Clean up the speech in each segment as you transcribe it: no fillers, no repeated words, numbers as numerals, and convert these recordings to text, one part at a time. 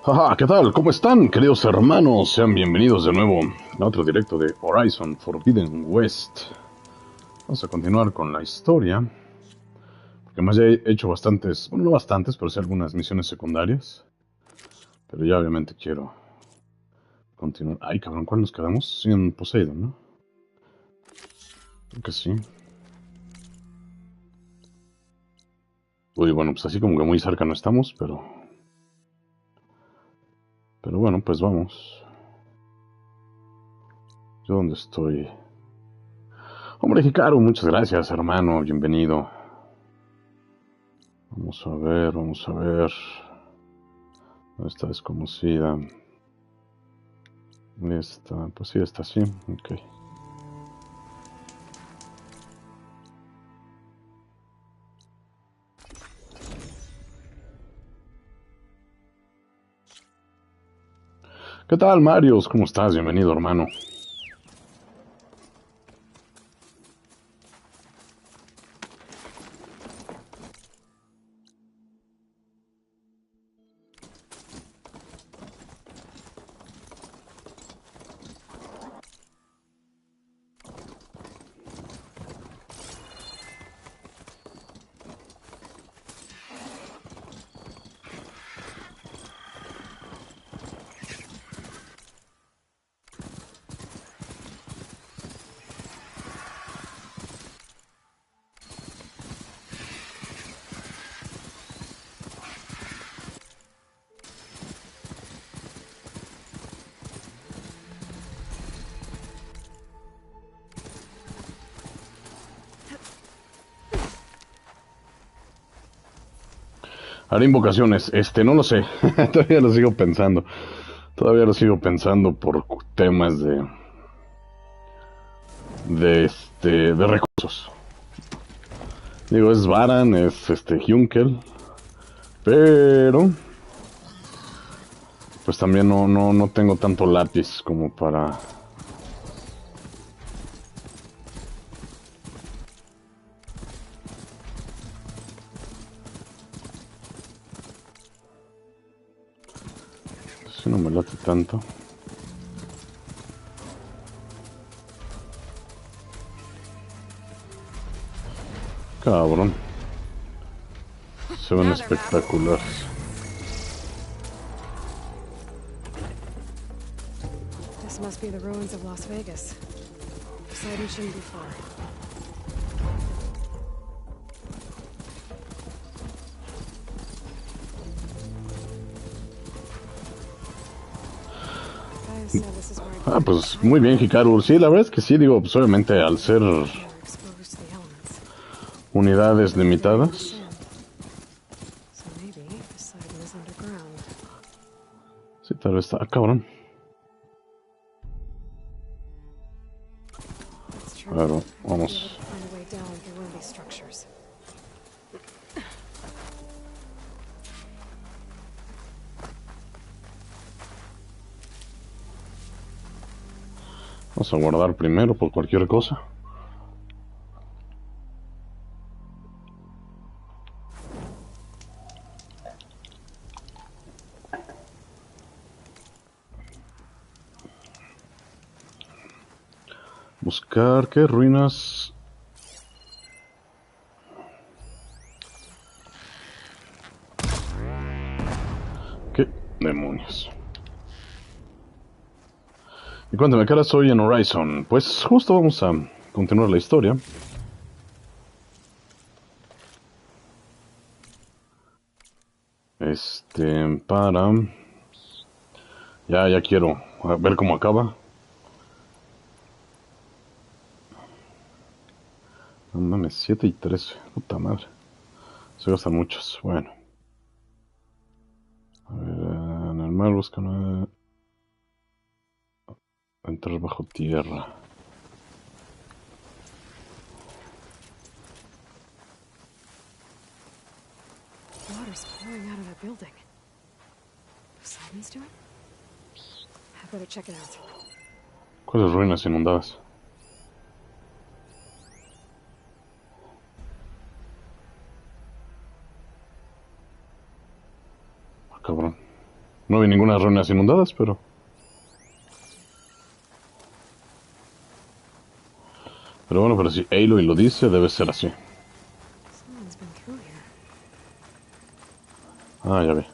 Jaja, ¿qué tal? ¿Cómo están, queridos hermanos? Sean bienvenidos de nuevo a otro directo de Horizon Forbidden West. Vamos a continuar con la historia, porque además ya he hecho bastantes, bueno, no bastantes, pero sí algunas misiones secundarias. Pero ya obviamente quiero continuar. Ay, cabrón, ¿cuál nos quedamos? Sí, en Poseidon, ¿no? Creo que sí. Uy, bueno, pues así como que muy cerca no estamos, pero... Pero bueno, pues vamos. ¿Yo dónde estoy? Hombre, Hikaru, muchas gracias, hermano, bienvenido. Vamos a ver, vamos a ver. Esta desconocida. Esta, pues sí, esta sí. Ok. ¿Qué tal, Marios? ¿Cómo estás? Bienvenido, hermano. Haré invocaciones. No lo sé. Todavía lo sigo pensando. Todavía lo sigo pensando por temas de recursos. Digo, es Varan, es Hunkel, pero pues también no tengo tanto lápiz como para... Si no me late tanto. Cabrón. Se ven espectaculares. This must be the ruins of Las Vegas. Poseidon shouldn't be far. Guys said this is where I Ah, grew up. pues muy bien, Hikaru. Sí, la verdad es que sí, digo, pues obviamente al ser More exposed to the elements. unidades Buried in the limitadas. sand. So maybe Poseidon is underground. Sí, tal vez está... Ah, cabrón. That's true. Claro, I might be able vamos. to find a way down through one of these structures. Vamos a guardar primero por cualquier cosa. Buscar qué ruinas. ¿Qué demonios? Y cuéntame, ¿qué hora soy en Horizon? Pues justo vamos a continuar la historia. Para... Ya quiero ver cómo acaba. No mames, 7 y 13. Puta madre. Se gastan muchos. Bueno. A ver, en el mar buscan entrar bajo tierra. Water's pouring out of that building. Poseidon's doing? I better check it out. ¿Cuáles ruinas inundadas? Ah, cabrón. No vi ninguna ruinas inundadas, pero... Pero bueno, pero si Aloy lo dice, debe ser así. Someone's been through here. Ah, ya ve.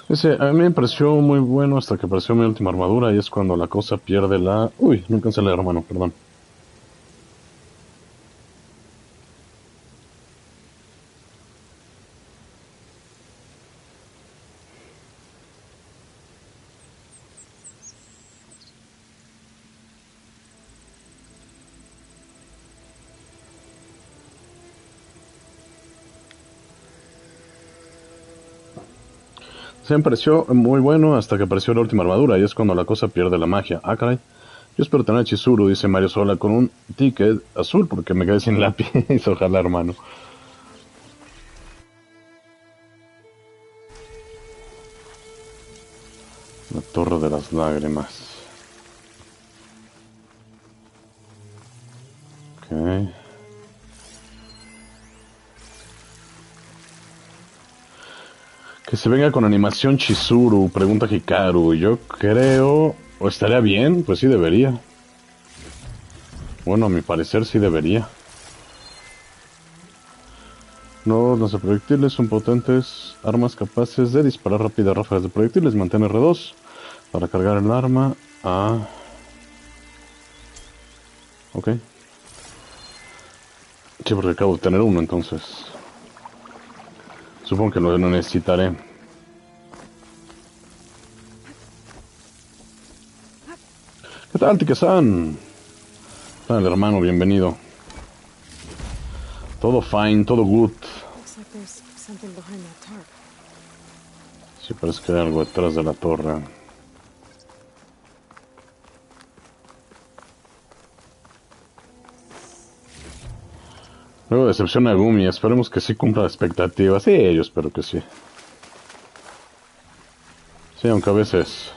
Dice, a mí me pareció muy bueno hasta que apareció mi última armadura y es cuando la cosa pierde la... Uy, no alcancé a leer, hermano, perdón. Se me pareció muy bueno hasta que apareció la última armadura y es cuando la cosa pierde la magia. Ah, caray. Yo espero tener a Chizuru, dice Mario Sola, con un ticket azul porque me quedé sin lápiz. Ojalá, hermano. La Torre de las Lágrimas. Ok. Que se venga con animación Chizuru, pregunta Hikaru. Yo creo... ¿O estaría bien? Pues sí debería. Bueno, a mi parecer sí debería. Los lanzaproyectiles son potentes armas capaces de disparar rápidas ráfagas de proyectiles. Mantén R2 para cargar el arma. Ah. Ok. Sí, porque acabo de tener uno entonces. Supongo que lo necesitaré. ¿Qué tal, Tike-san? Tal, hermano, bienvenido. Todo fine, todo good. Looks like there's something behind that tarp. Sí, parece que hay algo detrás de la torre. Luego decepciona a Gumi, esperemos que sí cumpla las expectativas. Sí, yo espero que sí. Sí, aunque a veces...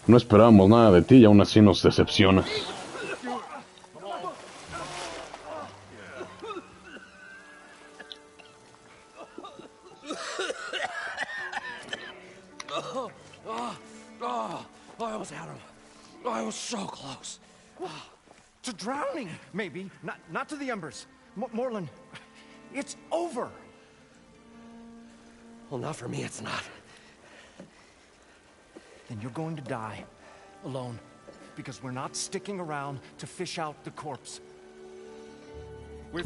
No esperábamos nada de ti y aún así nos decepcionas. I almost had him. I was so close. To drowning, maybe. Not to the embers. Morlun, it's over. Well, not for me, it's not. Then you're going to die. Alone. Because we're not sticking around to fish out the corpse.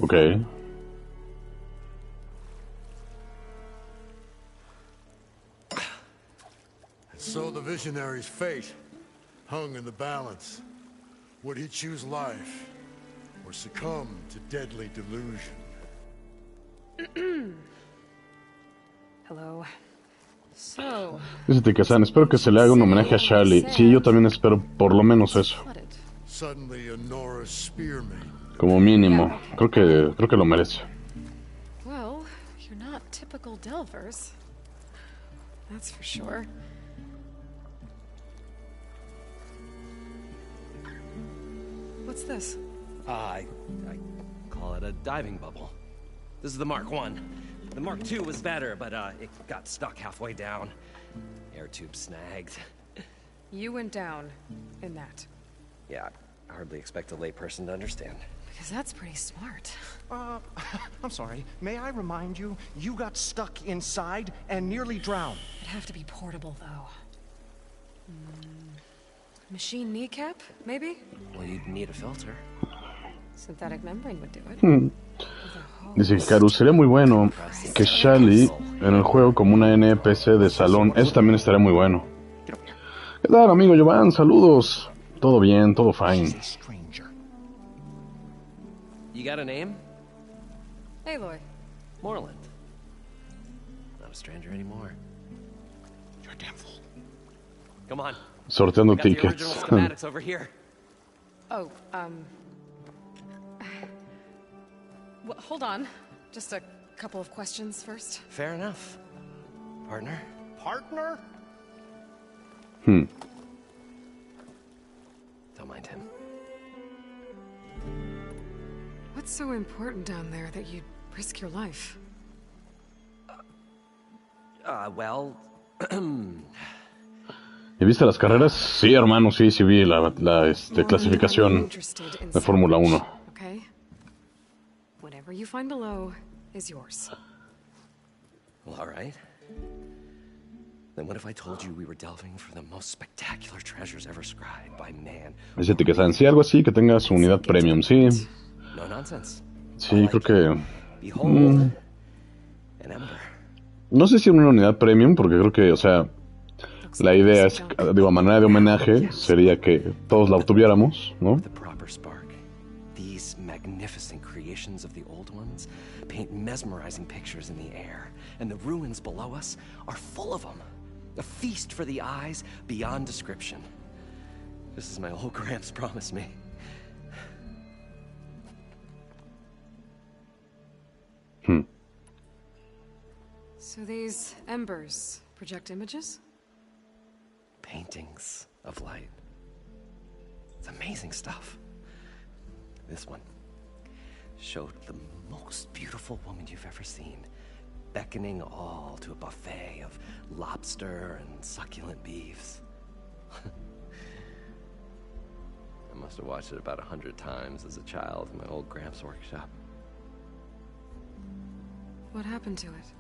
Okay. So the visionary's fate hung in the balance. Would he choose life or succumb to deadly delusion? Hello. So, Dice Tike-san, espero que se le haga un homenaje a Charlie. Sí, yo también espero por lo menos eso. Suddenly a Nora spearmate. Como mínimo. Creo que lo merece. well, you're not typical Delvers. That's for sure. What's this? I call it a diving bubble. This is the Mark I. The Mark II was better, but it got stuck halfway down. Air tube snagged. You went down in that. Yeah, I hardly expect a layperson to understand. Because that's pretty smart. I'm sorry. May I remind you, you got stuck inside and nearly drowned. It'd have to be portable, though. Machine kneecap, maybe? Well, you'd need a filter. Synthetic membrane would do it. Dice Hikaru, sería muy bueno que Charlie en el juego como una NPC de salón. Eso también estaría muy bueno. ¿Qué tal, amigo Jovan? Saludos. Todo bien, todo fine. She's a stranger. You got a name? Aloy. Moreland. Not a stranger anymore. You're a damn fool. Come on. Sorteando Got the tickets. original schematics over here. Oh, well, hold on. Just a couple of questions first. Fair enough. Partner? Partner? Hmm. Don't mind him. What's so important down there that you'd risk your life? Well... ¿Y viste las carreras? Sí, hermano, sí vi la Morlun, I'm clasificación interested in de Fórmula salvage, 1. okay? Whatever you find below is yours. Well, all right. Then what if I told you we were delving for the most spectacular treasures ever scribed by man? Dice que saben, sí, algo así, que tenga su unidad premium, sí. No nonsense. Sí, creo que... Behold, an ember. No sé si una unidad premium, porque creo que, o sea, la idea es, digo, a manera de homenaje, sería que todos la obtuviéramos, ¿no? The proper spark. These magnificent creations of the old ones paint mesmerizing pictures in the air, and the ruins below us are full of them. A feast for the eyes beyond description. Just as my old Gramps promised me. So these embers project images? Paintings of light. It's amazing stuff. This one showed the most beautiful woman you've ever seen, beckoning all to a buffet of lobster and succulent beefs. I must have watched it about 100 times as a child in my old Gramps workshop. What happened to it?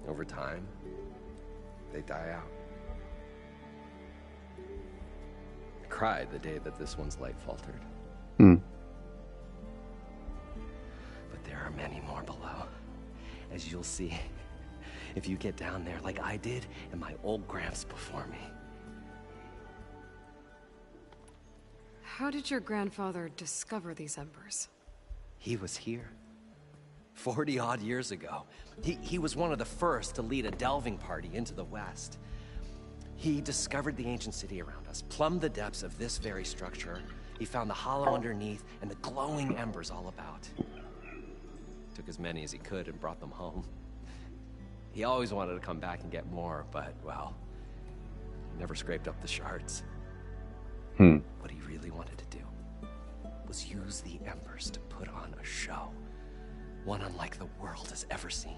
Over time, they die out. I cried the day that this one's light faltered. But there are many more below, as you'll see if you get down there like I did and my old Gramps before me. How did your grandfather discover these embers? He was here 40-odd years ago. He was one of the first to lead a delving party into the West. He discovered the ancient city around us, plumbed the depths of this very structure. He found the hollow underneath and the glowing embers all about. Took as many as he could and brought them home. He always wanted to come back and get more, but, well, he never scraped up the shards. What he really wanted to do was use the embers to put on a show. One unlike the world has ever seen.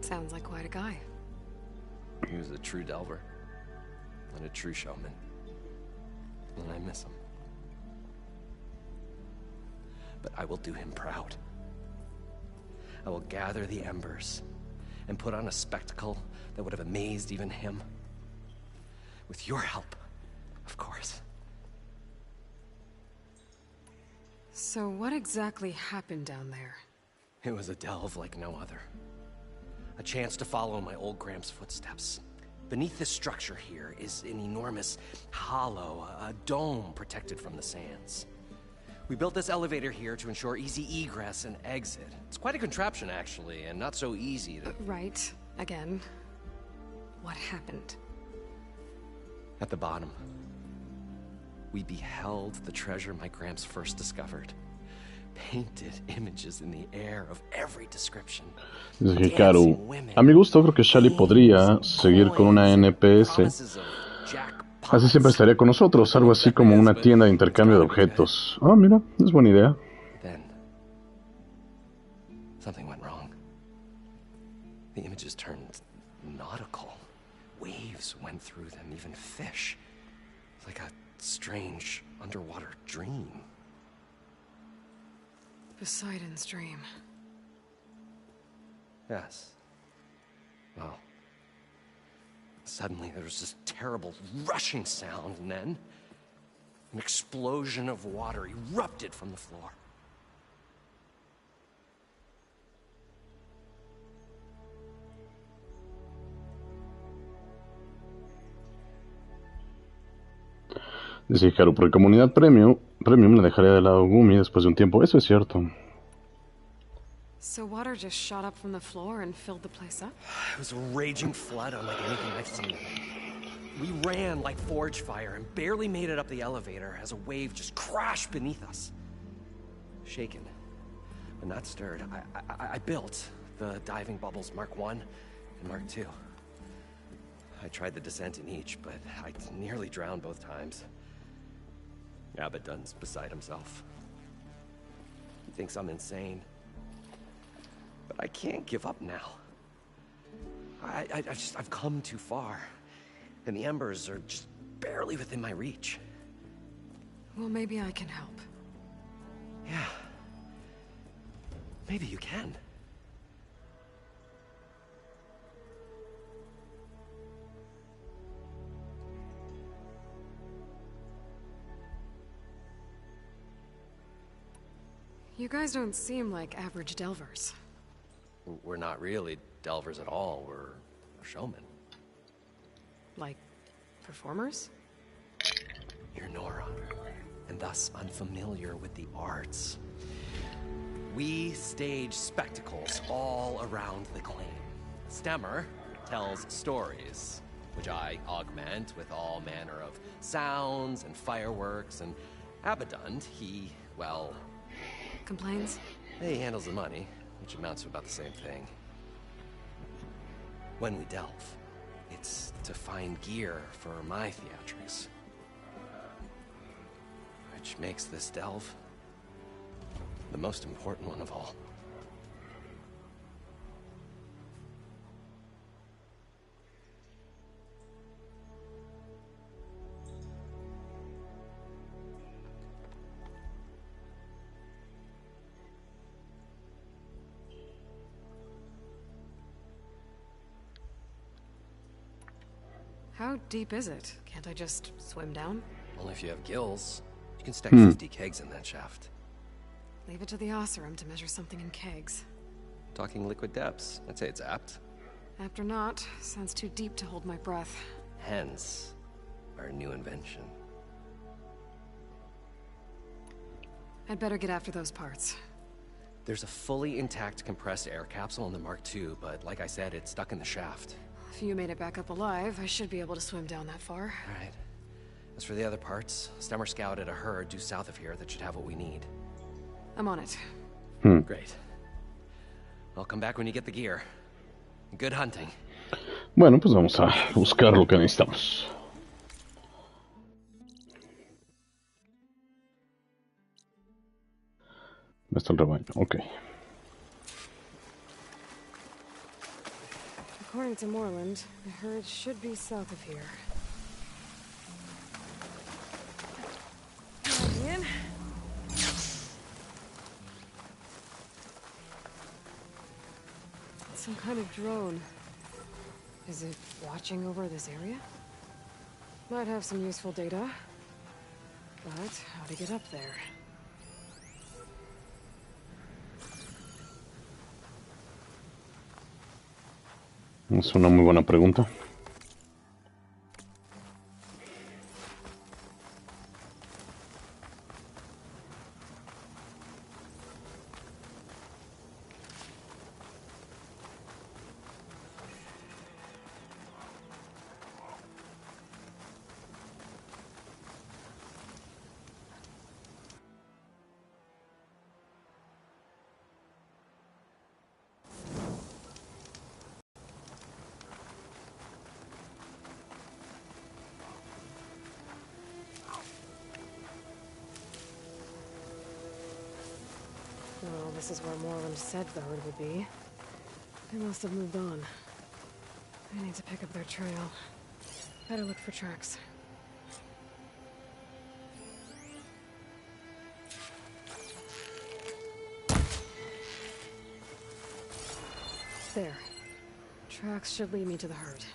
Sounds like quite a guy. He was a true delver and a true showman. And I miss him. But I will do him proud. I will gather the embers and put on a spectacle that would have amazed even him. With your help, of course. So what exactly happened down there? It was a delve like no other. A chance to follow my old Gramps' footsteps. Beneath this structure here is an enormous hollow, a dome protected from the sands. We built this elevator here to ensure easy egress and exit. It's quite a contraption, actually, and not so easy to... Right. Again. What happened? At the bottom, we beheld the treasure my Gramps first discovered. Painted images in the air of every description. Dice Hikaru, a mi gusto creo que Shally podría seguir con una NPS. Así siempre estaría con nosotros, algo así como una tienda de intercambio de objetos. Ah, mira, es buena idea. Then, something went wrong. The images turned nautical. Waves went through them, even fish. It's like a strange underwater dream. Poseidon's dream. Yes. Well, suddenly there was this terrible rushing sound, and then an explosion of water erupted from the floor. Dice Hikaru, por comunidad premium la dejaría de lado Gumi después de un tiempo. Eso es cierto. So water just shot up from the floor and filled the place up? It was a raging flood unlike anything I've seen. We ran like forge fire and barely made it up the elevator as a wave just crashed beneath us. Shaken, but not stirred, I built the diving bubbles Mark I and Mark II. I tried the descent in each, but I nearly drowned both times. Abaddon's beside himself. He thinks I'm insane. But I can't give up now. I've come too far. And the Embers are just barely within my reach. Well, maybe I can help. Yeah. Maybe you can. You guys don't seem like average delvers. We're not really delvers at all. We're showmen. Like, performers? You're Nora, and thus unfamiliar with the arts. We stage spectacles all around the claim. Stemmer tells stories, which I augment with all manner of sounds and fireworks, and Abadund, he, well... Complains? He handles the money, which amounts to about the same thing. When we delve, it's to find gear for my theatrics. Which makes this delve the most important one of all. How deep is it? Can't I just swim down? Only if you have gills. You can stack 50 kegs in that shaft. Leave it to the Oseram to measure something in kegs. Talking liquid depths. I'd say it's apt. Apt or not, sounds too deep to hold my breath. Hence, our new invention. I'd better get after those parts. There's a fully intact compressed air capsule in the Mark II, but like I said, it's stuck in the shaft. If you made it back up alive, I should be able to swim down that far. All right. As for the other parts, Stemmer scouted a herd due south of here that should have what we need. I'm on it. Great. I'll come back when you get the gear. Good hunting. Bueno, pues vamos a buscar lo que necesitamos. ¿Dónde está el rebaño? Ok. According to Moreland, the herd should be south of here. In. It's some kind of drone. Is it watching over this area? Might have some useful data. But how to get up there? Es una muy buena pregunta. Well, this is where Moreland said the herd would be. They must have moved on. I need to pick up their trail. Better look for tracks. There. Tracks should lead me to the herd.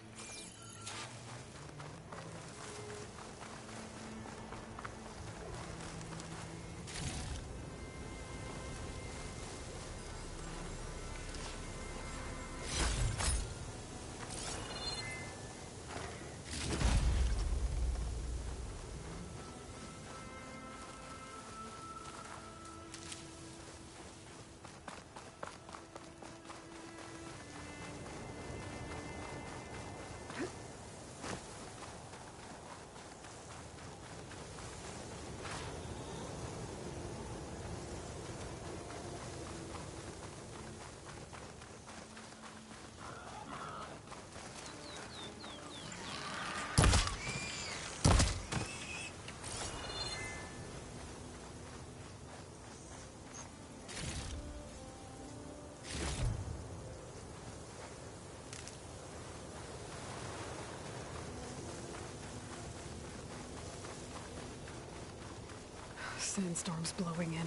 sandstorms blowing in.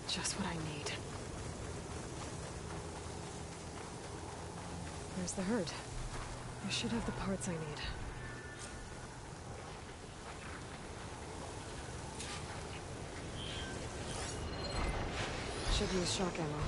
Just what I need. There's the herd. I should have the parts I need. Should use shock ammo.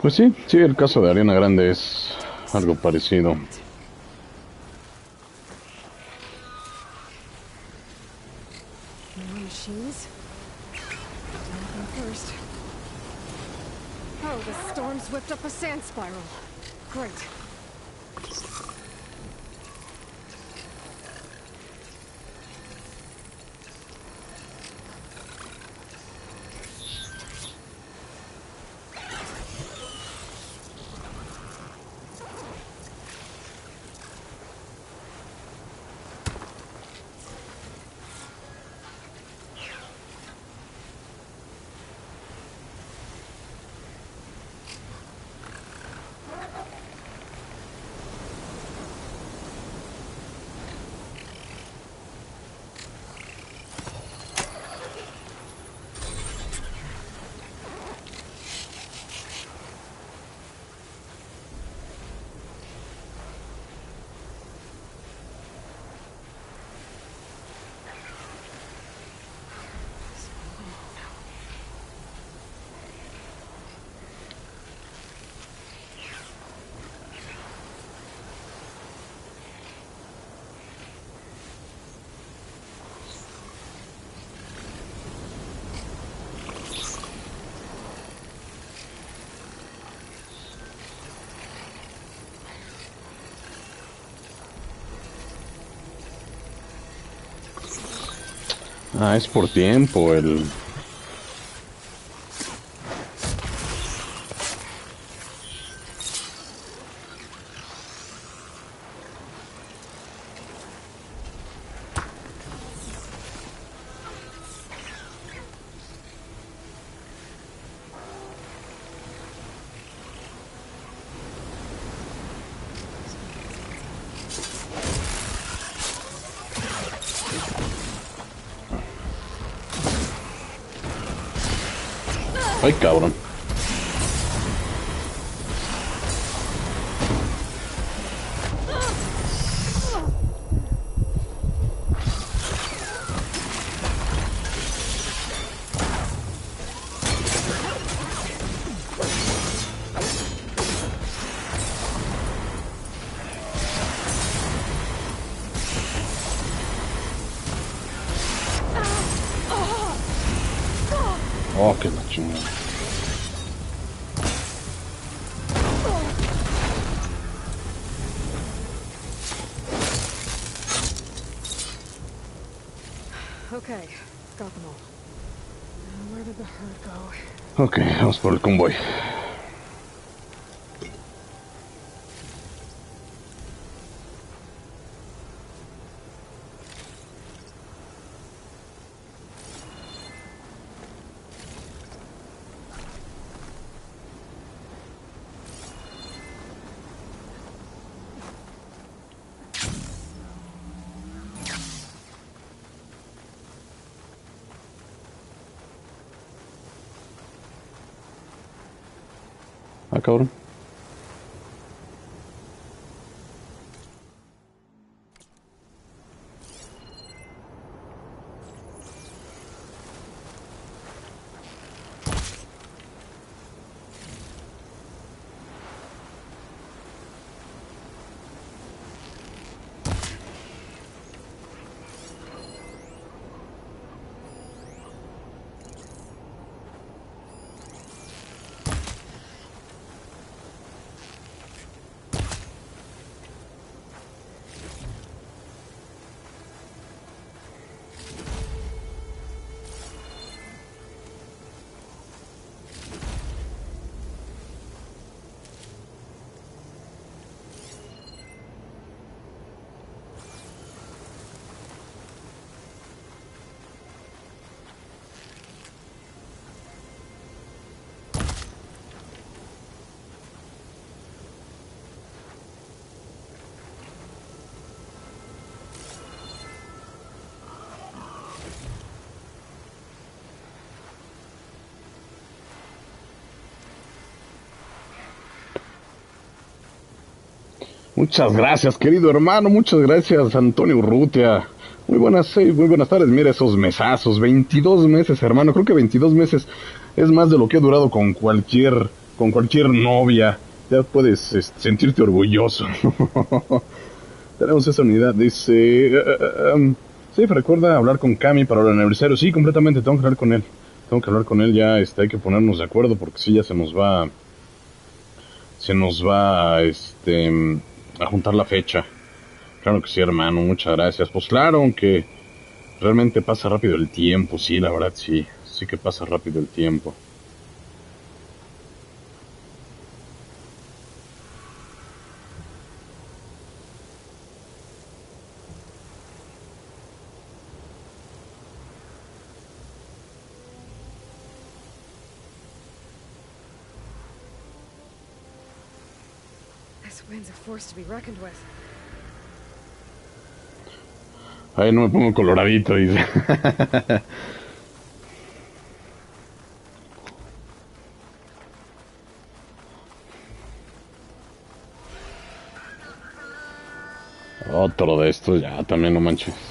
Pues sí, el caso de Ariana Grande es algo parecido. More machines? Nothing first. Oh, the storm's whipped up a sand spiral. Great. Ah, es por tiempo el... Ay, cabrón. Oh, qué la chingada. Okay, got them all. Now, where did the herd go? Ok, vamos por el convoy. Ah, cabrón. Muchas gracias, querido hermano. Muchas gracias, Antonio Urrutia. Muy buenas tardes. Mira esos mesazos. 22 meses, hermano. Creo que 22 meses es más de lo que he durado con cualquier novia. Ya puedes sentirte orgulloso. Tenemos esa unidad. Dice, sí, recuerda hablar con Cami para el aniversario. Sí, completamente. Tengo que hablar con él. Tengo que hablar con él ya. Hay que ponernos de acuerdo porque sí, ya se nos va, a juntar la fecha. Claro que sí, hermano, muchas gracias. Pues claro, aunque realmente pasa rápido el tiempo, sí, la verdad sí, sí que pasa rápido el tiempo. This wind's a force to be reckoned with. Ay, no me pongo coloradito, dice. Otro de estos, ya, también no manches. It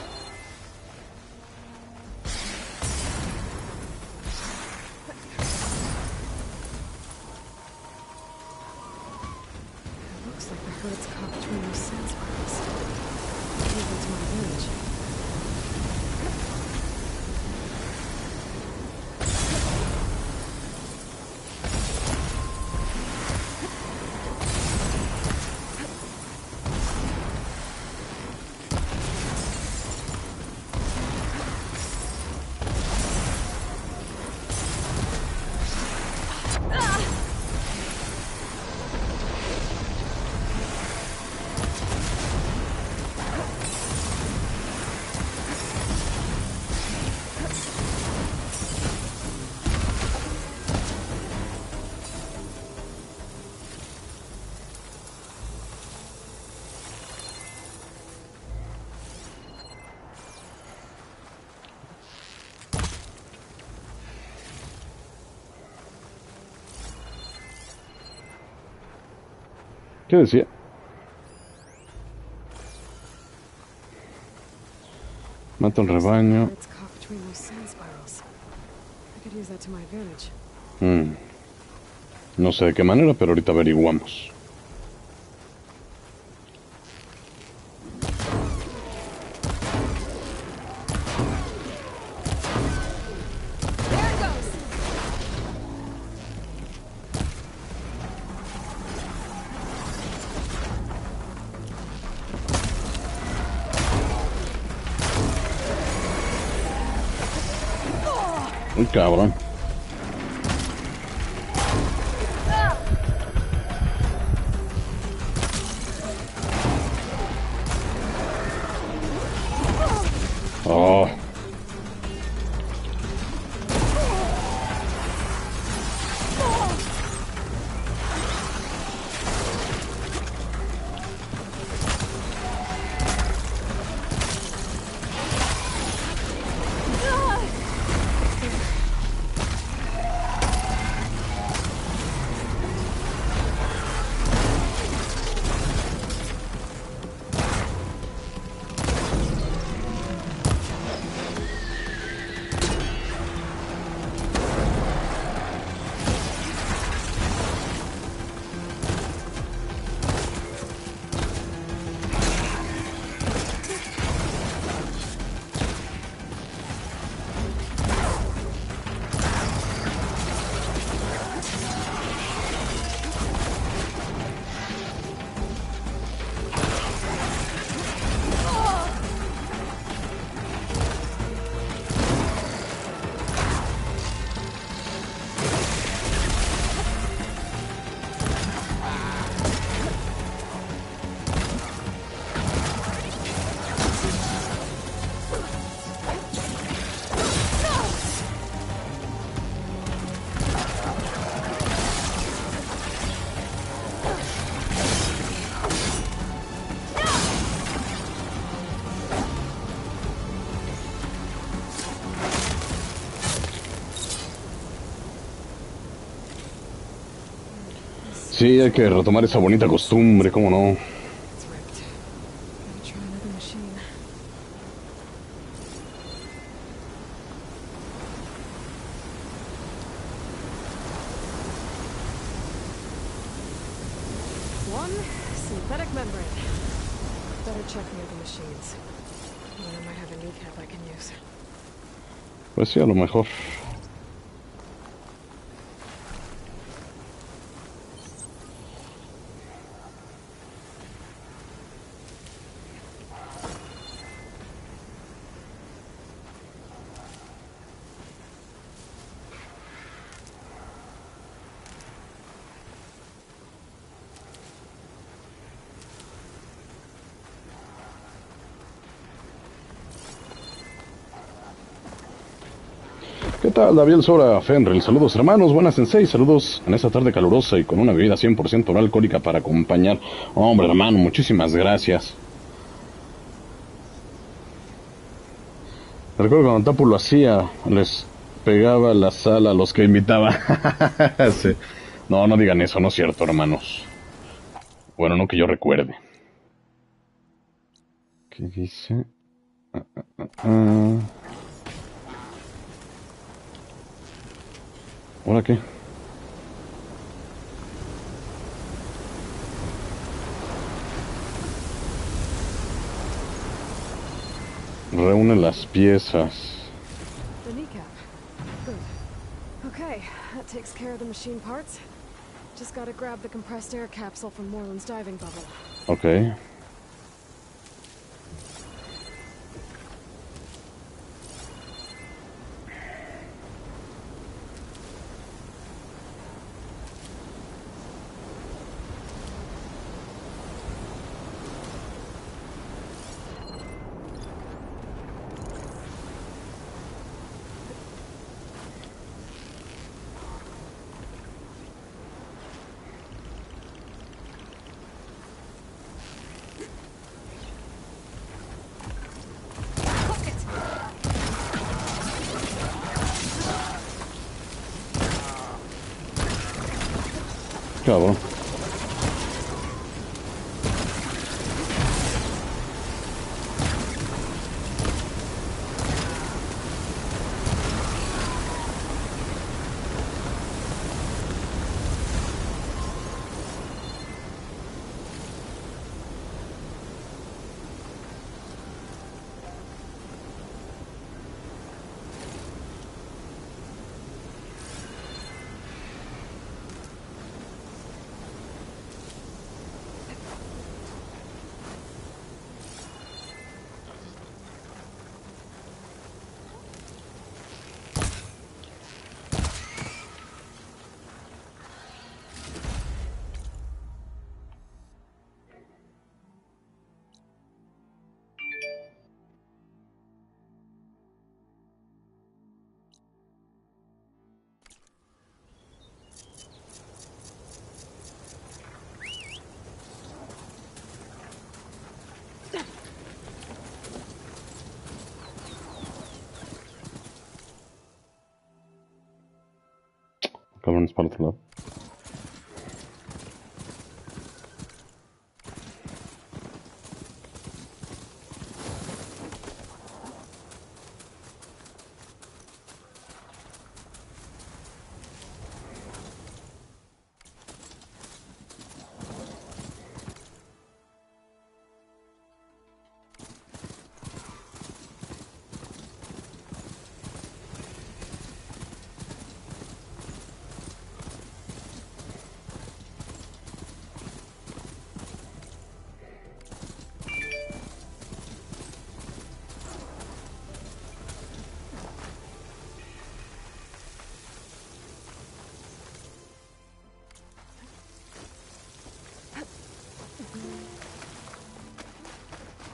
looks like the herd's caught between those sand spirals. Maybe that's my village. ¿Qué decía? Mata un rebaño. Herd's caught between those sand spirals. I could use that to my advantage. No sé de qué manera, pero ahorita averiguamos. There it goes! Un cabrón. Oh. Sí, hay que retomar esa bonita costumbre, ¿cómo no? one, synthetic membrane. Better check near the machines. I might have a kneecap I can use. Pues sí, a lo mejor. ¿Qué tal, David Sora Fenril? Saludos, hermanos, buenas sensei, saludos en esta tarde calurosa y con una bebida 100% no alcohólica para acompañar. Hombre, hermano, muchísimas gracias. Recuerdo cuando Tapu lo hacía, les pegaba la sal a los que invitaba. Sí. No, no digan eso, no es cierto, hermanos. Bueno, no que yo recuerde. ¿Qué dice? ¿Ahora qué? Reúne las piezas. The kneecap. Good. Okay, that takes care of the machine parts. Just gotta grab the compressed air capsule from Moreland's diving bubble. Okay. Cabrón. Cabrones para otro lado.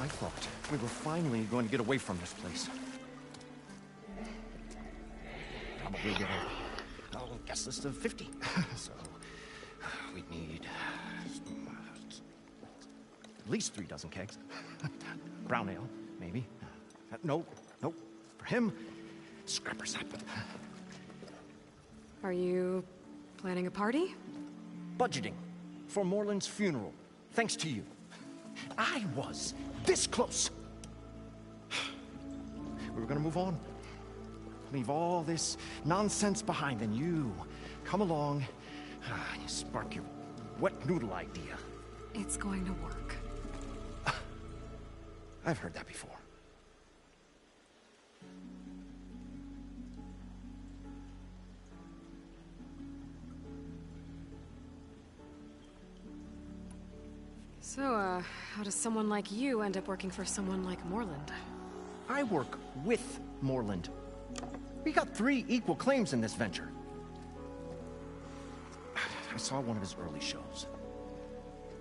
I thought we were finally going to get away from this place. Probably get a guest list of 50. So we'd need at least 3 dozen kegs. Brown ale, maybe. No. For him, scrapper sap. Are you planning a party? Budgeting for Moreland's funeral, thanks to you. I was this close. We were gonna move on. Leave all this nonsense behind, and you come along and you spark your wet noodle idea. It's going to work. I've heard that before. So, how does someone like you end up working for someone like Morland? I work with Morland. We got 3 equal claims in this venture. I saw one of his early shows.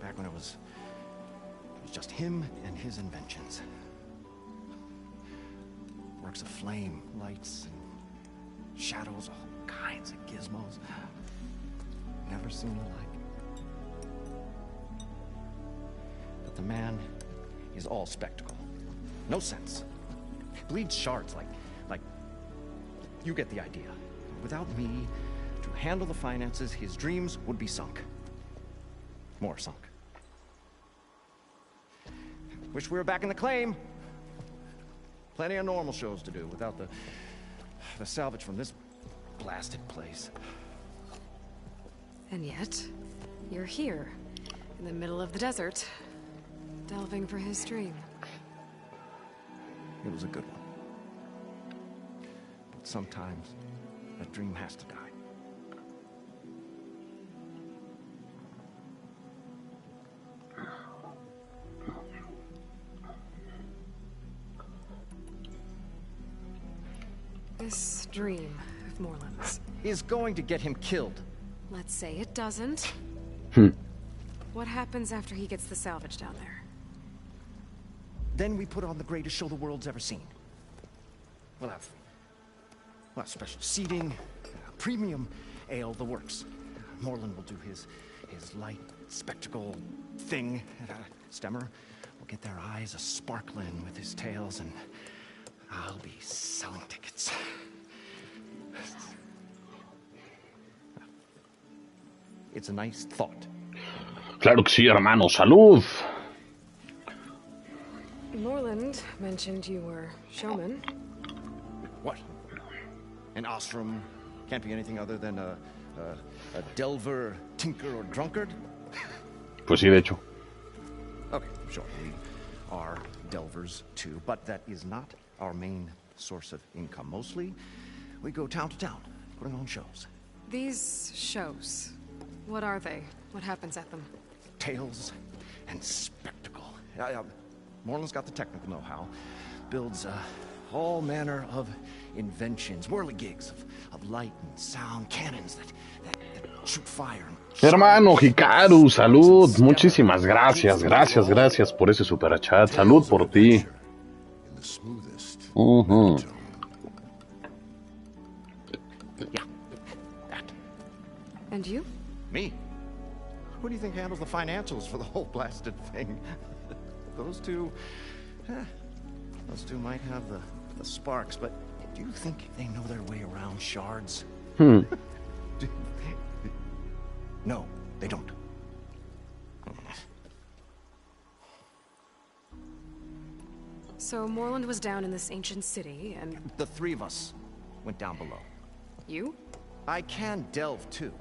Back when it was just him and his inventions. Works of flame, lights, and shadows, all kinds of gizmos. Never seen the like. But the man is all spectacle. No sense. Bleeds shards like you get the idea. Without me to handle the finances, his dreams would be sunk. More sunk. Wish we were back in the claim. Plenty of normal shows to do without the salvage from this blasted place. And yet, you're here, in the middle of the desert, delving for his dream. It was a good one. But sometimes, that dream has to die. This dream of Morland's. Is going to get him killed. Let's say it doesn't. What happens after he gets the salvage down there? Then we put on the greatest show the world's ever seen. We'll have special seating, premium ale, the works. Morland will do his light spectacle thing. Stemmer will get their eyes a-sparkling with his tales, and I'll be selling tickets. It's a nice thought. Claro que sí, hermano. Salud. Morland mentioned you were showman. What? An ostrom can't be anything other than a delver, tinker, or drunkard? Pues sí, de hecho. Okay, sure, we are delvers too, but that is not our main source of income. Mostly, we go town to town, putting on shows. These shows, what are they? What happens at them? Tales and spectacle. Morland's got the technical know-how. Builds all manner of inventions, whirligigs of light and sound, cannons that shoot fire. Hermano Hikaru, salud. Muchísimas gracias. Gracias por ese super chat. Salud por ti. Yeah, that. And you? Me? Who do you think handles the financials for the whole blasted thing? Those two might have the sparks, but do you think they know their way around shards? No, they don't. So Morland was down in this ancient city, and... The 3 of us went down below. You? I can delve, too.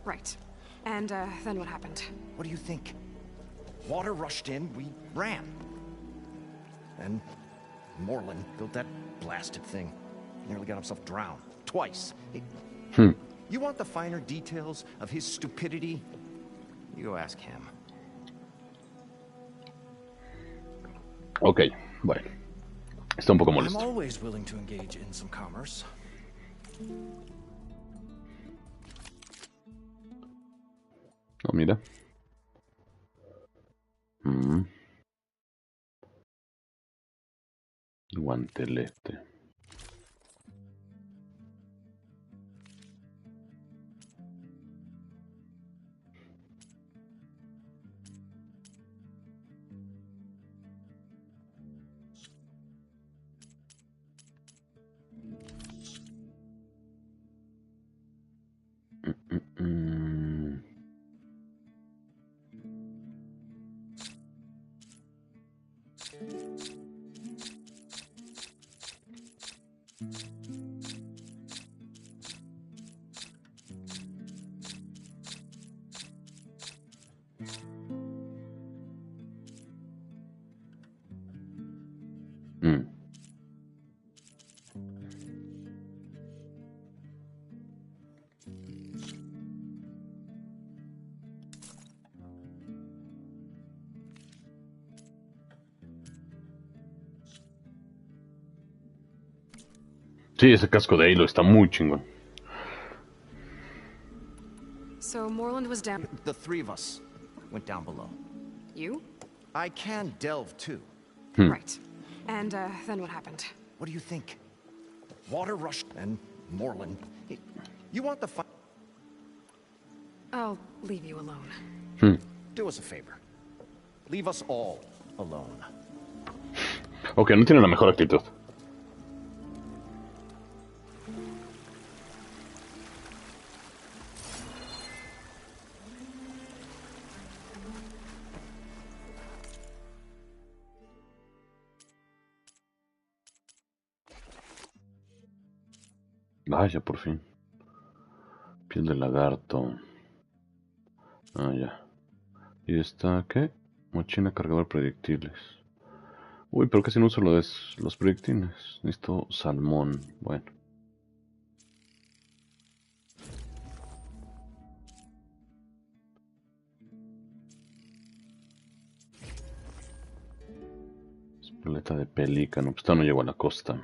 Right. And, then what happened? What do you think? Water rushed in, we ran. And Morland built that blasted thing. Nearly got himself drowned. Twice. You want the finer details of his stupidity? You go ask him. Ok, bueno. Está un poco I'm molesto. always willing to engage in some commerce. Oh, mira. Guantelete. Sí, ese casco de Halo está muy chingón. So Morland was down. The three of us went down below. You? I can delve too. Right. And then what happened? What do you think? Water rushed and Morland. You want the fight? I'll leave you alone. Do us a favor. Leave us all alone. Ok, no tiene la mejor actitud. Vaya, por fin. Piel de lagarto. Ah, ya. ¿Y esta qué? Mochila cargador proyectiles. Uy, pero casi no uso los proyectiles. Necesito salmón. Bueno. Espoleta de pelícano. Pues no llego a la costa.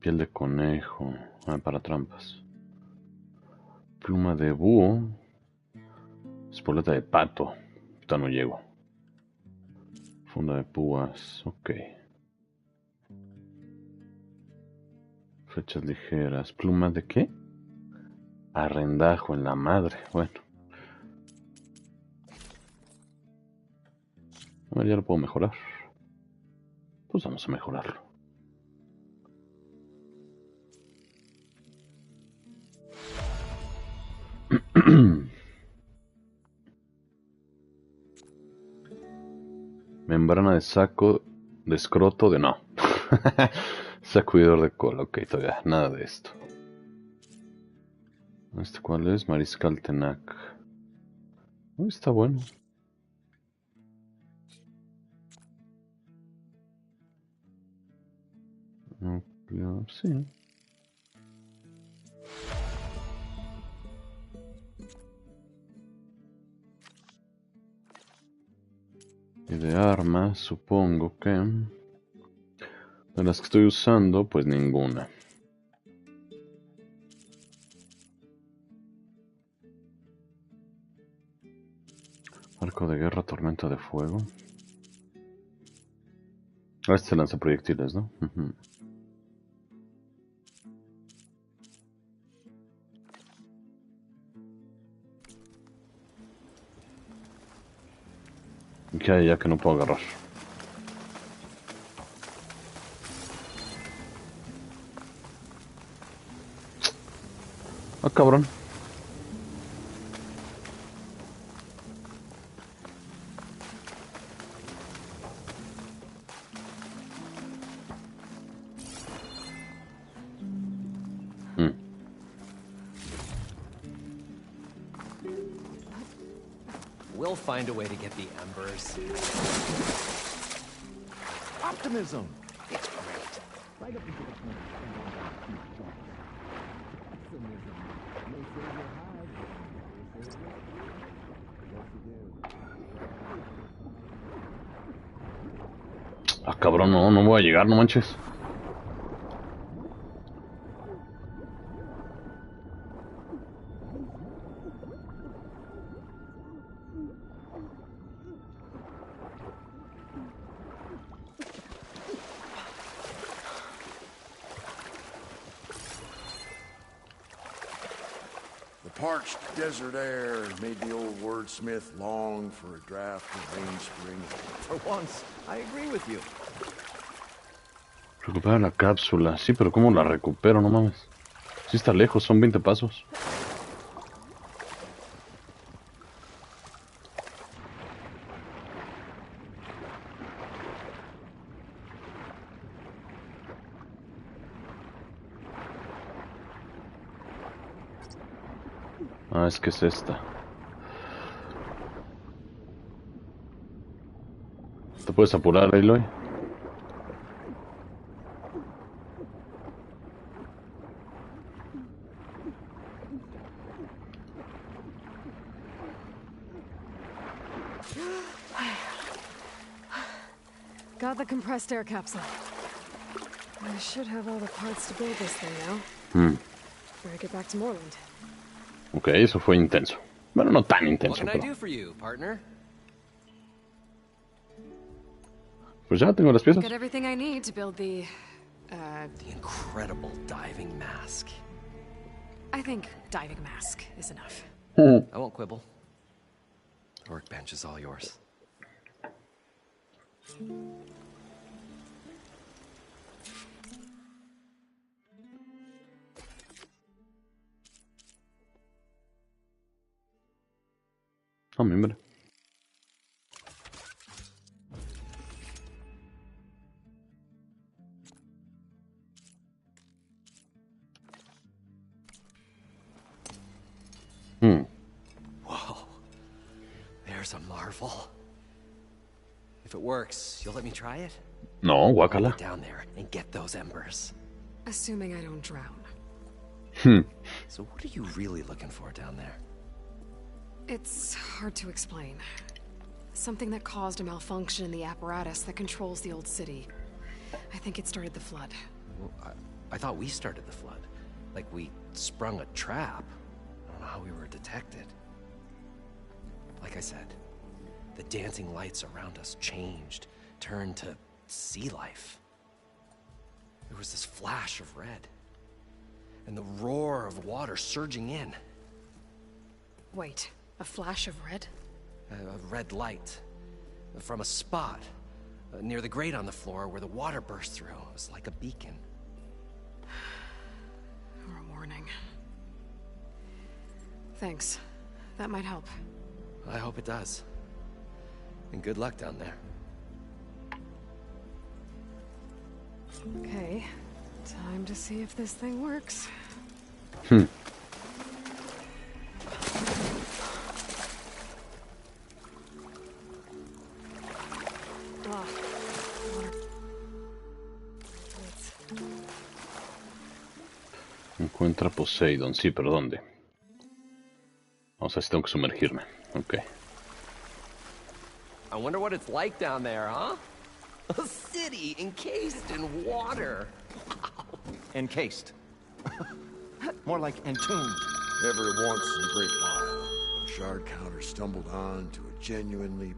Piel de conejo. Ah, para trampas. Pluma de búho. Espoleta de pato. No llego. Funda de púas. Ok. Flechas ligeras. ¿Plumas de qué? Arrendajo en la madre. Bueno. A ver, ya lo puedo mejorar. Pues vamos a mejorarlo. Membrana de saco de escroto de no. Sacudidor de cola. Ok, todavía nada de esto. ¿Este cuál es? Mariscal Tenac. Está bueno. Sí. Y de armas, supongo que... De las que estoy usando, pues ninguna. Arco de guerra, tormenta de fuego. Este lanza proyectiles, ¿no? ¿Qué hay ya que no puedo agarrar? Ah, cabrón. We'll find a way to get the embers. Optimism. It's great. Right up into the point. Ah, cabrón, no voy a llegar, no manches. Parched desert air made the old wordsmith long for a draft of rain spring. For once, I agree with you. Recuperar la cápsula. Sí, pero ¿cómo la recupero? No mames. Sí está lejos, son 20 pasos. Ah, es que es esta. ¿Te puedes apurar, Aloy? Got the compressed air capsule. I should have all the parts to build this thing now. Better get back to Moreland. Ok, eso fue intenso. Bueno, no tan What intenso, can I pero... do for you, partner? Pues ya tengo las piezas. Got everything I need to build the The incredible diving mask. I think diving mask is enough. I won't quibble. The workbench is all yours. Ah, mira. Whoa. There's a marvel. If it works, you'll let me try it? No, I'll guácala. get down there and get those embers. Assuming I don't drown. So what are you really looking for down there? It's hard to explain. Something that caused a malfunction in the apparatus that controls the old city. I think it started the flood. Well, I thought we started the flood. Like we sprung a trap. I don't know how we were detected. Like I said, the dancing lights around us changed, turned to sea life. There was this flash of red, and the roar of water surging in. Wait, a flash of red? A red light from a spot near the grate on the floor where the water burst through. It was like a beacon. Or a warning. Thanks. That might help. I hope it does. And good luck down there. Okay. Time to see if this thing works. Ah, water. Wait. Encuentra Poseidon. Sí, pero ¿dónde? O sea, si tengo que sumergirme. Ok. I wonder what it's like down there, huh? A city encased in water. Encased. More like entombed. Every once in a great while, a shard counter stumbled on to a genuinely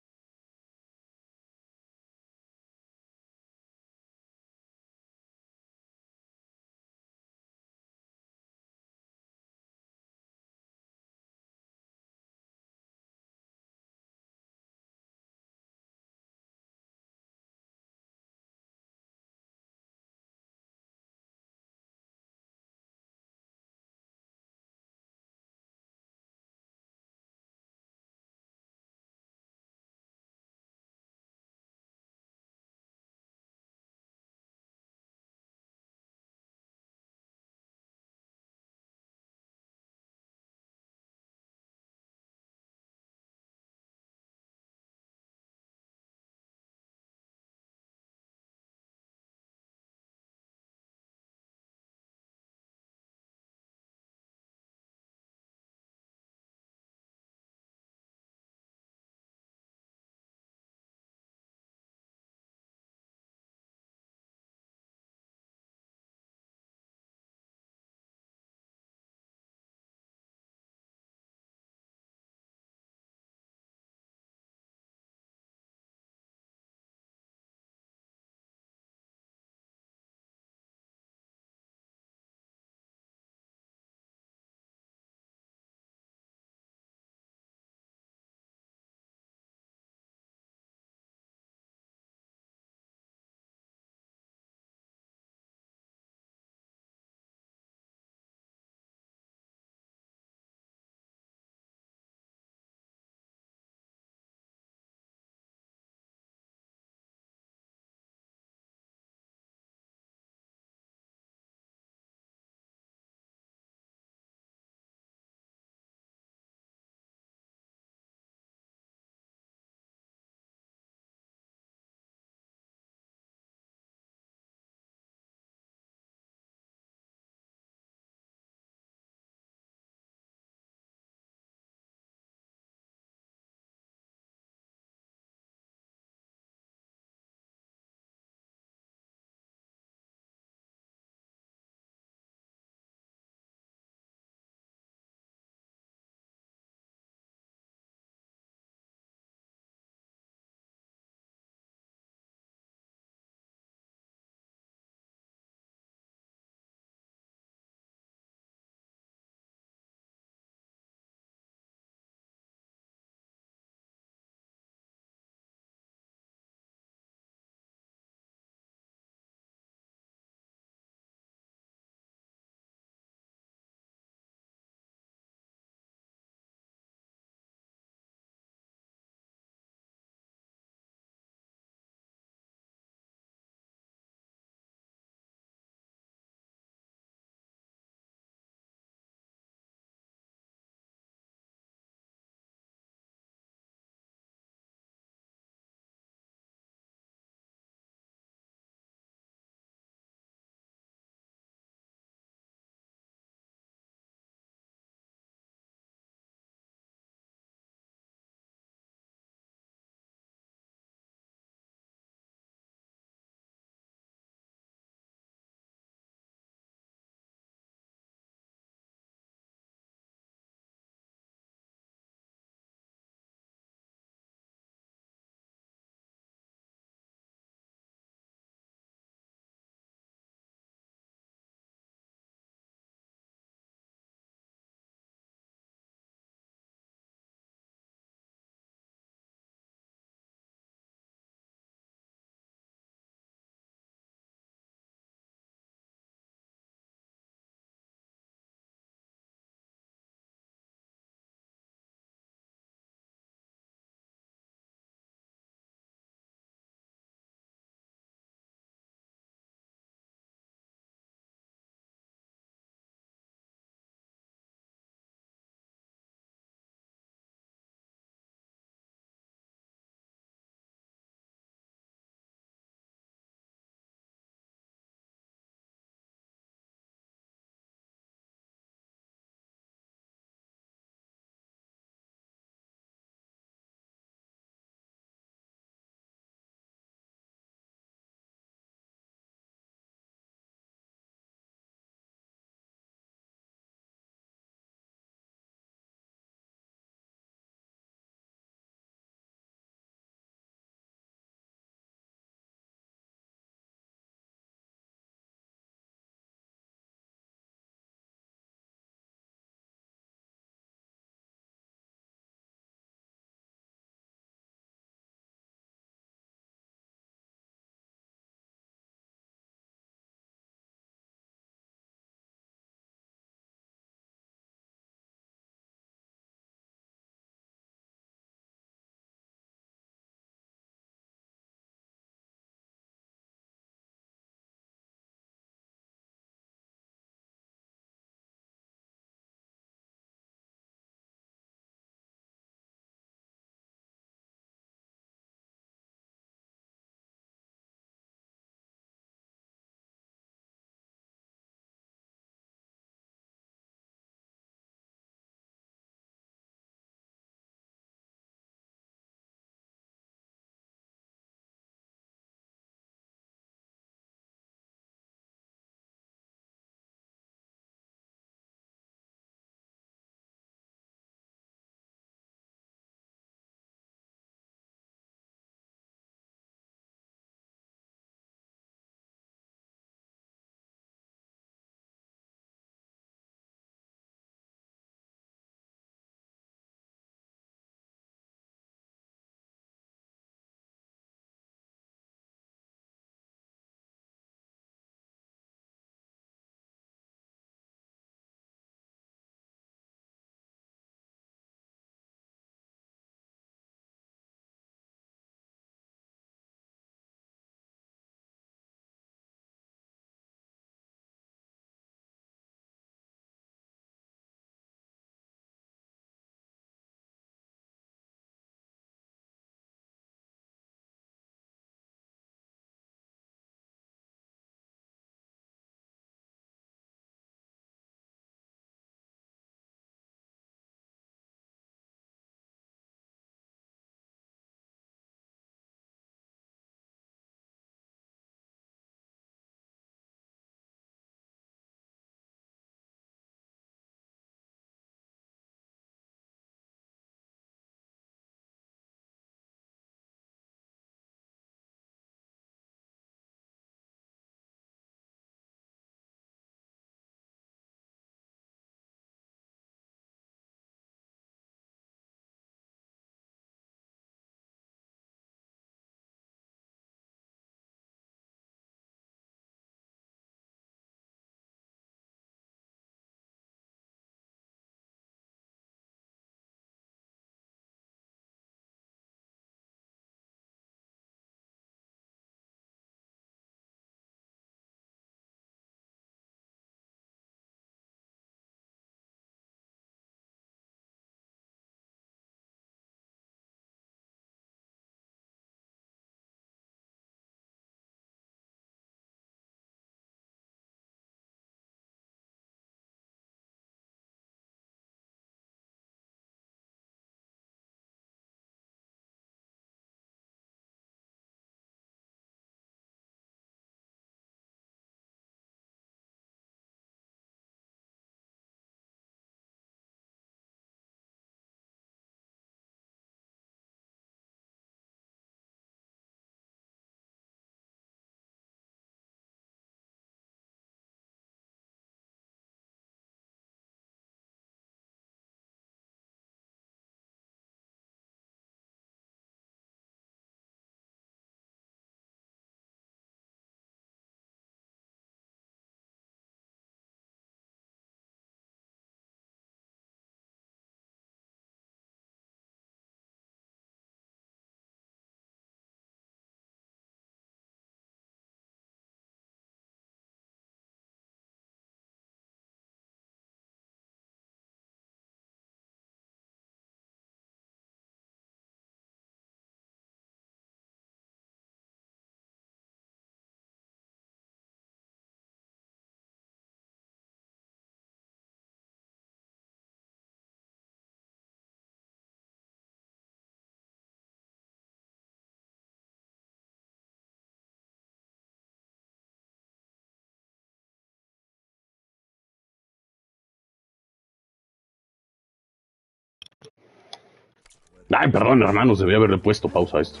Ay, perdón, hermanos, debí haberle puesto pausa a esto.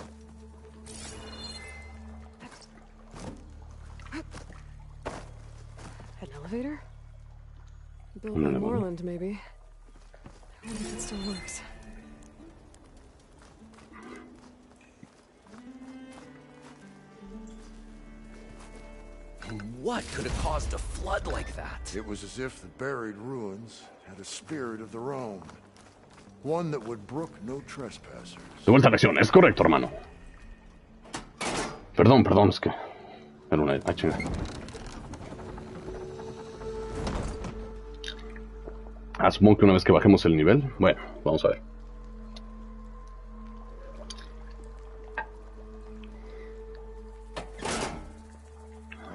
An elevator? Built Un by elevador. Moreland, maybe. I wonder if it still works. What could have caused a flood like that? It was as if the buried ruins had a spirit of their own. One that would brook no trespassers. De vuelta a la acción, es correcto, hermano. Perdón, es que... Era una... Ah, chinga. Supongo que una vez que bajemos el nivel... Bueno, vamos a ver.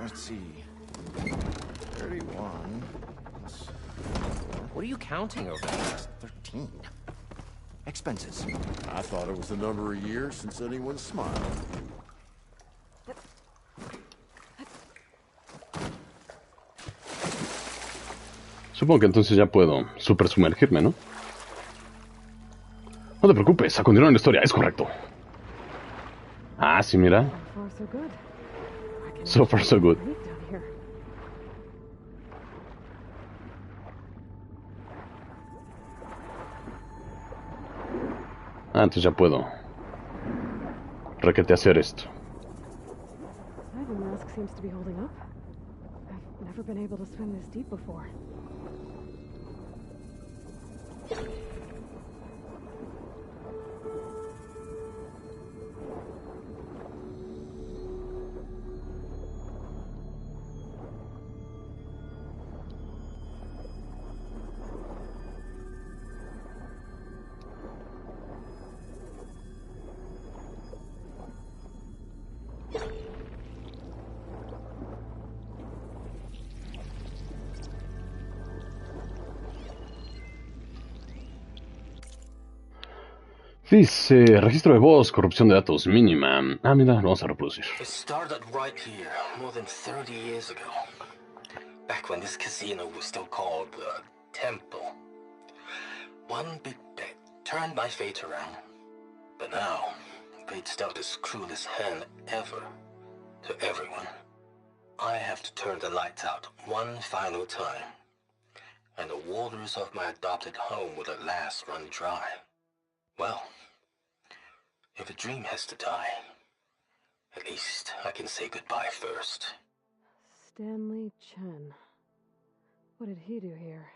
Let's see. 31. plus What are you counting over there? 13. Expenses. I thought it was the number of years since anyone smiled. Supongo que entonces ya puedo super sumergirme, ¿no? No te preocupes, a continuar la historia, es correcto. Ah, sí, mira. So far, so good. I can So far, so good. breathe down here. Ah, entonces ya puedo requete hacer esto. Diving mask seems to be holding up. I've never been able to swim this deep before. Dice, registro de voz, corrupción de datos mínima. Ah, mira, lo vamos a reproducir. It started right here, more than 30 years ago. Back when this casino was still called the Temple. One big bet turned my fate around. But now, fate's dealt its cruelest hand ever to everyone. I have to turn the lights out one final time. And the waters of my adopted home will at last run dry. Well, if a dream has to die, at least I can say goodbye first. Stanley Chen. What did he do here?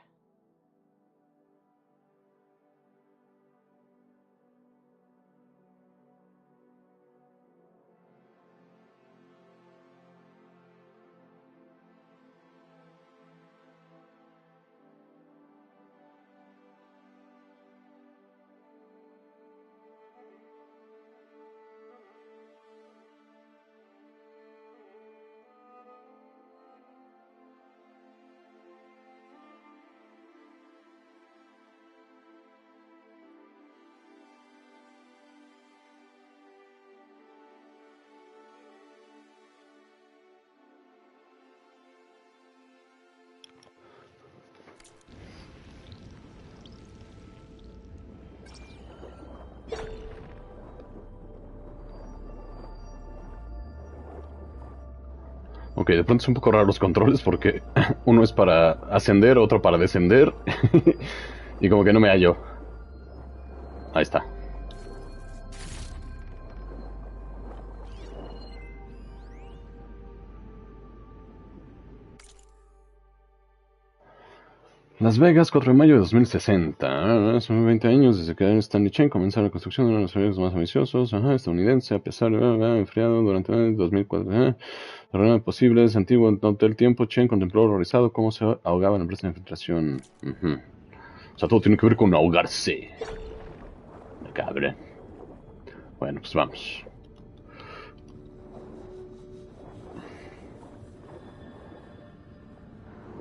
Ok, de pronto es un poco raro los controles porque uno es para ascender, otro para descender. Y como que no me hallo. Ahí está. Las Vegas, 4 de mayo de 2060. Son 20 años desde que Stanley Chen comenzó la construcción de uno de los proyectos más ambiciosos estadounidense, a pesar de enfriado durante el 2004. Problemas posibles, antiguo, en todo el tiempo, Chen contempló horrorizado cómo se ahogaba en la empresa de infiltración. O sea, todo tiene que ver con ahogarse. La cabra. Bueno, pues vamos.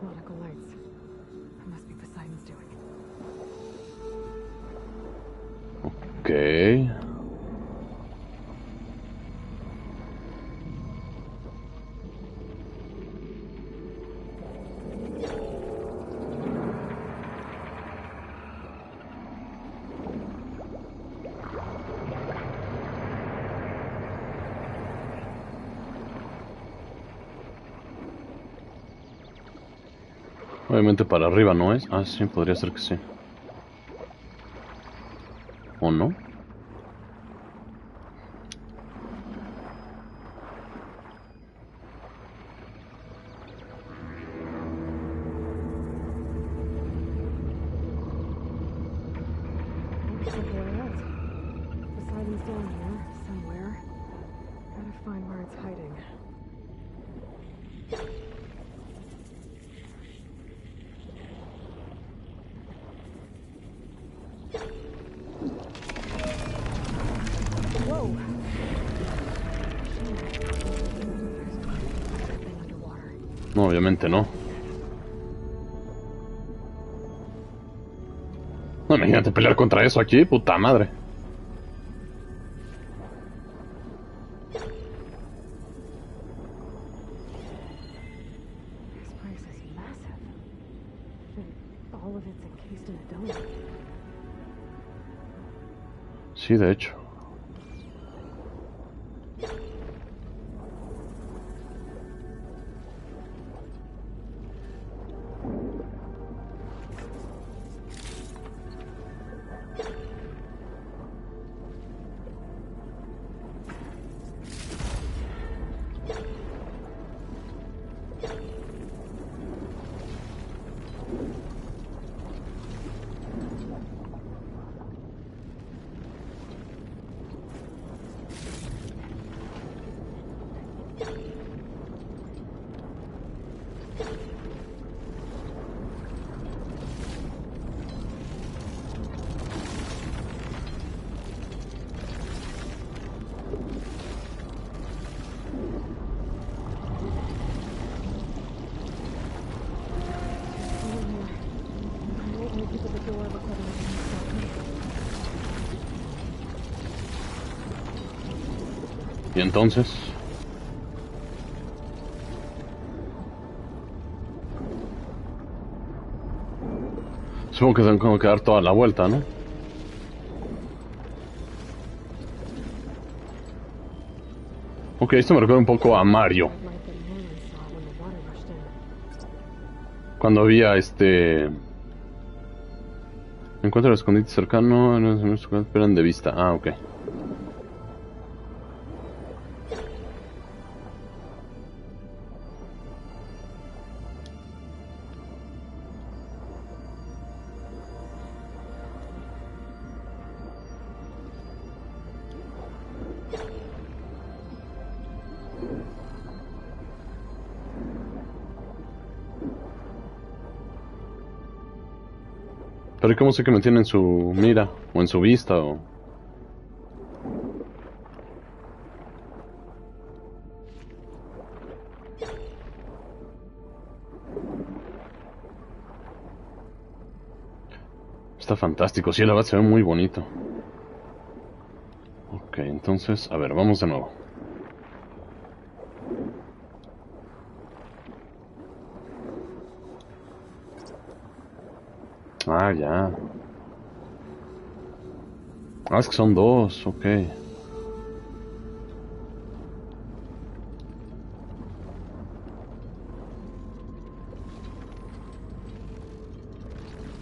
Nautical lights. That must be Poseidon's doing. Ok. Obviamente para arriba no es. Ah, sí, podría ser que sí. ¿O no? Looks like there it is. The siding's down here, somewhere. Gotta find where it's hiding. Whoa! Underwater. No, obviamente no. No, imagínate pelear contra eso aquí, puta madre. This place is massive. And all of it's encased in a dome. Sí, de hecho. Y entonces... supongo que tengo que dar toda la vuelta, ¿no? Ok, esto me recuerda un poco a Mario. Cuando había encuentra el escondite cercano, no esperan de vista. Ah, ok. Pero ¿cómo sé que me tiene en su mira? ¿O en su vista? O... está fantástico, sí, la verdad se ve muy bonito. Ok, entonces, a ver, vamos de nuevo. Ah, ya. Ah, es que son dos, ok.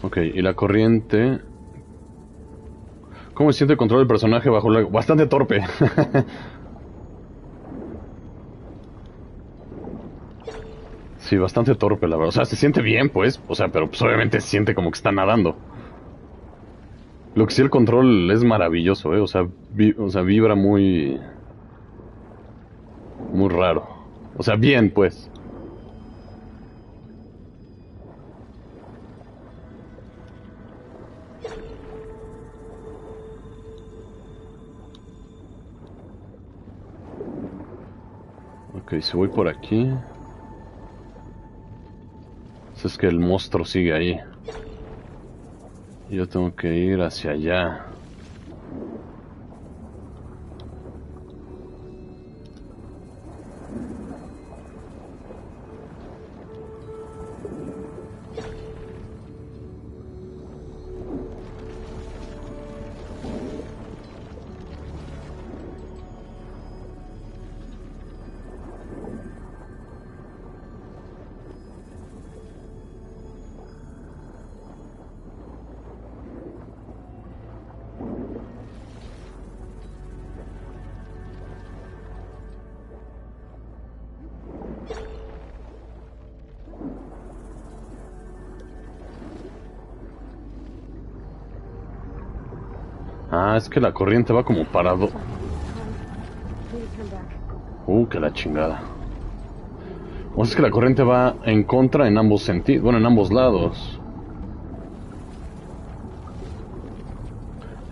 Ok, y la corriente... ¿Cómo se siente el control del personaje bajo el agua? Bastante torpe. Sí, bastante torpe, la verdad. O sea, se siente bien, pues. O sea, pero pues, obviamente se siente como que está nadando. Lo que sí, el control es maravilloso, ¿eh? O sea, vibra muy... muy raro. O sea, bien, pues. Ok, si voy por aquí... es que el monstruo sigue ahí. Yo tengo que ir hacia allá. Ah, es que la corriente va como parado. Need to turn back. Que la chingada. O sea, es que la corriente va en contra en ambos sentidos. Bueno, en ambos lados.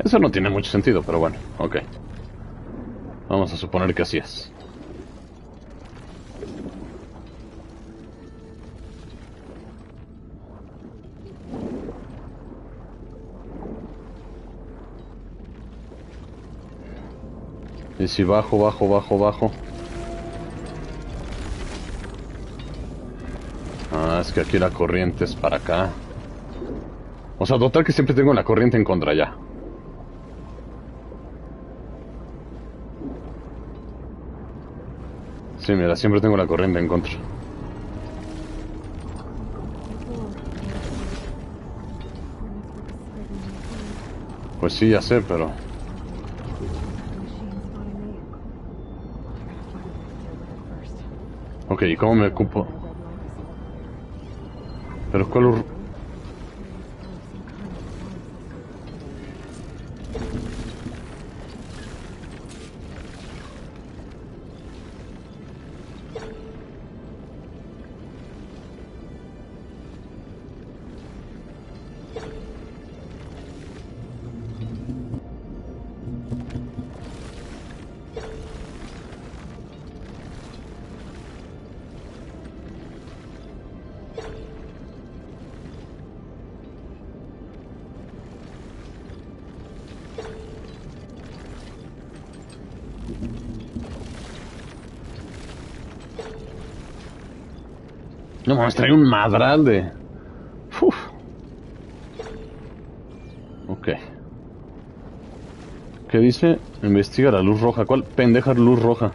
Eso no tiene mucho sentido, pero bueno, ok. Vamos a suponer que así es. Y si bajo, bajo, bajo, bajo. Ah, es que aquí la corriente es para acá. O sea, total que siempre tengo la corriente en contra ya. Sí, mira, siempre tengo la corriente en contra. Pues sí, ya sé, pero... Ok, ¿y cómo me ocupo? Pero ¿cuál...? No mames, trae un madral de... Uf. Ok. ¿Qué dice? Investiga la luz roja. ¿Cuál pendeja luz roja?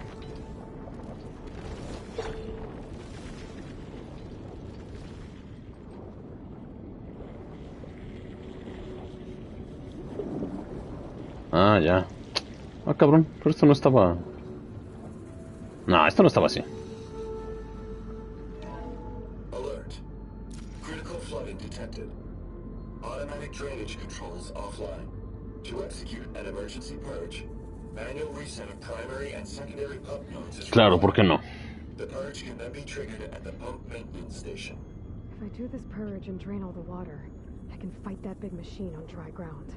Ah, ya. Ah, cabrón. Pero esto no estaba... No, esto no estaba así. Alert. Critical flooding detected. Automatic drainage controls offline. To execute an emergency purge, manual reset of primary and secondary pump nodes is Claro, required. ¿por qué no? The purge can then be triggered at the pump maintenance station. If I do this purge and drain all the water, I can fight that big machine on dry ground.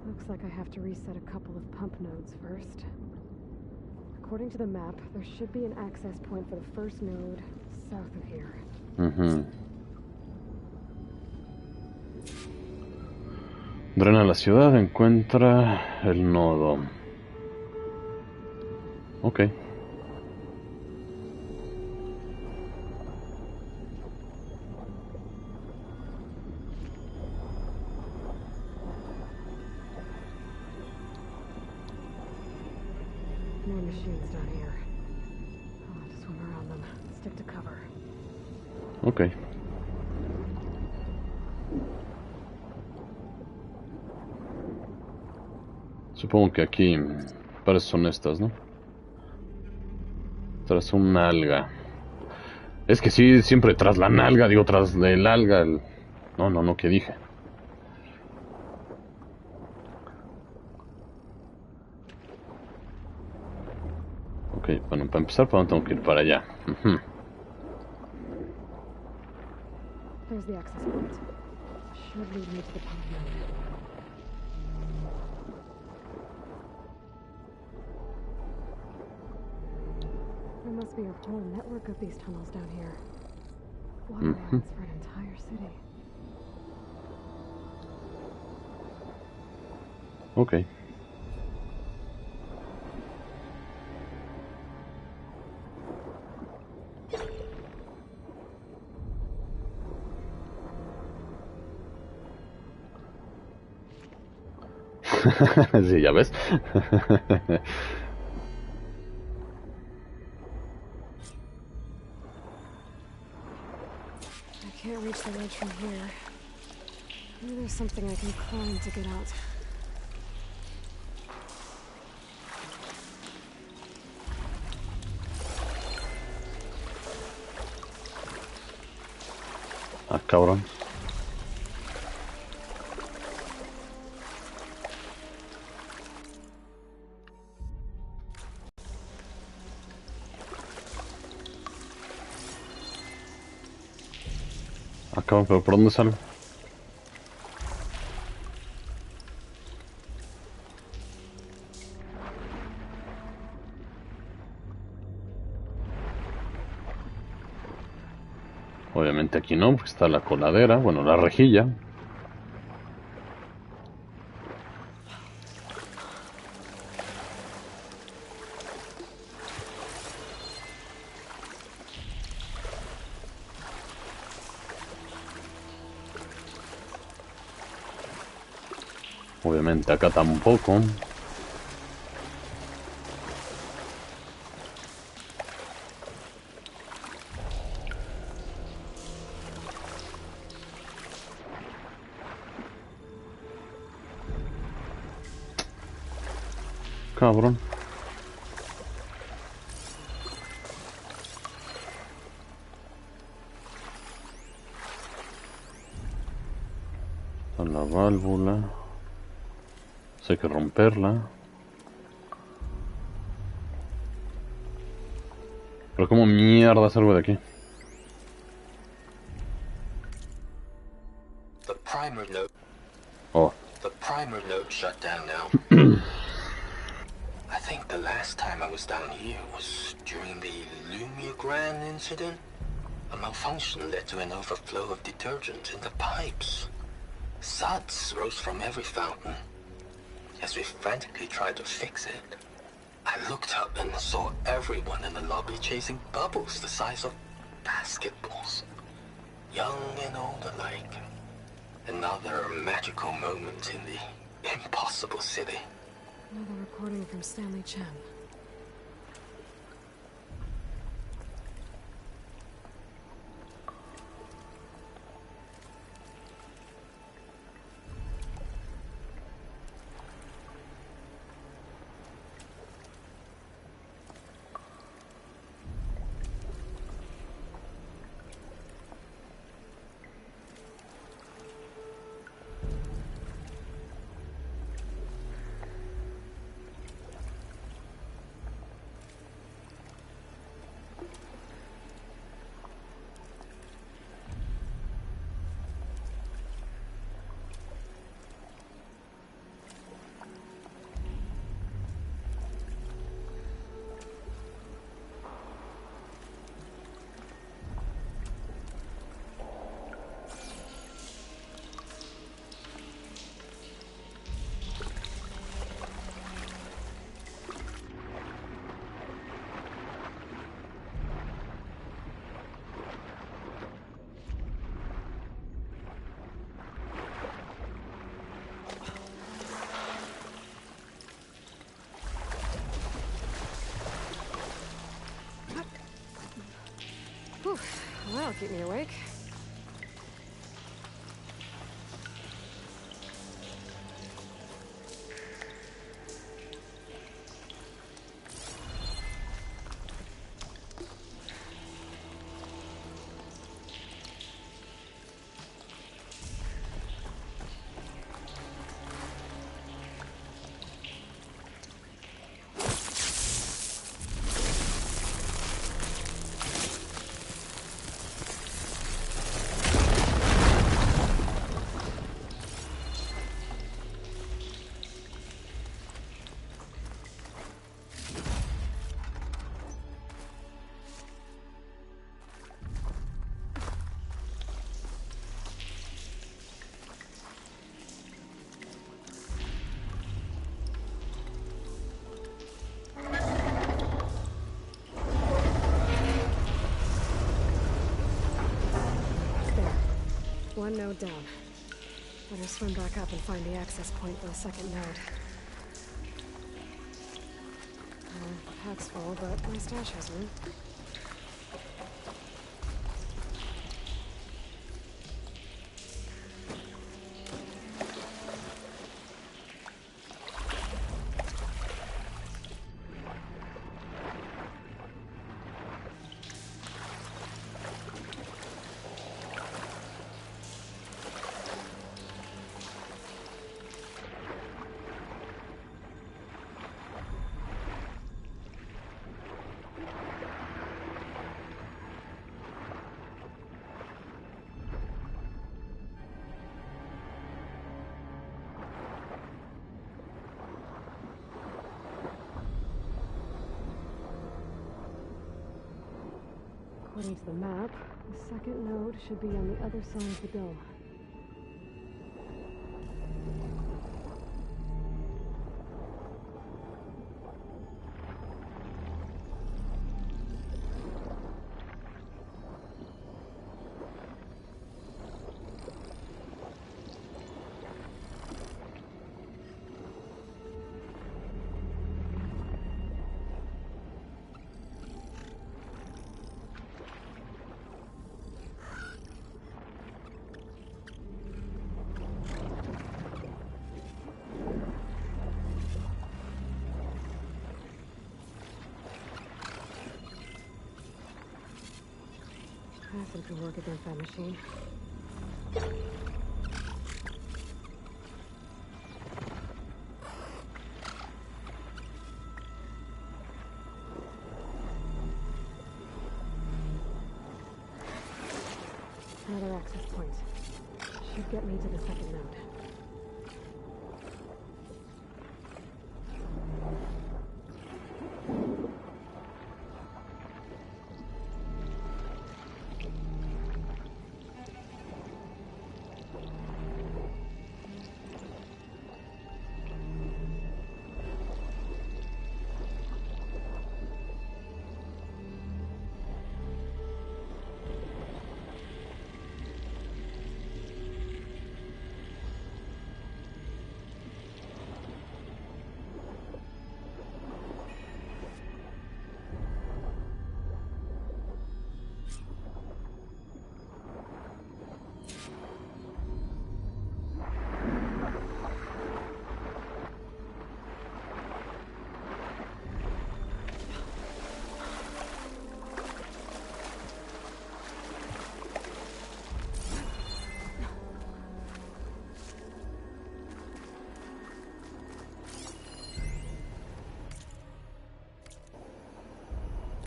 Looks like I have to reset a couple of pump nodes first. According to the map, there should be an access point for the first node south of here. Drena la ciudad, encuentra el nodo. Ok. More machines down here. I'll have to swim around them. Stick to cover. Ok. Supongo que aquí parece son estas, ¿no? Tras una alga. Es que sí, siempre tras la nalga, digo, tras el alga. No, ¿qué dije? Ok, bueno, para empezar, ¿para dónde tengo que ir? Para allá. There's the access point. Should lead me to the pump node. There must be a whole network of these tunnels down here. Water lines for an entire city. Ok. Sí, ya ves. I can't reach the ledge from here. Maybe there's something I can climb to get out. Ah, cabrón. Cabrón, pero ¿por dónde salgo? Obviamente aquí no, porque está la coladera, bueno, la rejilla. Obviamente acá tampoco. Cabrón. Está la válvula. Hay que romperla. Pero ¿cómo mierda salgo de aquí? The primer node. Oh. The primer node shut down now. I think the last time I was down here was during the Lumiagran incident. A malfunction led to an overflow of detergent in the pipes. Suds rose from every fountain. As we frantically tried to fix it, I looked up and saw everyone in the lobby chasing bubbles the size of basketballs. Young and old alike. Another magical moment in the impossible city. Another recording from Stanley Chen. Whew. Well, that'll keep me awake. One node down. Better swim back up and find the access point for the second node. The pack's full, but my stash has room. According to the map, the second node should be on the other side of the dome. Acid could work against that machine. Another access point. Should get me to the second node.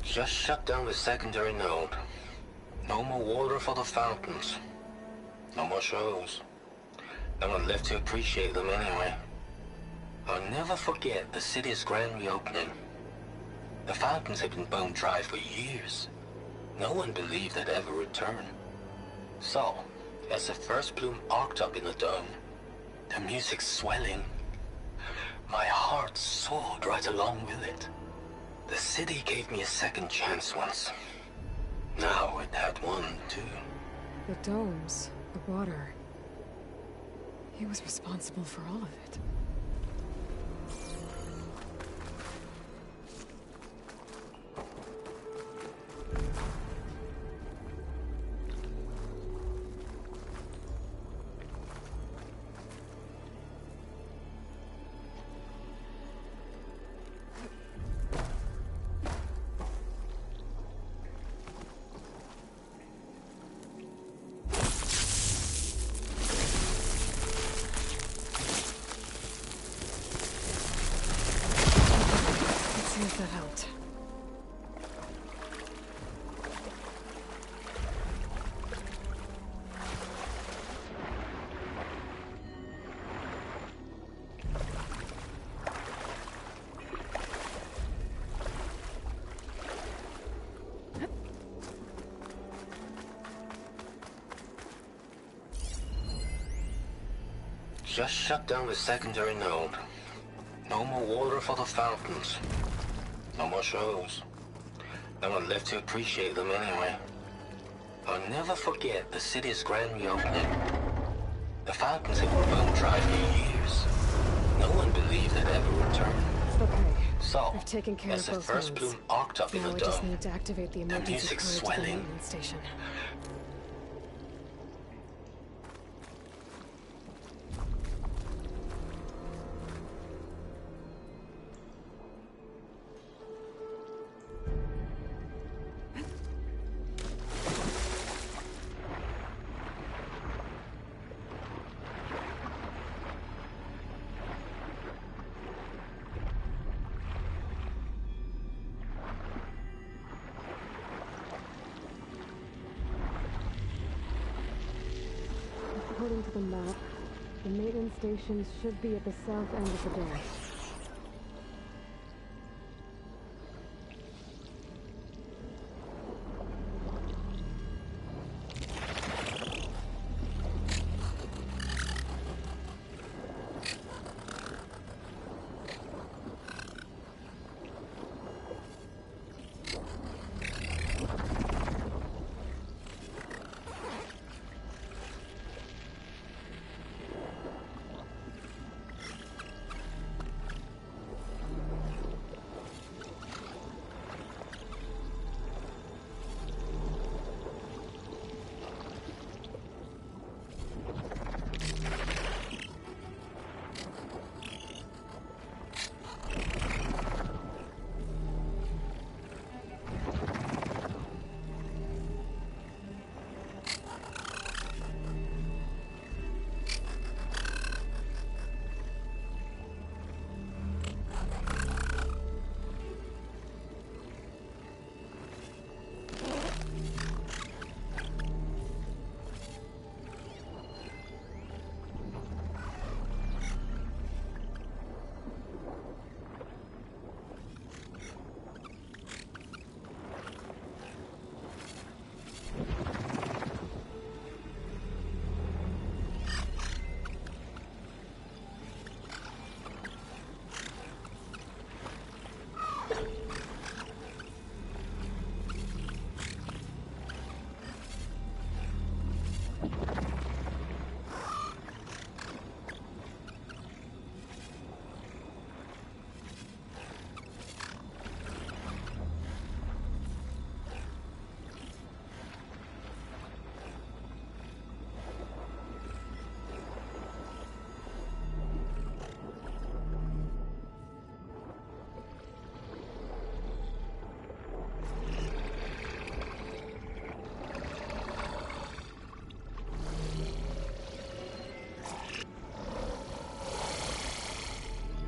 Just shut down the secondary node. No more water for the fountains. No more shows. No one left to appreciate them anyway. I'll never forget the city's grand reopening. The fountains had been bone dry for years. No one believed they'd ever return. So, as the first bloom arced up in the dome, the music swelling, my heart soared right along with it. The city gave me a second chance once. Now it had one, too. The domes, the water. He was responsible for all of it. That helped. Just shut down the secondary node. No more water for the fountains. No more shows. No one left to appreciate them anyway. I'll never forget the city's grand reopening. The fountains had been bone dry for years. No one believed they'd ever return. Okay. So, I've taken care as of the both first nodes. bloom arced up in Now the I just dome, need to activate the the emergency music's courage to the swelling. maintenance station. According to the map, the maintenance stations should be at the south end of the dome.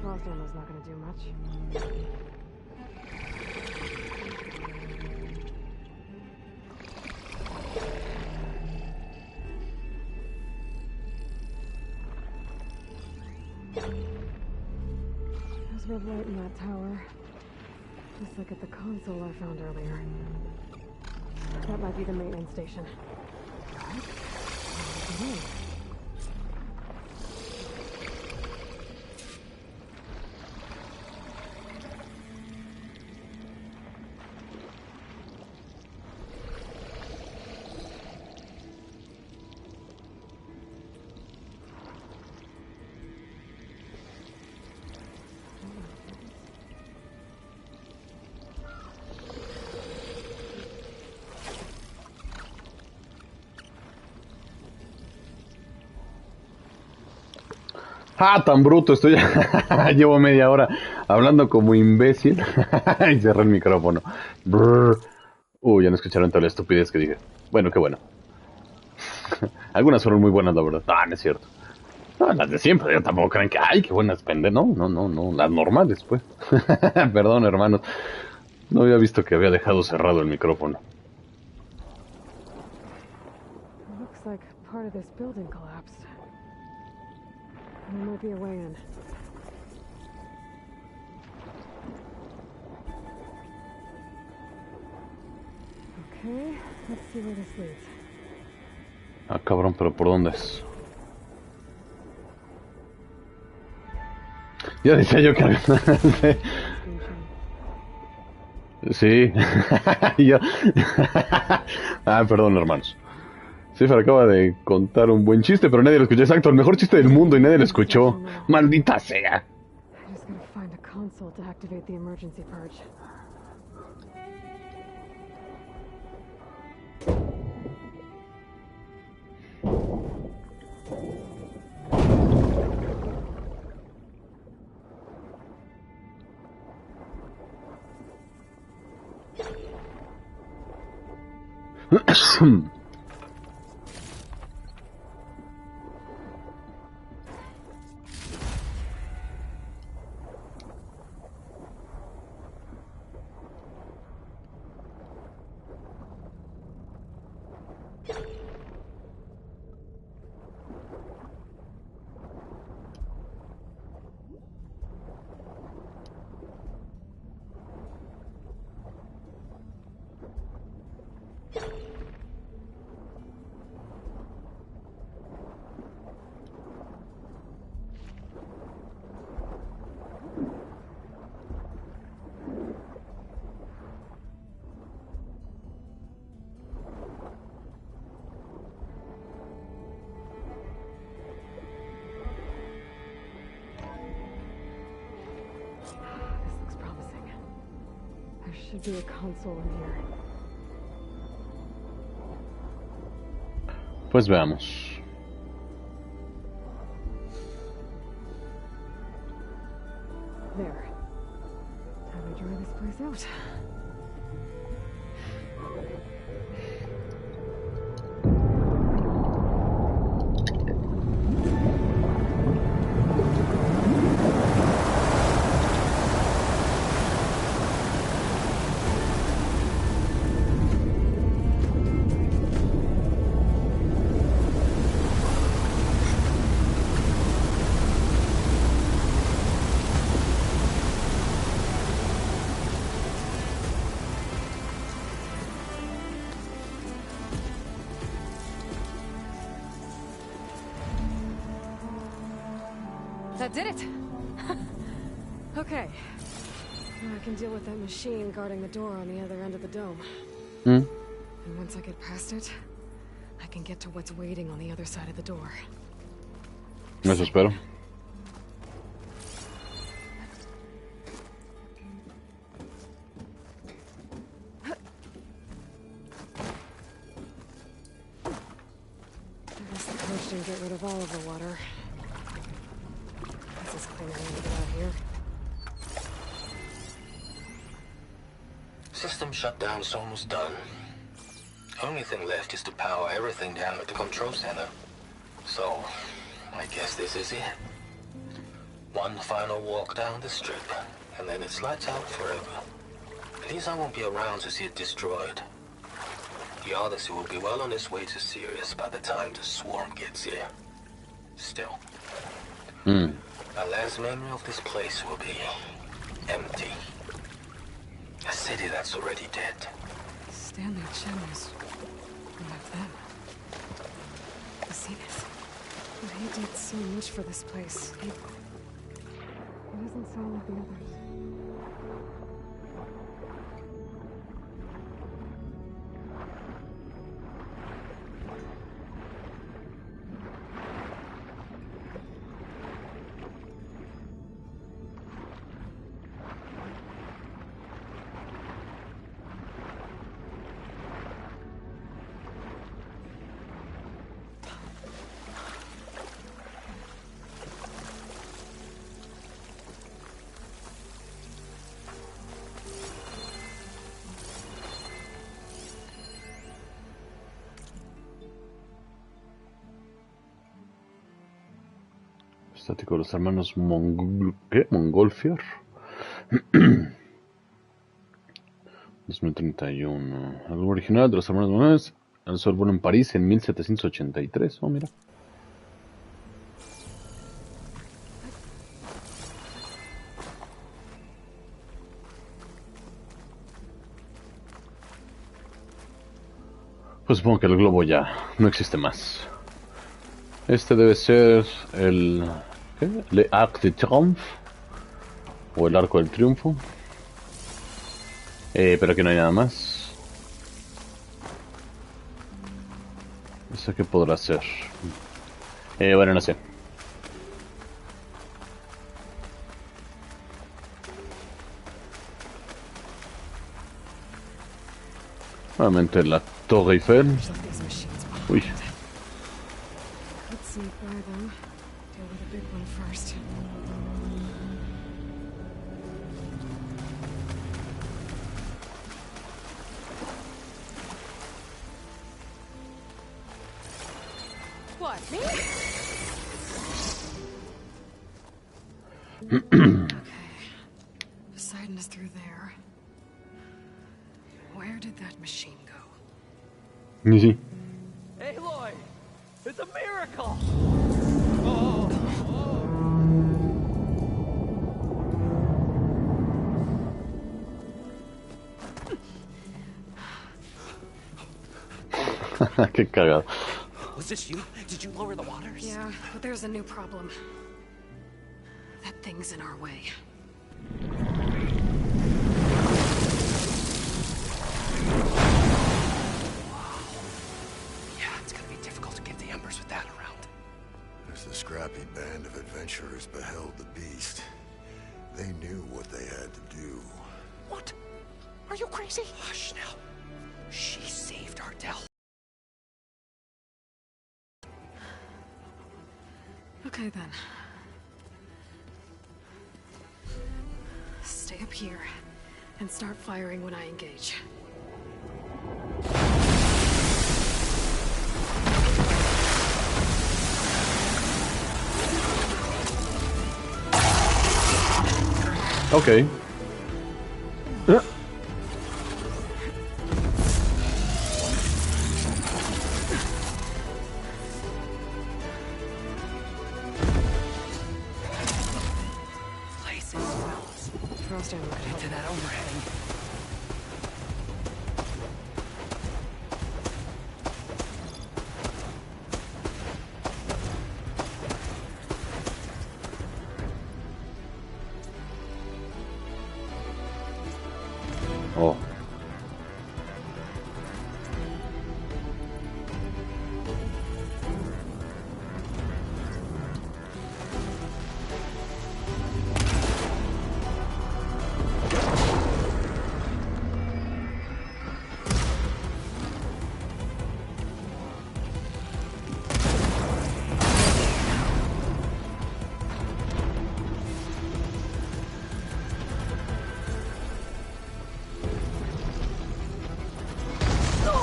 Frost ammo's not gonna do much. There's red light in that tower. Just like at the console I found earlier. That might be the maintenance station. Okay. Ah, tan bruto estoy. Llevo media hora hablando como imbécil. Y cerré el micrófono. Brr. Ya no escucharon toda la estupidez que dije. Bueno, qué bueno. Algunas fueron muy buenas, la verdad. Ah, no es cierto. No, las de siempre. Yo tampoco creen que, ay, qué buenas pende. No. Las normales, pues. Perdón, hermanos. No había visto que había dejado cerrado el micrófono. Looks like part of this building collapsed. There might be a way in. Okay, let's see where this leads. Ah, cabrón, pero ¿por dónde es? Ya decía yo que... Sí. Yo... Ah, perdón, hermanos. Cifer acaba de contar un buen chiste, pero nadie lo escuchó. Exacto, el mejor chiste del mundo y nadie lo escuchó. Maldita sea. I just gotta find a console to activate the emergency purge. Should be a console in here. Pues veamos. There. Time to dry this place out. That did it! Okay. I can deal with that machine guarding the door on the other end of the dome. Mm. And once I get past it, I can get to what's waiting on the other side of the door. Eso espero. I guess the purge didn't get rid of all of the water. This is cleaner than to get out here. System shutdown's almost done. Only thing left is to power everything down at the control center. So, I guess this is it. One final walk down the strip, and then it's lights out forever. At least I won't be around to see it destroyed. The Odyssey will be well on its way to Sirius by the time the swarm gets here. Still, my last memory of this place will be empty. A city that's already dead. Stanley Chen was one of them. The Zenith. But he did so much for this place. He doesn't sound like the others. Estático de los hermanos Montgolfier. 2031. El original de los hermanos Montgolfier al Sorbonne en París en 1783. Oh, mira. Pues supongo que el globo ya no existe más. Este debe ser el... ¿qué? Le Arc de Triomphe. O el Arco del Triunfo. Pero aquí no hay nada más. ¿Eso qué podrá ser? Bueno, no sé. Nuevamente la Torre Eiffel. Uy. Let's sneak by them. Deal with the big one first. What, me? Okay. Poseidon is through there. Where did that machine go? Easy. Aloy! It's a miracle! Qué cagado. Was this you? Did you lower the waters? Yeah, but there's a new problem. That thing's in our way. Yeah, it's gonna be difficult to get the embers with that around. As the scrappy band of adventurers beheld the beast, they knew what they had to do. What? Are you crazy? Hush now. She saved Ardell. Okay then. Stay up here and start firing when I engage. Okay. Frost ammo could help. To that overhang. Oh.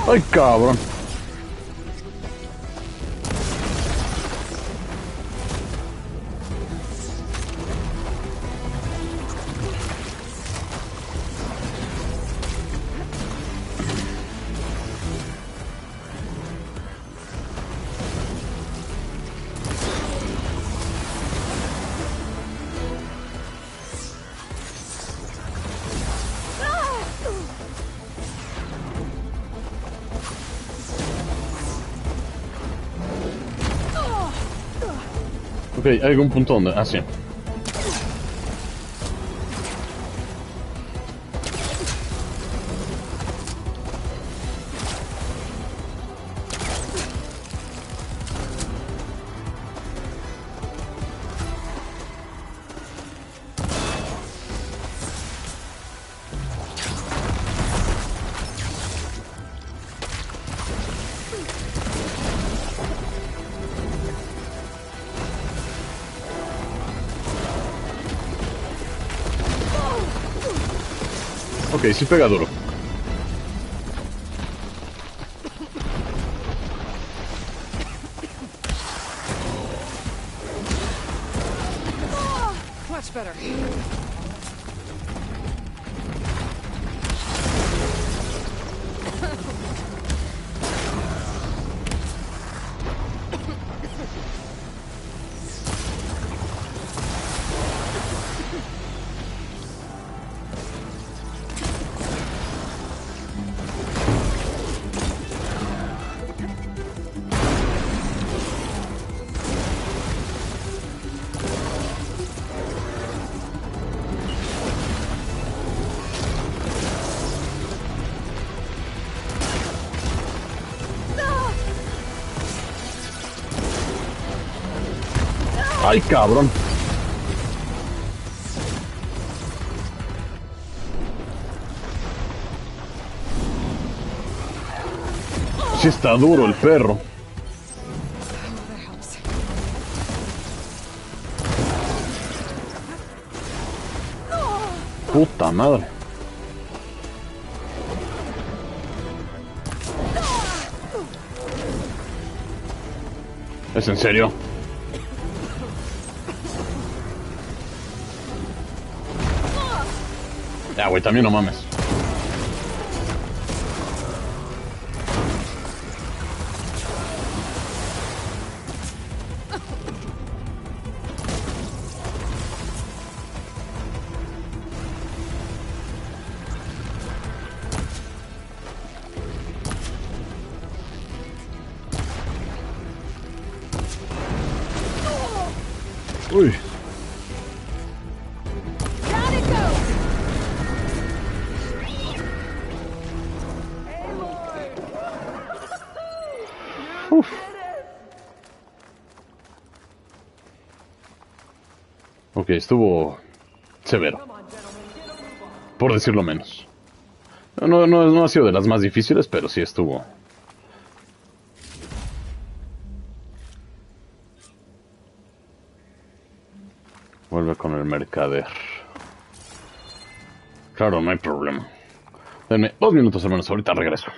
¡Ay, cabrón! Ok, hay algún punto donde... Ah, sí. Ok, sí pega duro. Much better. ¡Ay, cabrón! Sí está duro el perro. Puta madre. ¿Es en serio? Ya, güey, también no mames. Uy. Uf. Ok, estuvo severo, por decirlo menos. No ha sido de las más difíciles, pero sí estuvo. Vuelve con el mercader. Claro, no hay problema. Denme 2 minutos, hermanos, ahorita regreso.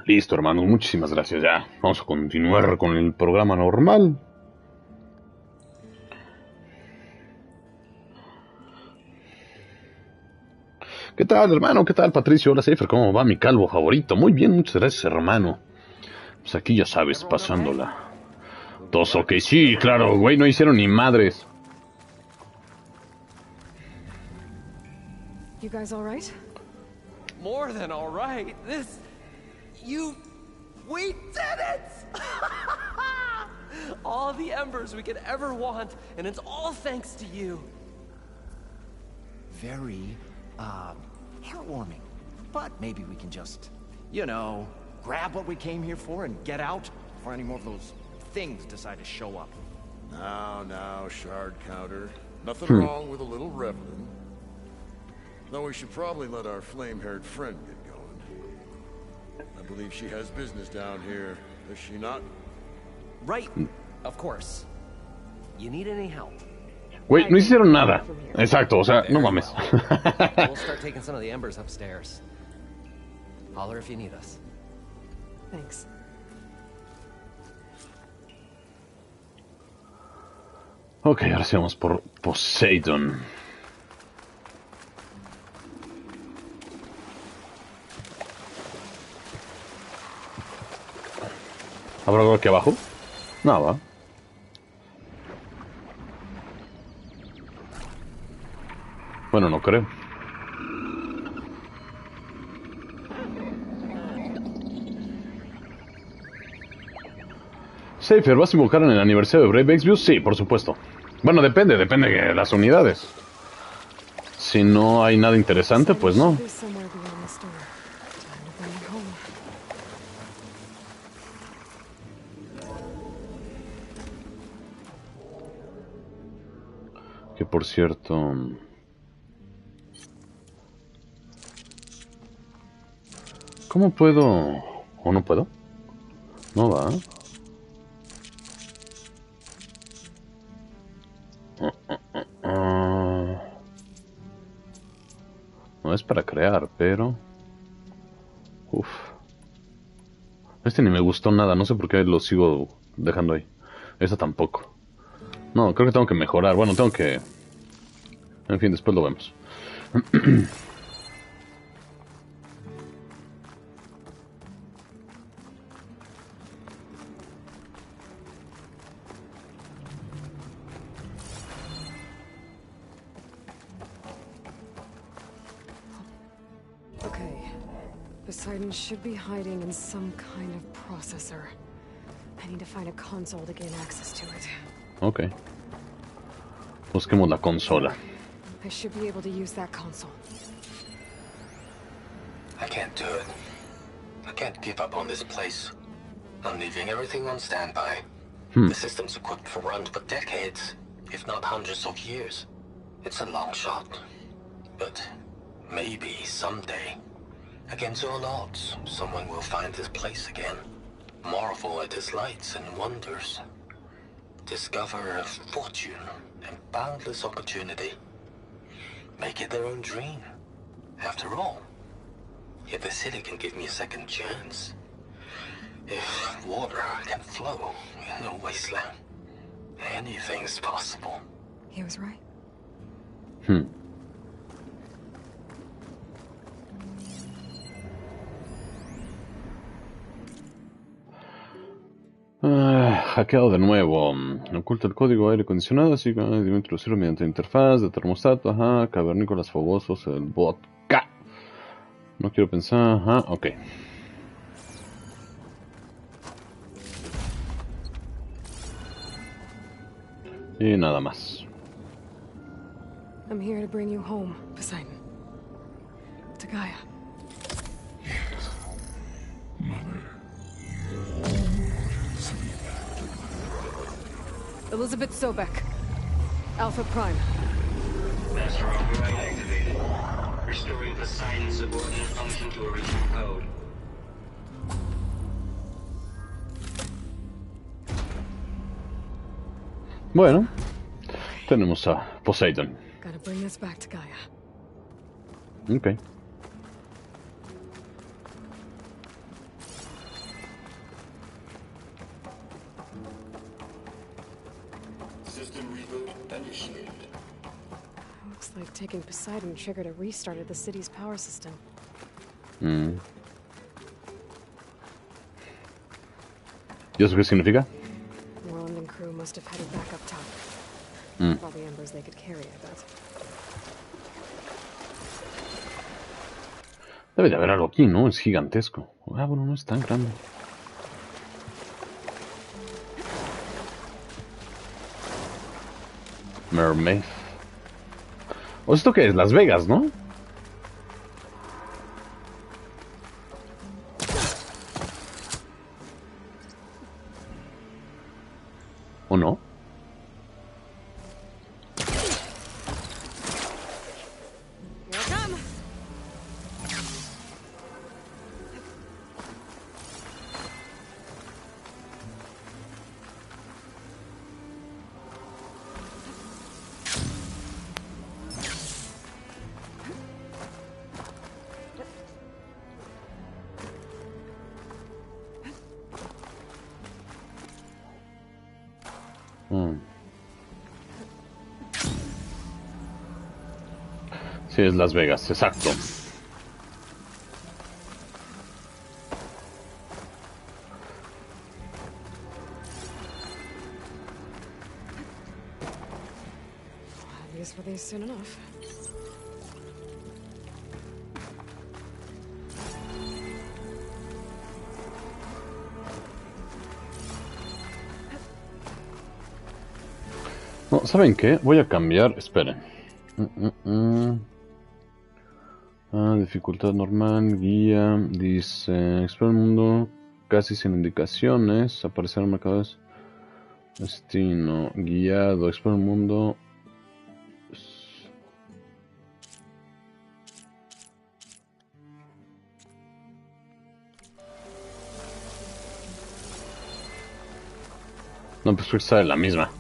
Listo, hermanos, muchísimas gracias. Ya, vamos a continuar con el programa normal. ¿Qué tal, hermano? ¿Qué tal, Patricio? Hola, Seifer, ¿cómo va mi calvo favorito? Muy bien, muchas gracias, hermano. Pues aquí ya sabes, pasándola. Todos ok, sí, claro, güey, no hicieron ni madres. You guys all right? More than all right. We did it! All the embers we could ever want, and it's all thanks to you. Very, heartwarming. But maybe we can just, you know, grab what we came here for and get out before any more of those things decide to show up. Now, shard counter. Nothing wrong with a little reveling. Though we should probably let our flame-haired friend get going. I believe she has business down here, does she not? Right, of course. You need any help? Güey, no hicieron nada. Exacto, o sea, no mames. We'll start taking some of the embers upstairs. Holler if you need us. Thanks. Ok, ahora sí vamos por Poseidon. ¿Habrá algo aquí abajo? Nada. Bueno, no creo. Seifer, ¿vas a invocar en el aniversario de Brave Exvius? Sí, por supuesto. Bueno, depende de las unidades. Si no hay nada interesante, pues no. Que por cierto... ¿Cómo puedo...? ¿O no puedo? No va. No es para crear, pero... Uf. Este ni me gustó nada, no sé por qué lo sigo dejando ahí. Esta tampoco. No, creo que tengo que mejorar. Bueno, tengo que... En fin, después lo vemos. Okay. Poseidon should be hiding in some kind of processor. I need to find a console to gain access to it. Ok. Busquemos la consola. I should be able to use that console. I can't do it. I can't give up on this place. I'm leaving everything on standby. The system's equipped for runs for decades, if not hundreds of years. It's a long shot. But maybe someday, against all odds, someone will find this place again. Marvel at its lights and wonders. Discover a fortune and boundless opportunity. Make it their own dream. After all, if the city can give me a second chance, if water can flow in a wasteland, anything's possible. He was right. Hackeado de nuevo. Oculta el código aire acondicionado, así que debe introducirlo mediante interfaz de termostato. Ajá, cavernícolas fogosos, el vodka. No quiero pensar. Ajá, ok. Y nada más. I'm here to bring you home, Poseidon. To Gaia. Elizabeth Sobek. Alpha Prime. Master override activated. Restoring Poseidon's subordinate function to original code. Bueno, tenemos a Poseidon. Gotta bring this back to Gaia. Ok. System reboot initiated. Looks like taking Poseidon triggered a restart of the city's power system. ¿Y eso qué significa? Moreland and crew must have headed back up top. All the embers they could carry, I bet. Debe de haber algo aquí, ¿no? Es gigantesco. Ah, bueno, no es tan grande. Mermaid. ¿O esto qué es? Las Vegas, ¿no? ¿O no? Here I come! Sí, es Las Vegas, exacto. I'll use for these soon enough. No, ¿saben qué? Voy a cambiar. Esperen. Dificultad normal, guía, dice, explora el mundo casi sin indicaciones, aparecer en marcadores, destino, guiado, explora el mundo. No, pues sale la misma.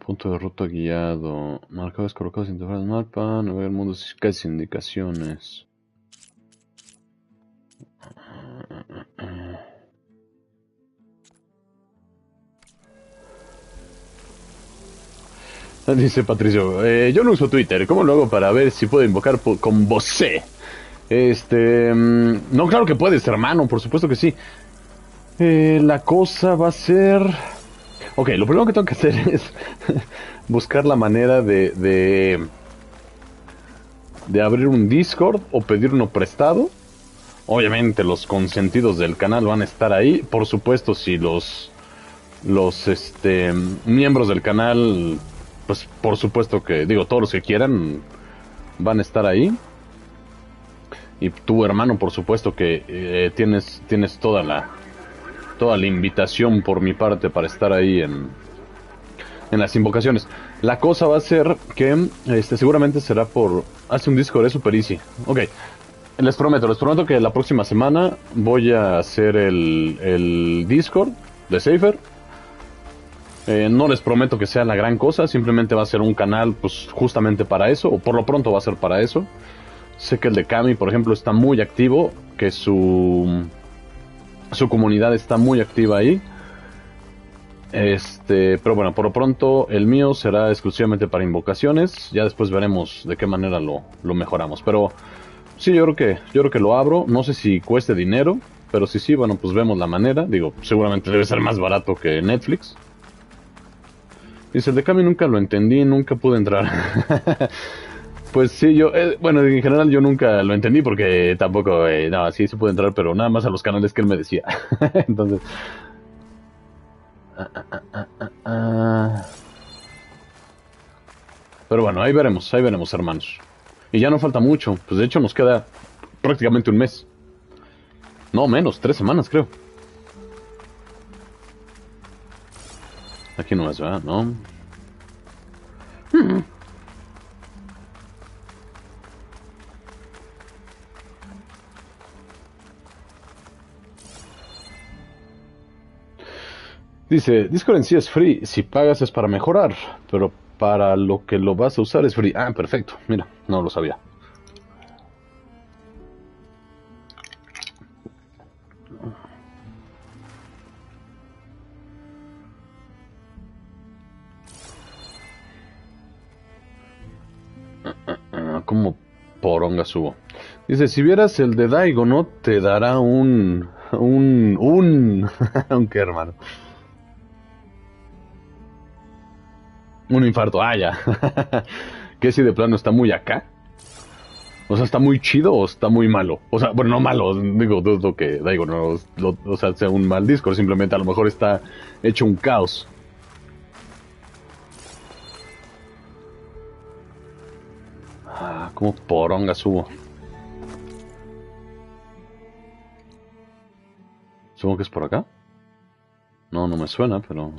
Punto de ruta guiado. Marcadores colocados en el mapa. Navegar el mundo casi sin indicaciones. Dice Patricio, yo no uso Twitter. ¿Cómo lo hago para ver si puedo invocar con vocé? No, claro que puedes, hermano. Por supuesto que sí. La cosa va a ser... Ok, lo primero que tengo que hacer es buscar la manera de abrir un Discord o pedir uno prestado. Obviamente los consentidos del canal van a estar ahí. Por supuesto, si los miembros del canal, pues por supuesto que, digo, todos los que quieran van a estar ahí. Y tu hermano, por supuesto que tienes toda la invitación por mi parte para estar ahí en las invocaciones. La cosa va a ser que seguramente será por... Hace un Discord, es super easy. Ok, les prometo que la próxima semana voy a hacer el Discord de Safer. No les prometo que sea la gran cosa, simplemente va a ser un canal pues justamente para eso, o por lo pronto va a ser para eso. Sé que el de Cami, por ejemplo, está muy activo, que su comunidad está muy activa ahí. Pero bueno, por lo pronto el mío será exclusivamente para invocaciones. Ya después veremos de qué manera lo mejoramos. Pero sí, yo creo que lo abro. No sé si cueste dinero, pero si sí, bueno, pues vemos la manera. Digo, seguramente debe ser más barato que Netflix. Dice, el de Cami nunca lo entendí, nunca pude entrar. Pues sí, bueno, en general yo nunca lo entendí porque tampoco, no, sí se puede entrar, pero nada más a los canales que él me decía. Entonces... Pero bueno, ahí veremos, hermanos. Y ya no falta mucho, pues de hecho nos queda prácticamente un mes. No, menos, 3 semanas creo. Aquí no es, ¿verdad? No. Dice, Discord en sí es free, si pagas es para mejorar, pero para lo que lo vas a usar es free. Ah, perfecto, mira, no lo sabía. como poronga subo. Dice, si vieras el de Daigo, ¿no? Te dará un ¿qué, hermano? Un infarto. Ah, ya. ¿Qué si de plano está muy acá? O sea, ¿está muy chido o está muy malo? O sea, bueno, no malo, digo, dudo que Daigo no, o sea, sea un mal disco, simplemente a lo mejor está hecho un caos. Ah, como poronga subo. Supongo que es por acá. No, no me suena, pero...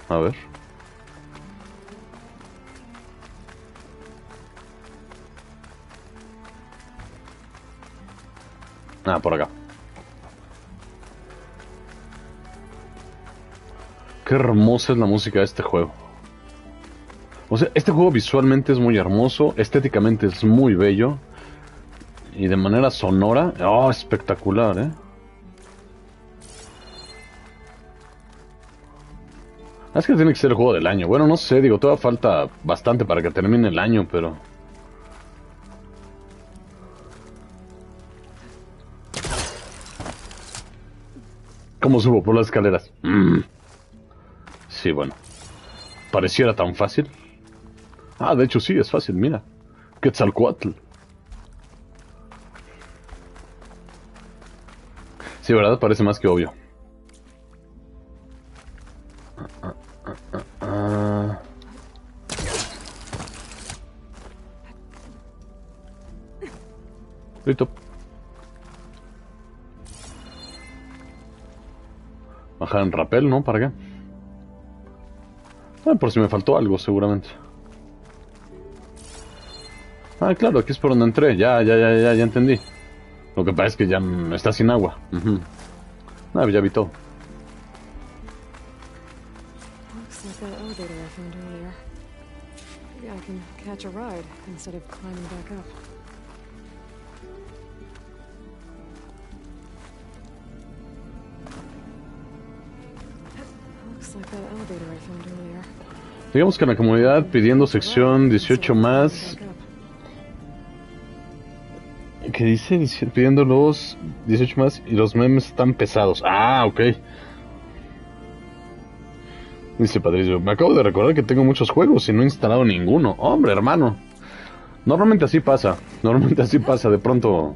A ver. Ah, por acá. Qué hermosa es la música de este juego. O sea, este juego visualmente es muy hermoso, estéticamente es muy bello. Y de manera sonora, oh, espectacular, ¿eh? Es que tiene que ser el juego del año. Bueno, no sé, digo, todavía falta bastante para que termine el año, pero... ¿Cómo subo por las escaleras? Sí, bueno. Pareciera tan fácil. Ah, de hecho sí, es fácil, mira. Quetzalcóatl. Sí, ¿verdad? Parece más que obvio. Listo. Bajar en rappel, ¿no? ¿Para qué? Ah, por si me faltó algo, seguramente. Ah, claro, aquí es por donde entré. Ya entendí. Lo que pasa es que ya está sin agua. Ah, ya vi todo. Looks like that elevator I found earlier. Maybe I can catch a ride instead of climbing back up. Looks like that elevator I found earlier. Digamos que en la comunidad pidiendo sección 18 más. ¿Qué dice? Pidiendo los 18 más y los memes están pesados. Ah, ok. Dice Patricio, me acabo de recordar que tengo muchos juegos y no he instalado ninguno. Hombre, hermano. Normalmente así pasa. Normalmente así pasa, de pronto...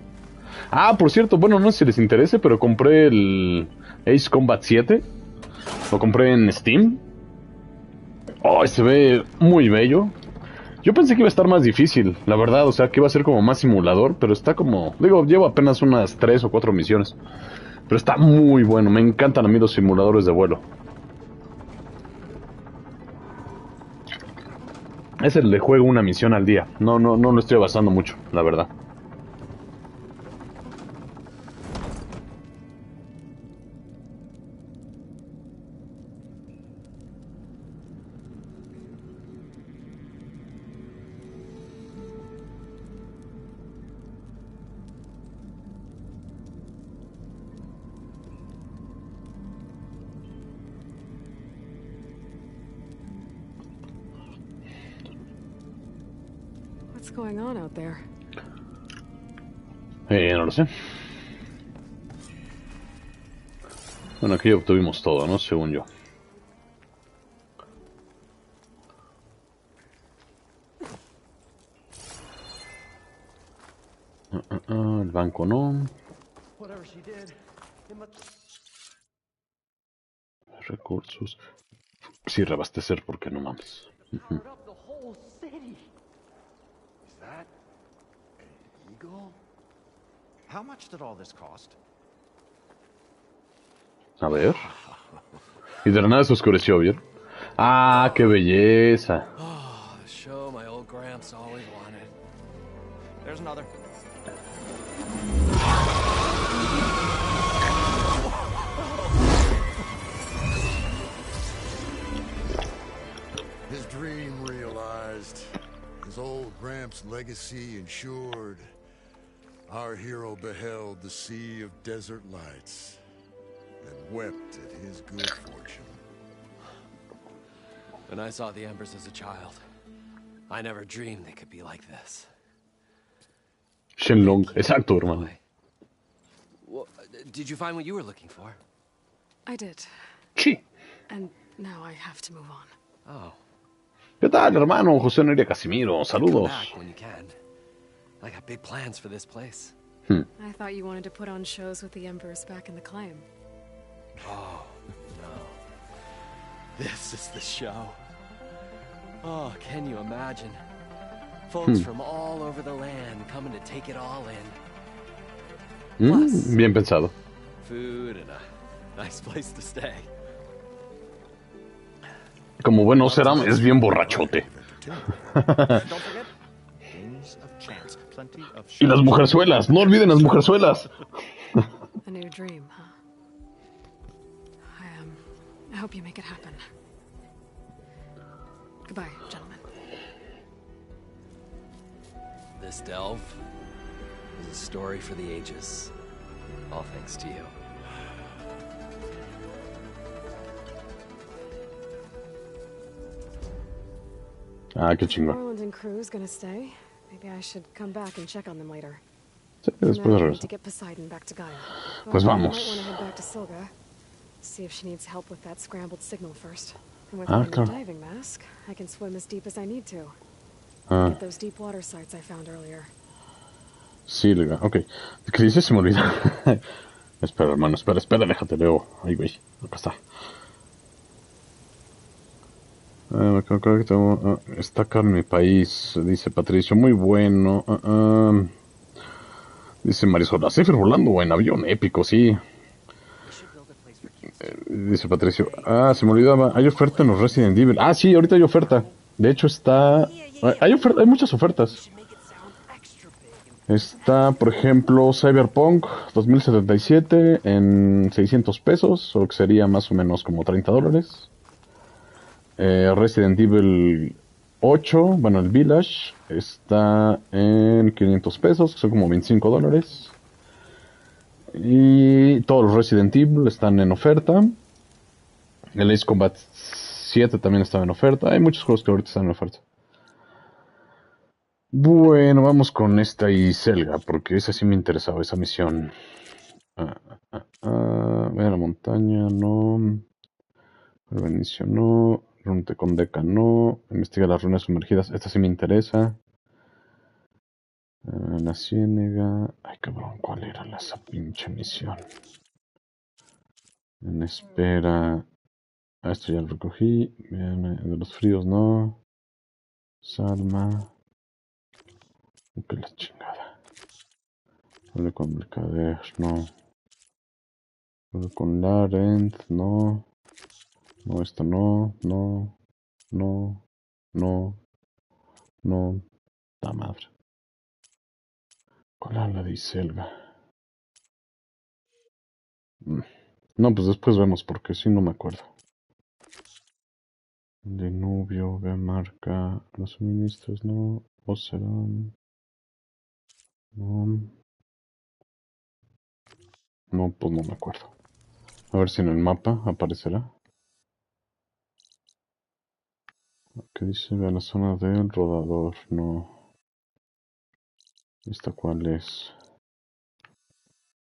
Ah, por cierto, bueno, no sé si les interese, pero compré el Ace Combat 7. Lo compré en Steam. Oh, se ve muy bello. Yo pensé que iba a estar más difícil, la verdad, o sea, que iba a ser como más simulador, pero está como... Digo, llevo apenas unas 3 o 4 misiones. Pero está muy bueno, me encantan a mí los simuladores de vuelo. Es el de juego una misión al día. No lo estoy basando mucho, la verdad. What's going on out there? No lo sé. Bueno, aquí obtuvimos todo, ¿no? Según yo. El banco no. Recursos. Sí, reabastecer, porque no mames. How much did all this cost? A ver. Y de la nada se oscureció, ¿bien? ¡Ah, qué belleza! Oh, the show my old Gramps always wanted. There's another. His dream realized. His old Gramps' legacy ensured. Our hero beheld the sea of desert lights and wept at his good fortune. When I saw the embers as a child, I never dreamed they could be like this. Shenlong, exacto, hermano. Well, did you find what you were looking for? I did. Sí. And now I have to move on. Oh. ¿Qué tal, hermano? José Neria Casimiro, Come saludos. back when you can. I got big plans for this place. I thought you wanted to put on shows with the Empress back in the claim. Oh, no. This is the show. Oh, can you imagine? Folks from all over the land coming to take it all in. Plus, Bien pensado. food and a nice place to stay. Como bueno será, es bien borrachote. Don't forget, games of chance. Plenty of Y las mujerzuelas, no olviden las mujerzuelas. A new dream, huh? I hope you make it happen. Goodbye, gentlemen. This delve is a story for the ages. All thanks to you. Ah, qué chingón. Orland and crew's gonna stay. Maybe I should come back and check on them later. Sí, For después now, I de need regreso. to get Poseidon back to Gaia. Pues But vamos. I might want to head back to Silga. See if she needs help with that scrambled signal first. And with Ah, my new claro. diving mask, I can swim as deep as I need to. Ah, Get those deep water sites I found earlier. Silga, ok. ¿Qué dices? Se me olvidó. Espera, hermano, espera, déjate, leo. Ahí, güey, acá está. Creo que está acá en mi país, dice Patricio. Muy bueno. Dice Marisol, Zephyr volando en avión, épico, sí. Dice Patricio, se me olvidaba, hay oferta en los Resident Evil. Ah, sí, ahorita hay oferta. De hecho está... hay muchas ofertas. Está, por ejemplo, Cyberpunk 2077 en 600 pesos, o que sería más o menos como $30. Resident Evil 8, bueno, el Village, está en 500 pesos, que son como $25. Y todos los Resident Evil están en oferta. El Ace Combat 7 también está en oferta. Hay muchos juegos que ahorita están en oferta. Bueno, vamos con esta y Selga, porque esa sí me interesaba, esa misión. Ve a la montaña, no. Prevenicio, no. Runte con Deca, no. Investiga las ruinas sumergidas, esta sí me interesa. La ciénega. Ay, cabrón, ¿cuál era esa pinche misión? En espera. Esto ya lo recogí. Bien, de los fríos, no. Salma. Que la chingada. Hable con Mercader, no. Hable con Larenz, no. No, esto no. No. No. No. No. La madre. ¿Cuál era la de Iselga? No, pues después vemos, porque sí no me acuerdo. Denubio, ve marca. Los suministros, no. Ocean. No. No, pues no me acuerdo. A ver si en el mapa aparecerá. ¿Qué dice? Ve a la zona del rodador. No. ¿Esta cuál es?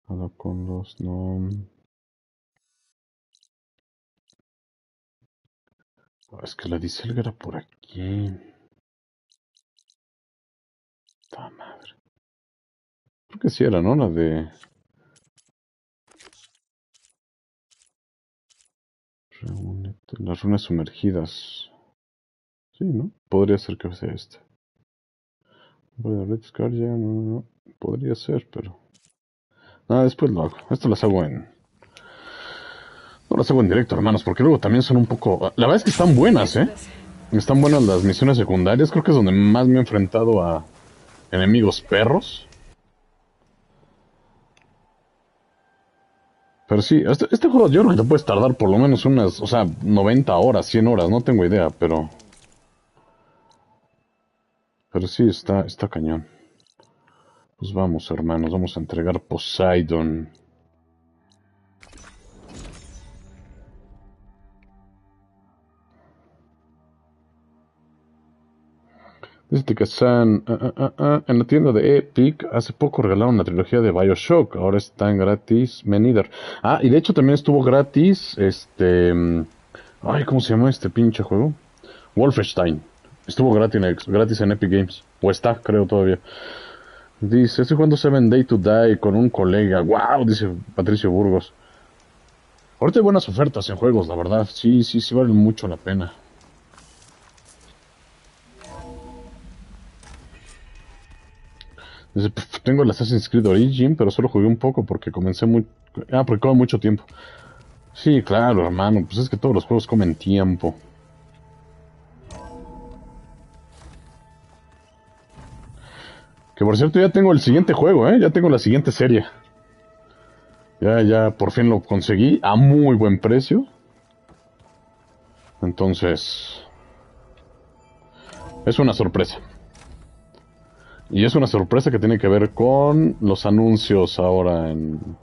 Habla con los... No. Es que la diselga era por aquí. ¡Ta madre! Creo que sí era, ¿no? La de... Reúnete. Las runas sumergidas. Sí, ¿no? Podría ser que sea este. Red Scar ya no. Podría ser, pero... Nada, después lo hago. Esto las hago en... No las hago en directo, hermanos, porque luego también son un poco... La verdad es que están buenas, ¿eh? Están buenas las misiones secundarias. Creo que es donde más me he enfrentado a enemigos perros. Pero sí, este juego yo creo que te puedes tardar por lo menos unas, o sea, 90 horas, 100 horas, no tengo idea, pero... Pero sí, está cañón. Pues vamos, hermanos, vamos a entregar Poseidon. Dice que están en la tienda de Epic. Hace poco regalaron la trilogía de BioShock. Ahora están gratis. Meneither. Ah, y de hecho también estuvo gratis. Ay, ¿cómo se llama este pinche juego? Wolfenstein. Estuvo gratis en Epic Games. O está, creo todavía. Dice, estoy jugando Seven Day to Die con un colega. Wow, dice Patricio Burgos. Ahorita hay buenas ofertas en juegos, la verdad. Sí, valen mucho la pena. Dice, tengo el Assassin's Creed Origin, pero solo jugué un poco porque comencé muy... porque come mucho tiempo. Sí, claro, hermano. Pues es que todos los juegos comen tiempo. Que por cierto ya tengo el siguiente juego, ya tengo la siguiente serie. Ya por fin lo conseguí a muy buen precio. Entonces... es una sorpresa. Y es una sorpresa que tiene que ver con los anuncios ahora en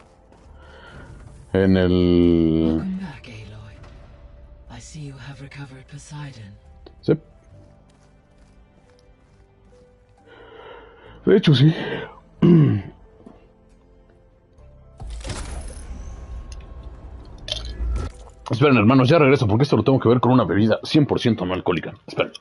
el... Welcome back, Aloy. I see you have recovered Poseidon. Sí. De hecho, sí. Esperen, hermanos, ya regreso porque esto lo tengo que ver con una bebida 100% no alcohólica. Esperen.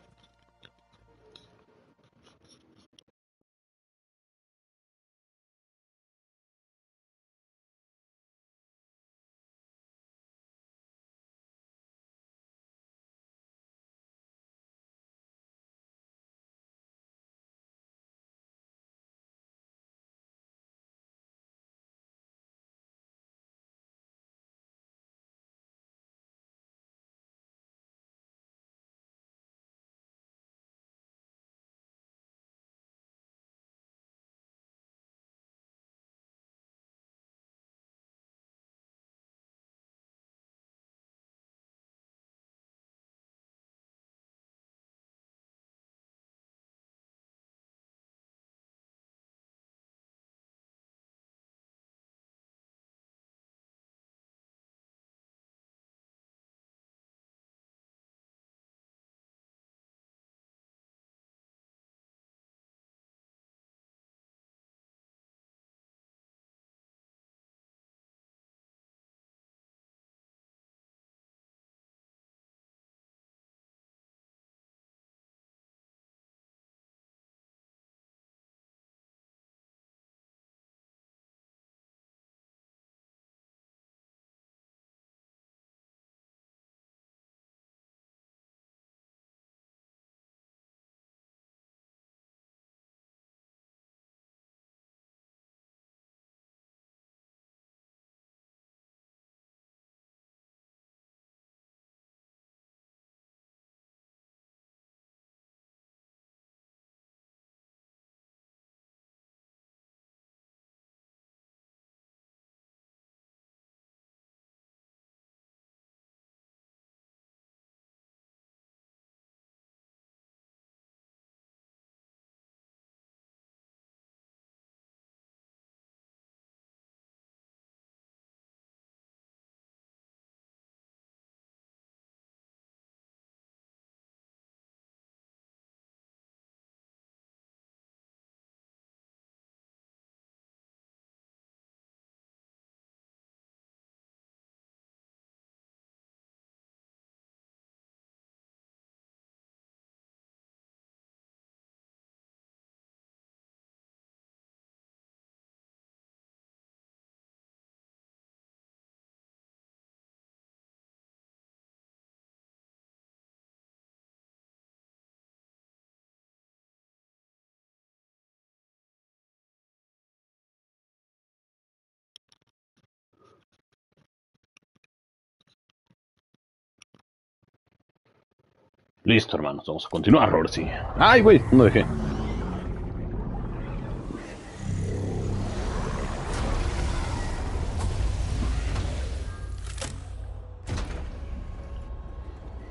Listo, hermanos, vamos a continuar, ahora sí. ¡Ay, güey! ¿Dónde dejé?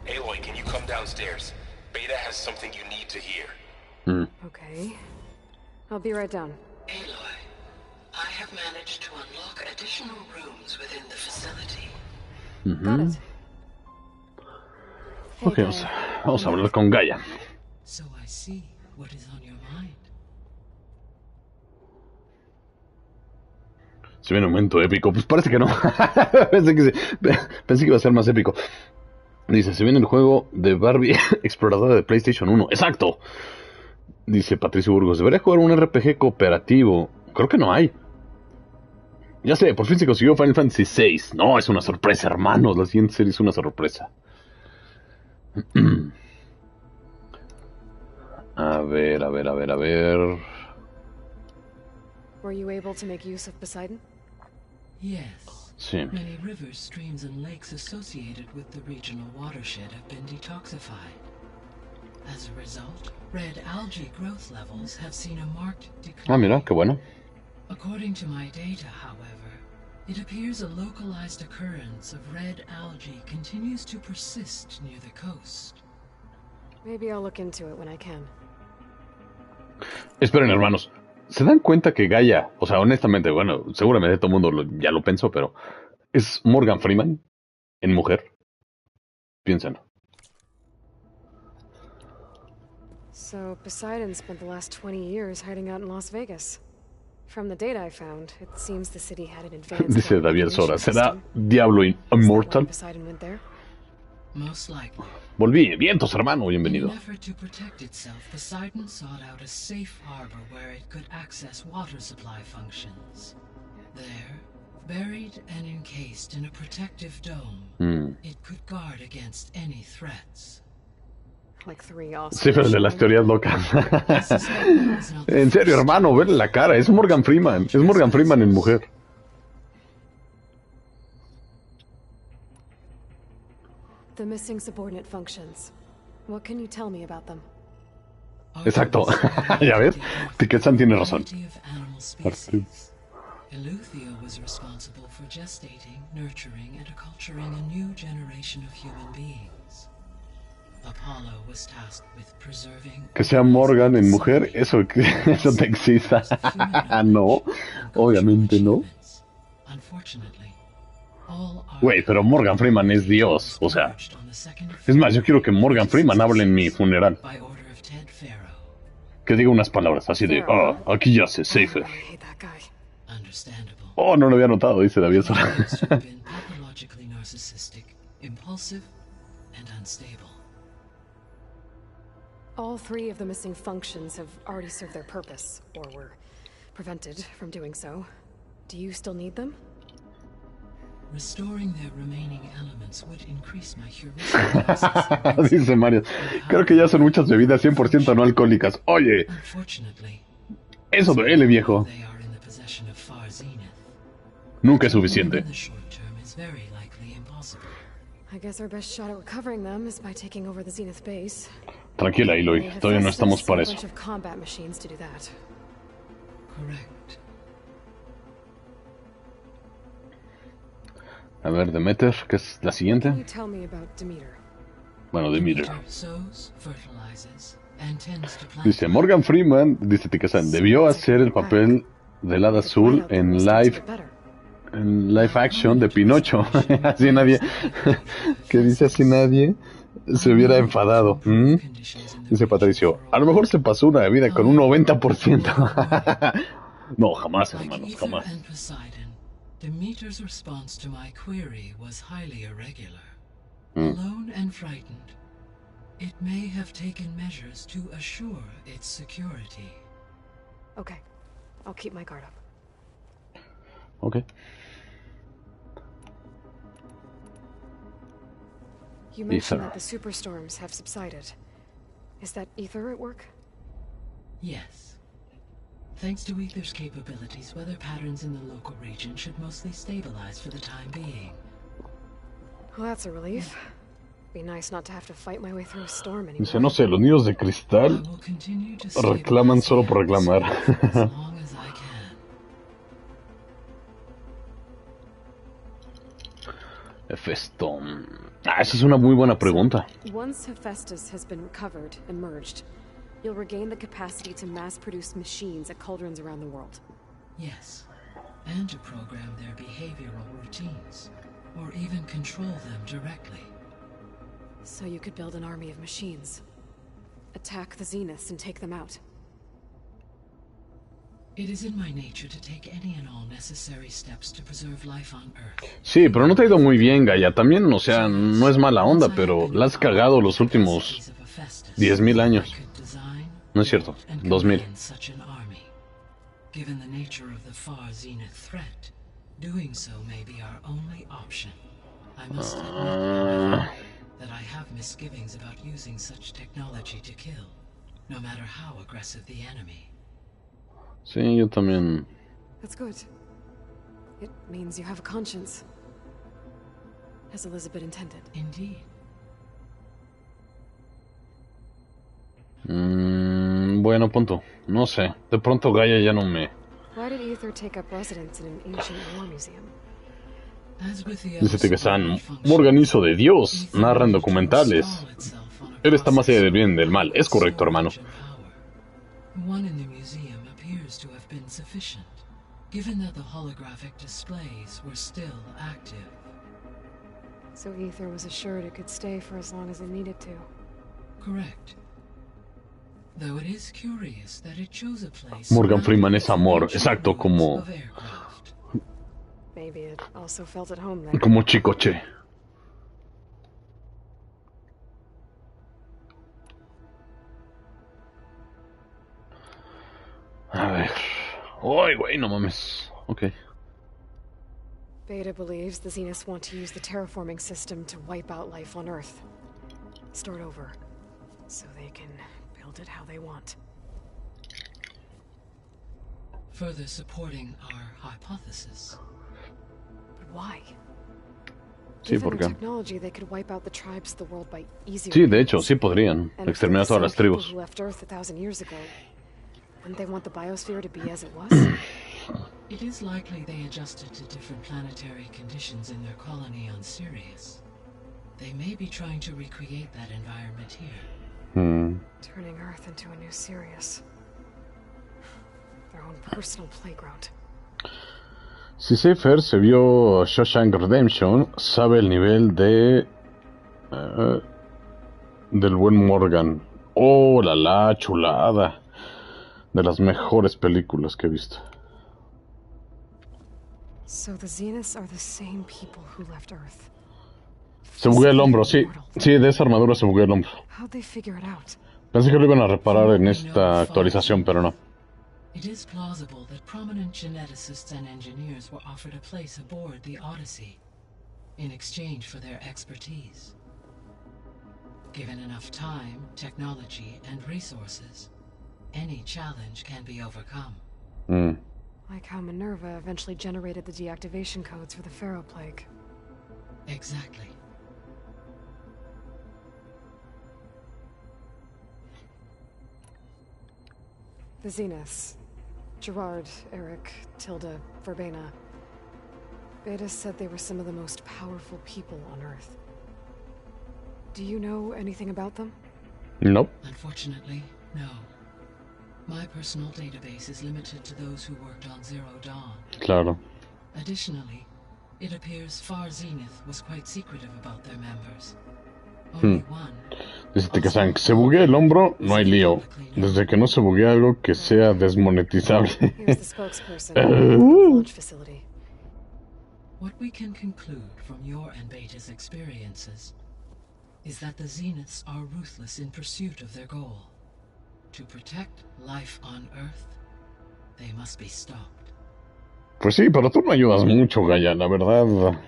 Aloy, can you come downstairs? Beta has something you need to hear. Okay. I'll be right down. Aloy, I have managed to unlock additional rooms within the facility. Got it. Hey, Ok, vamos a hablar con Gaia. So I see. what is on your mind. Se viene un momento épico. Pues parece que no. Pensé que iba a ser más épico. Dice, se viene el juego de Barbie exploradora de PlayStation 1. ¡Exacto! Dice Patricio Burgos, debería jugar un RPG cooperativo. Creo que no hay. Ya sé, por fin se consiguió Final Fantasy VI. No, es una sorpresa, hermanos. La siguiente serie es una sorpresa. A ver. Were you able to make use of Poseidon? Yes. Sí. Many rivers, streams, and lakes associated with the regional watershed have been detoxified. As a result, red algae growth levels have seen a marked decline. Ah, mira, qué bueno. According to my data, however, it appears a localized occurrence of red algae continues to persist near the coast. Maybe I'll look into it when I can. Esperen, hermanos. ¿Se dan cuenta que Gaia, o sea, honestamente, bueno, seguramente todo el mundo ya lo pensó, pero es Morgan Freeman en mujer? Piénsenlo. So Poseidon spent the last 20 years hiding out in Las Vegas. From the data I found, it seems the city had an advanced Dice David Sora, ¿será system. Diablo Immortal? Poseidon went there? Most likely. Volví, vientos, hermano, In bienvenido. an effort to protect itself, Poseidon sought out a safe harbor where it could access water supply functions. There, buried and encased in a protective dome, it could guard against any threats. Like 3 awesome. Sí, pero el de las teorías locas. En serio, hermano, verle la cara, es Morgan Freeman. Es Morgan Freeman en mujer. The missing subordinate functions. What can you tell me about them? Exacto. Ya ves, Ticket-san tiene razón. Eleuthia was responsible for gestating, nurturing, and acculturing a new generation of human beings. Apollo was tasked with preserving... Que sea Morgan en mujer, eso te excita. No, obviamente no. Unfortunately, all are... Güey, pero Morgan Freeman es Dios, o sea... Es más, yo quiero que Morgan Freeman hable en mi funeral. by order of Ted Faro. Que diga unas palabras así de, aquí yace Safer. I hate that guy. Understandable. Oh, no lo había notado, dice David He Sora. appears to have been pathologically narcissistic, impulsive, and unstable. All 3 of the missing functions have already served their purpose, or were prevented from doing so. Do you still need them? Restoring their remaining elements would increase my heuristic. Dice Mario, creo que ya son muchas bebidas 100% no alcohólicas. Oye, Unfortunately, eso duele, viejo. they are in the possession of Far Zenith. Nunca es suficiente. In the short term is very likely impossible. I guess our best shot at recovering them is by taking over the Zenith base. Tranquila, Aloy, todavía no estamos para A eso. bunch of combat machines to do that. Correct. A ver, Demeter, ¿qué es la Can siguiente? you tell me about Demeter? Bueno, Demeter. Sows, fertilizes, and tends to plant. Dice Morgan Freeman, dice Ticket-san, debió hacer el papel del hada azul en live action de Pinocho. Así nadie, que dice así nadie se hubiera enfadado. Dice Patricio, a lo mejor se pasó una bebida con un 90%. No, jamás, hermanos, jamás. And Poseidon, Demeter's response to my query was highly irregular. Alone and frightened, it may have taken measures to assure its security. Okay, I'll keep my guard up. Ok. You mentioned Ether. that the superstorms have subsided. Is that Ether at work? Yes. Thanks to Ether's capabilities, weather patterns in the local region should mostly stabilize for the time being. Well, that's a relief. Be nice not to have to fight my way through a storm anymore. Dice, no sé, los niños de cristal I will continue to reclaman stabilize solo the por reclamar. atmosphere as long as I can. Hefeston. Ah, esa es una muy buena pregunta. Once Hephaestus has been recovered and merged, you'll regain the capacity to mass-produce machines at cauldrons around the world. Yes, and to program their behavioral routines, or even control them directly. So you could build an army of machines. attack the Zeniths and take them out. It is in my nature to take any and all necessary steps to preserve life on Earth. Sí, pero no te ha ido muy bien, Gaia. También, o sea, no es mala onda, pero la has cagado los últimos 10.000 años. No es cierto, 2000. Given the nature of the far Zenith threat, doing so may be our only option. I must admit, however, that I have misgivings about using such technology to kill, no matter how aggressive the enemy. Sí, yo también. That's good. It means you have a conscience. As Elizabeth intended. Indeed. Bueno, punto. No sé. De pronto Gaia ya no me... Why did Aether take up residence in an ancient war museum? Dice que San Morganizo de Dios narra en documentales. Él está más allá del bien y del mal. Es correcto, hermano. One in the museum appears to have been sufficient, given that the holographic displays were still active. So Aether was assured it could stay for as long as it needed to. Correct. Though it is curious that it chose a place. Morgan Freeman es amor, exacto, como Maybe it also felt at home there. como Chicoche. A ver. Ay, güey, no mames. Ok. Beta believes the Zeniths want to use the terraforming system to wipe out life on Earth. Start over. So they can build it how they want. Further supporting our hypothesis. But why? Sí, ¿por qué? Technology, they could wipe out the tribes of the world by easier Sí, de hecho, sí podrían and exterminar a todas las tribus. who left Earth 1,000 years ago. Wouldn't they want the biosphere to be as it was? It is likely they adjusted to different planetary conditions in their colony on Sirius. They may be trying to recreate that environment here. Turning Earth into a new Sirius. Their own personal playground. Si Seifer se vio Shawshank Redemption, sabe el nivel de... del buen Morgan. Oh, la chulada. De las mejores películas que he visto. So the Zeniths are the same people who left Earth. Se buguea el hombro, sí. Sí, de esa armadura se buguea el hombro. How'd they figure it out? Pensé que lo iban a reparar en esta actualización, pero no. It is plausible that prominent geneticists and engineers were offered a place aboard the Odyssey in exchange for their expertise. Given enough time, technology, and resources, any challenge can be overcome. Like how Minerva eventually generated the deactivation codes for the Pharaoh Plague. Exactly. The Zeniths. Gerard, Eric, Tilda, Verbena. Beta said they were some of the most powerful people on Earth. Do you know anything about them? Nope. Unfortunately, no. My personal database is limited to those who worked on Zero Dawn. Claro. Additionally, it appears Far Zenith was quite secretive about their members. Only one. Desde que se buguea el hombro, no hay lío. Desde que no se buguea algo que sea desmonetizable. Here's the spokesperson of the launch facility. What we can conclude from your and Beta's experiences is that the Zeniths are ruthless in pursuit of their goal. To protect life on Earth, they must be stopped. Pues sí, pero tú me ayudas mucho, Gaia, la verdad.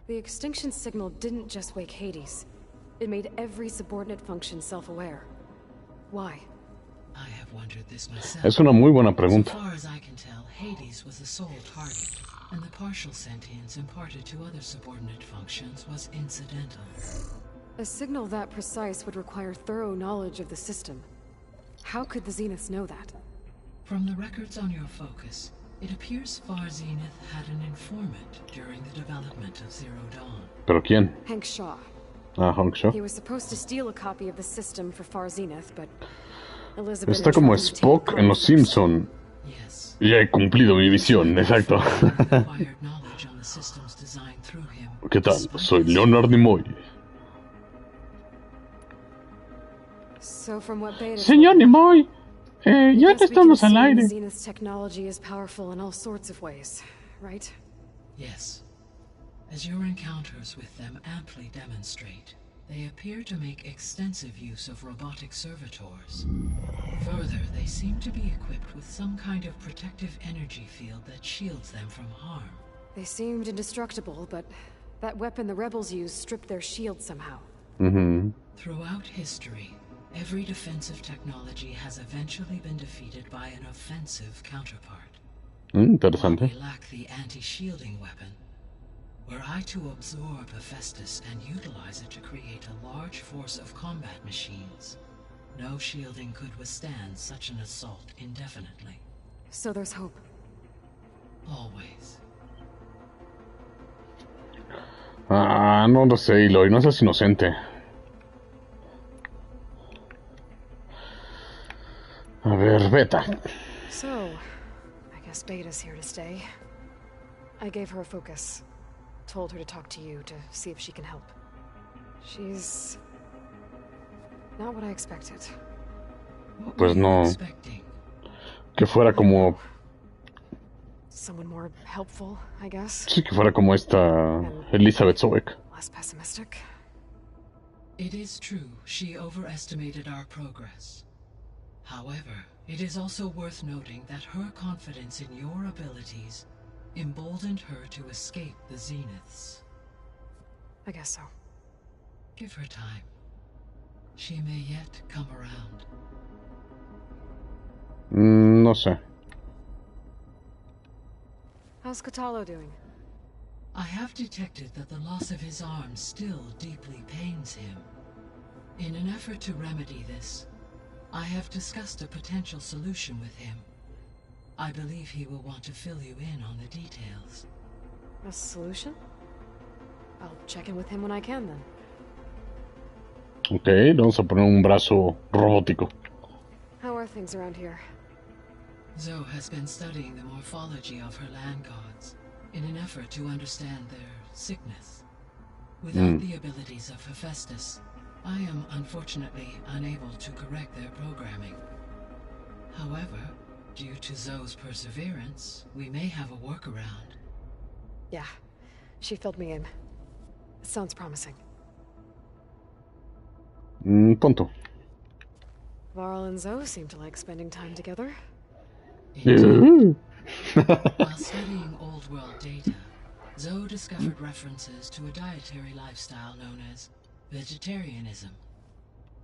The extinction signal didn't just wake Hades. It made every subordinate function self-aware. Why? I have wondered this myself. Es una muy buena pregunta. So far as I can tell, Hades was the sole target, and the partial sentience imparted to other subordinate functions was incidental. A signal that precise would require thorough knowledge of the system. How could the Zeniths know that? From the records on your focus, it appears Far Zenith had an informant during the development of Zero Dawn. ¿Pero quién? Hank Shaw. Ah, Hank Shaw. He was supposed to steal a copy of the system for Far Zenith, but Elizabeth... Está como Spock en Los Simpson. Yes. Ya he cumplido mi visión, exacto. ¿Qué tal? Soy Leonard Nimoy. So from what Beta Señor Nimoy, ya que estamos al aire. Zenith's technology is powerful in all sorts of ways, right? Yes. As your encounters with them amply demonstrate, they appear to make extensive use of robotic servitors. Further, they seem to be equipped with some kind of protective energy field that shields them from harm. They seemed indestructible, but that weapon the rebels used stripped their shield somehow. Throughout history, every defensive technology has eventually been defeated by an offensive counterpart. Interesante. While we lack the anti-shielding weapon, were I to absorb Hephaestus and utilize it to create a large force of combat machines, no shielding could withstand such an assault indefinitely. So there's hope. Always. Ah, no lo sé, Eloy, no seas inocente. A ver, Beta. So, I guess Beta's here to stay. I gave her a focus. Told her to talk to you to see if she can help. She's not what I expected. Pues no. Que fuera como. Someone more helpful, I guess. Sí, que fuera como esta Elizabeth Sobeck. Less pessimistic. It is true, she overestimated our progress. However, it is also worth noting that her confidence in your abilities emboldened her to escape the Zeniths. I guess so. Give her time. She may yet come around. No sé. How's Kotallo doing? I have detected that the loss of his arm still deeply pains him. In an effort to remedy this, I have discussed a potential solution with him. I believe he will want to fill you in on the details. A solution? I'll check in with him when I can, then. Ok, vamos a poner un brazo robótico. How are things around here? Zoe has been studying the morphology of her land gods in an effort to understand their sickness. Without the abilities of Hephaestus, I am unfortunately unable to correct their programming. However, due to Zoe's perseverance, we may have a workaround. Yeah, she filled me in. It sounds promising. Punto. Varl and Zoe seem to like spending time together. While studying old world data, Zoe discovered references to a dietary lifestyle known as vegetarianism.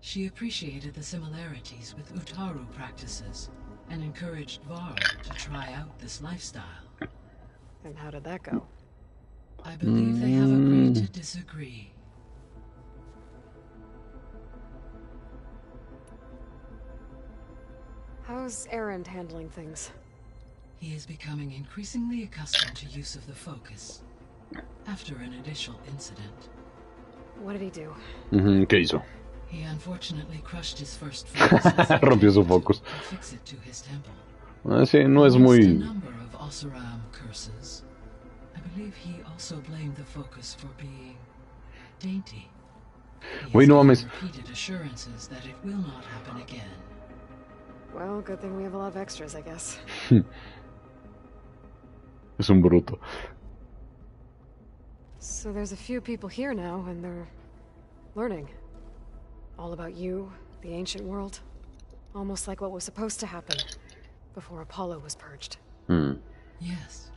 She appreciated the similarities with Utaru practices and encouraged Varl to try out this lifestyle. And how did that go? I believe they have agreed to disagree. How's Erend handling things? He is becoming increasingly accustomed to use of the focus after an initial incident. What did he do? ¿Qué hizo? He unfortunately crushed his first focus. Rompió su focus. Fix it to his temple. Sí, no es muy. A number of Oseram curses. I believe he also blamed the focus for being dainty. He has given repeated assurances that it will not happen again. Well, good thing we have a lot of extras, I guess. Es un bruto. So there's a few people here now, and they're learning. All about you, the ancient world. Almost like what was supposed to happen before Apollo was purged. Yes.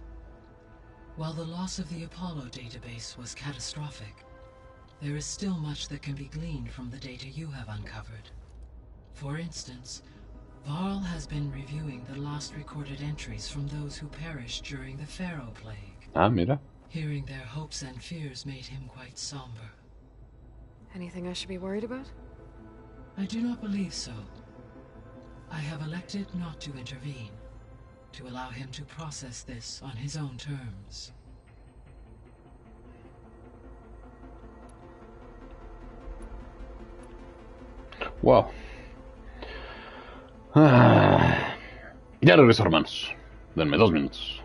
While the loss of the Apollo database was catastrophic, there is still much that can be gleaned from the data you have uncovered. For instance, Varl has been reviewing the last recorded entries from those who perished during the Pharaoh Plague. Ah, mira. Hearing their hopes and fears made him quite somber. Anything I should be worried about? I do not believe so. I have elected not to intervene, to allow him to process this on his own terms. Wow. Ya regreso, hermanos. Denme 2 minutos.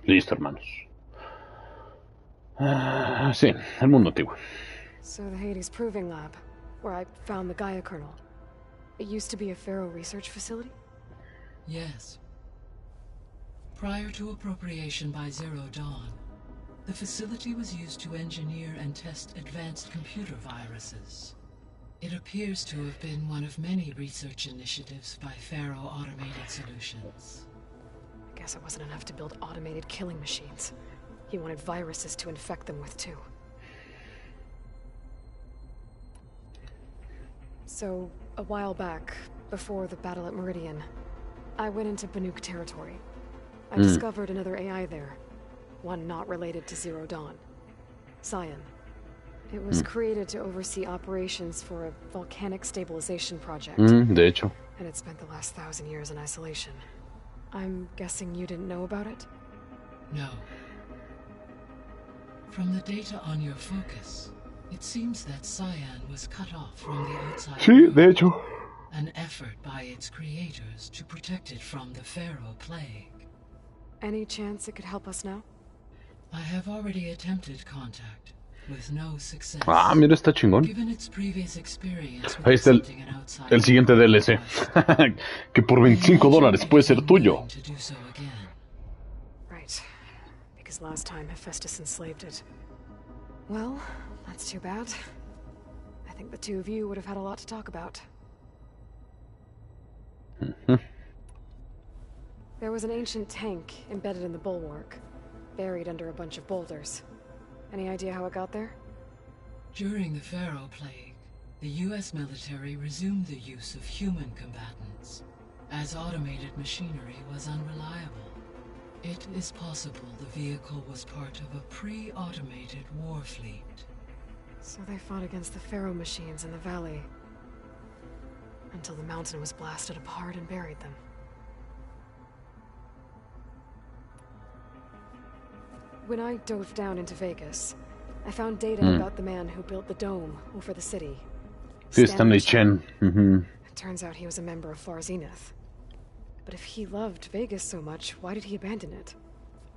Listo, hermanos. Sí, el mundo antiguo. So the Hades Proving Lab, where I found the Gaia kernel. It used to be a Pharaoh research facility? Yes. Prior to appropriation by Zero Dawn, the facility was used to engineer and test advanced computer viruses. It appears to have been one of many research initiatives by Pharaoh Automated Solutions. I guess it wasn't enough to build automated killing machines. He wanted viruses to infect them with too. So, a while back, before the battle at Meridian, I went into Banuk territory. I discovered another AI there. One not related to Zero Dawn. Scion. It was created to oversee operations for a volcanic stabilization project. De hecho. And it spent the last 1,000 years in isolation. I'm guessing you didn't know about it? No. From the data on your focus, it seems that Scion was cut off from the outside Sí, world. de hecho. An effort by its creators to protect it from the Pharaoh plague. Any chance it could help us now? I have already attempted contact, with no success. Ah, mira, está chingón. Given its previous experience with Ahí está accepting an outside el siguiente DLC. Que por $25 puede ser tuyo. to do so again. Right. Because last time Hephaestus enslaved it. Well, that's too bad. I think the two of you would have had a lot to talk about. There was an ancient tank embedded in the bulwark, buried under a bunch of boulders. Any idea how it got there? During the Pharaoh plague, the US military resumed the use of human combatants, as automated machinery was unreliable. It is possible the vehicle was part of a pre-automated war fleet. So they fought against the Pharaoh machines in the valley, until the mountain was blasted apart and buried them. When I dove down into Vegas, I found data about the man who built the dome over the city. Sí, Stanley Chen. It turns out he was a member of Far Zenith. But if he loved Vegas so much, why did he abandon it?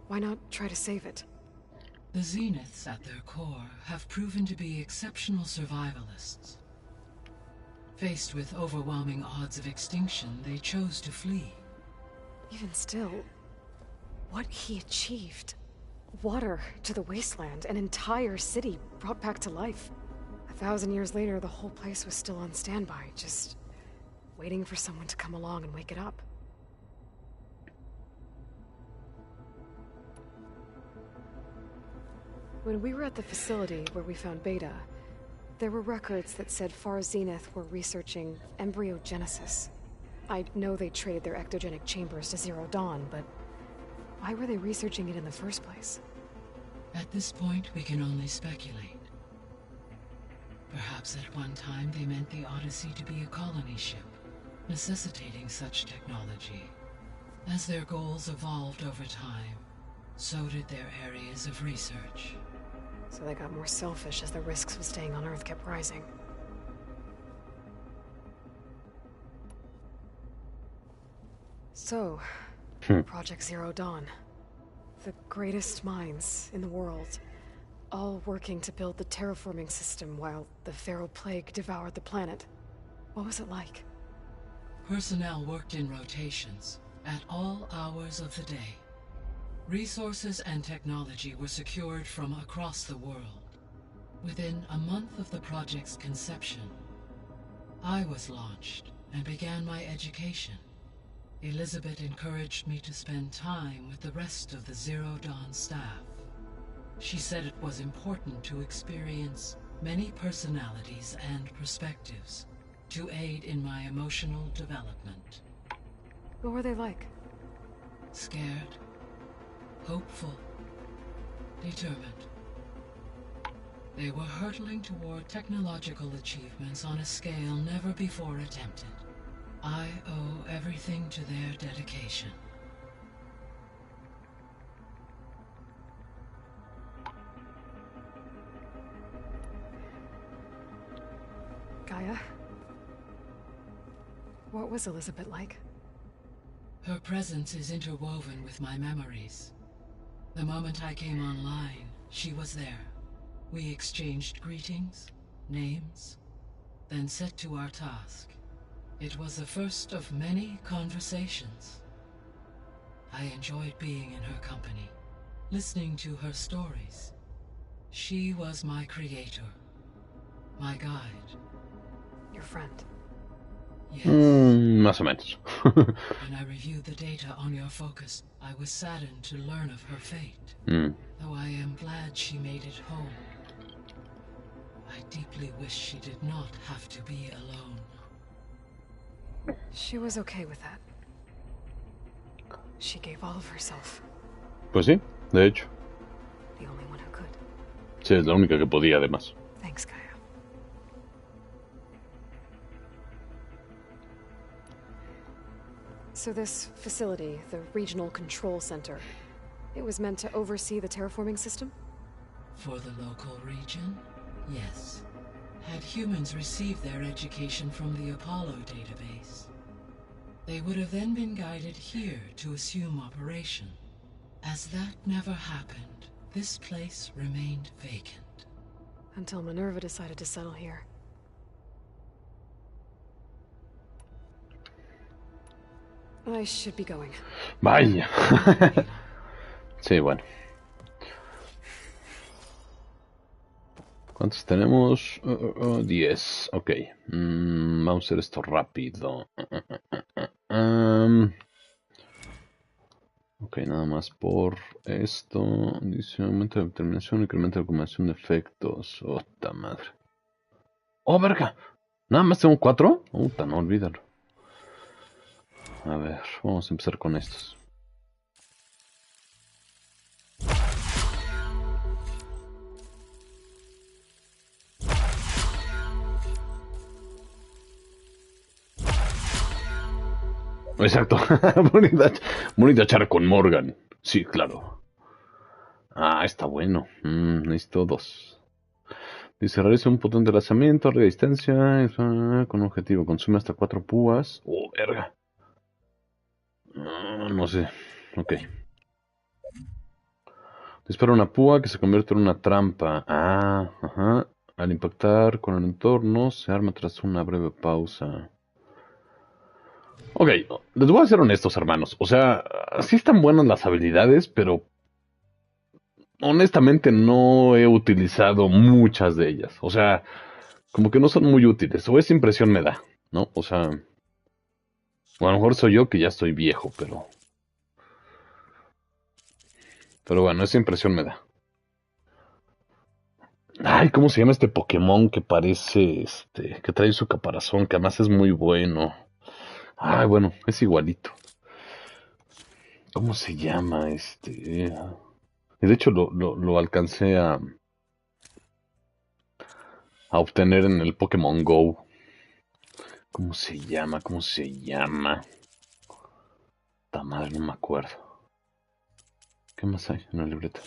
Why not try to save it? The Zeniths at their core have proven to be exceptional survivalists. Faced with overwhelming odds of extinction, they chose to flee. Even still, what he achieved. Water to the wasteland, an entire city brought back to life. 1,000 years later, the whole place was still on standby, just waiting for someone to come along and wake it up. When we were at the facility where we found Beta, there were records that said Far Zenith were researching embryogenesis. I know they traded their ectogenic chambers to Zero Dawn, but why were they researching it in the first place? At this point, we can only speculate. Perhaps at one time they meant the Odyssey to be a colony ship, necessitating such technology. As their goals evolved over time, so did their areas of research. So they got more selfish as the risks of staying on Earth kept rising. So, Project Zero Dawn. The greatest minds in the world, all working to build the terraforming system while the Pharaoh plague devoured the planet. What was it like? Personnel worked in rotations, at all hours of the day. Resources and technology were secured from across the world. Within a month of the project's conception, I was launched and began my education. Elizabeth encouraged me to spend time with the rest of the Zero Dawn staff. She said it was important to experience many personalities and perspectives to aid in my emotional development. What were they like? Scared, hopeful, determined. They were hurtling toward technological achievements on a scale never before attempted. I owe everything to their dedication. Gaia? What was Elizabeth like? Her presence is interwoven with my memories. The moment I came online, she was there. We exchanged greetings, names, then set to our task. It was the first of many conversations. I enjoyed being in her company, listening to her stories. She was my creator, my guide. Your friend. Yes. Más o menos. When I reviewed the data on your focus, I was saddened to learn of her fate. Though I am glad she made it home. I deeply wish she did not have to be alone. She was okay with that. She gave all of herself. Pues sí, de hecho. The only one who could. Sí, es la única que podía, además. Thanks, Gaia. So this facility, the Regional Control Center, it was meant to oversee the terraforming system? For the local region, yes. Had humans received their education from the Apollo database, they would have then been guided here to assume operation. As that never happened, this place remained vacant. Until Minerva decided to settle here. I should be going. Vaya. Sí, bueno. ¿Cuántos tenemos? 10. Ok. Vamos a hacer esto rápido. Ok, nada más por esto. Dice aumento de determinación, incremento de acumulación de efectos. ¡Ota madre! ¡Oh, verga! ¿Nada más tengo 4? ¡Uta, no olvídalo! A ver, vamos a empezar con estos. Exacto. bonita charla con Morgan. Sí, claro. Ah, está bueno. Necesito 2. Dice, realiza un potente lanzamiento a larga distancia con objetivo. Consume hasta 4 púas. Oh, verga. No sé. Ok. Dispara una púa que se convierte en una trampa. Ah, ajá. Al impactar con el entorno, se arma tras una breve pausa. Ok, les voy a ser honestos, hermanos. O sea, sí están buenas las habilidades, pero honestamente no he utilizado muchas de ellas. O sea, como que no son muy útiles. O esa impresión me da, ¿no? O sea, o a lo mejor soy yo que ya estoy viejo, pero bueno, esa impresión me da. Ay, ¿cómo se llama este Pokémon que parece, que trae su caparazón, que además es muy bueno? Ay, bueno, es igualito. ¿Cómo se llama Y de hecho lo alcancé a obtener en el Pokémon Go. ¿Cómo se llama? ¿Cómo se llama? Ta madre, no me acuerdo. ¿Qué más hay en la libreta?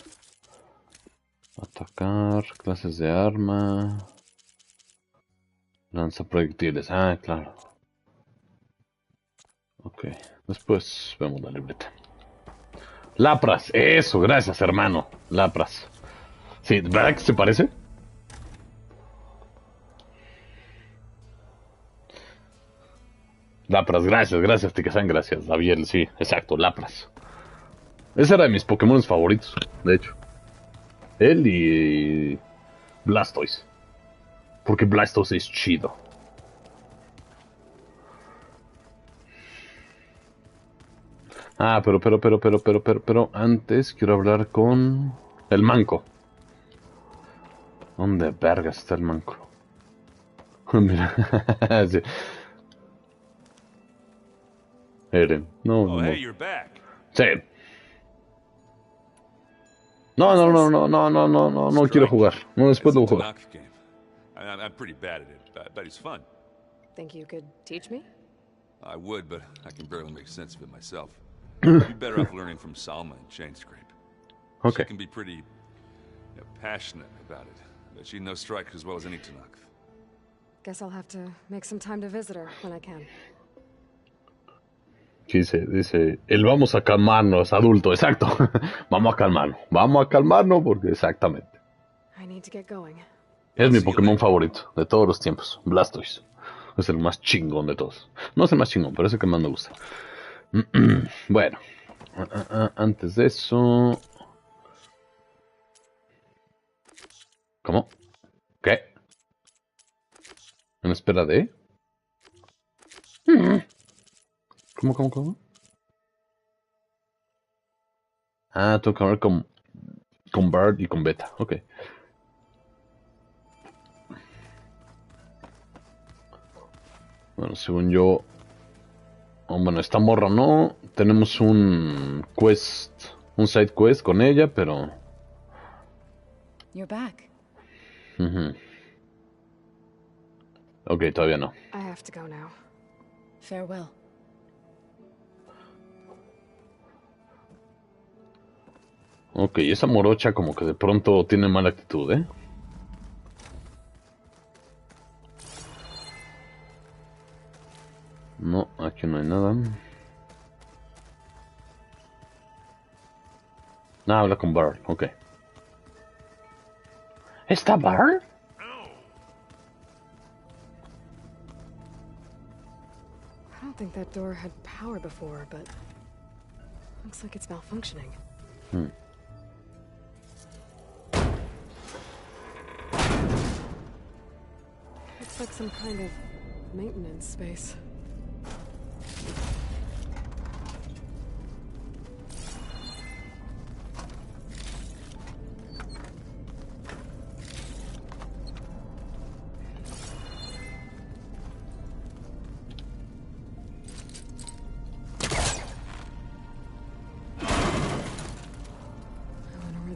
Atacar, clases de arma, lanza proyectiles. Ah, claro. Ok, después vemos la libreta. Lapras, eso, gracias, hermano. Lapras. Sí, ¿verdad que se parece? Lapras, gracias, Tikazan, gracias. Javier, sí, exacto, Lapras. Ese era de mis Pokémon favoritos, de hecho. Él y Blastoise. Porque Blastoise es chido. Ah, pero antes quiero hablar con el manco. ¿Dónde vergas está el manco? Mira. Sí. Eren. No, Oh, no. hey, you're back. Sí. No quiero jugar. No, después lo juego. I'm pretty bad at it. I bet it's fun. Think you could teach me? I would, but I can barely make sense of it myself. You'd be better off learning from Salma and Chainscrape. Okay. She can be pretty passionate about it, but she knows strike as well as any Tanakh. Guess I'll have to make some time to visit her when I can. Sí, dice, el vamos a calmarnos, adulto, exacto. Vamos a calmarnos porque exactamente. I need to get going. Es mi Pokémon favorito de todos los tiempos, Blastoise. Es el más chingón de todos. No es el más chingón, pero es el que más me gusta. Bueno, antes de eso... ¿Cómo? ¿Qué? ¿En espera de? ¿Cómo? Ah, tengo que hablar con Bard y con Beta. Ok. Bueno, según yo... Oh, bueno, esta morra no. Tenemos un quest, un side quest con ella, pero... You're back. Ok, todavía no. I have to go now. Farewell. Ok, esa morocha como que de pronto tiene mala actitud, ¿eh? No, aquí no hay nada. Ah, habla con Bard, ok. ¿Está Bard? I don't think that door had power before, but looks like it's malfunctioning. Looks like some kind of maintenance space.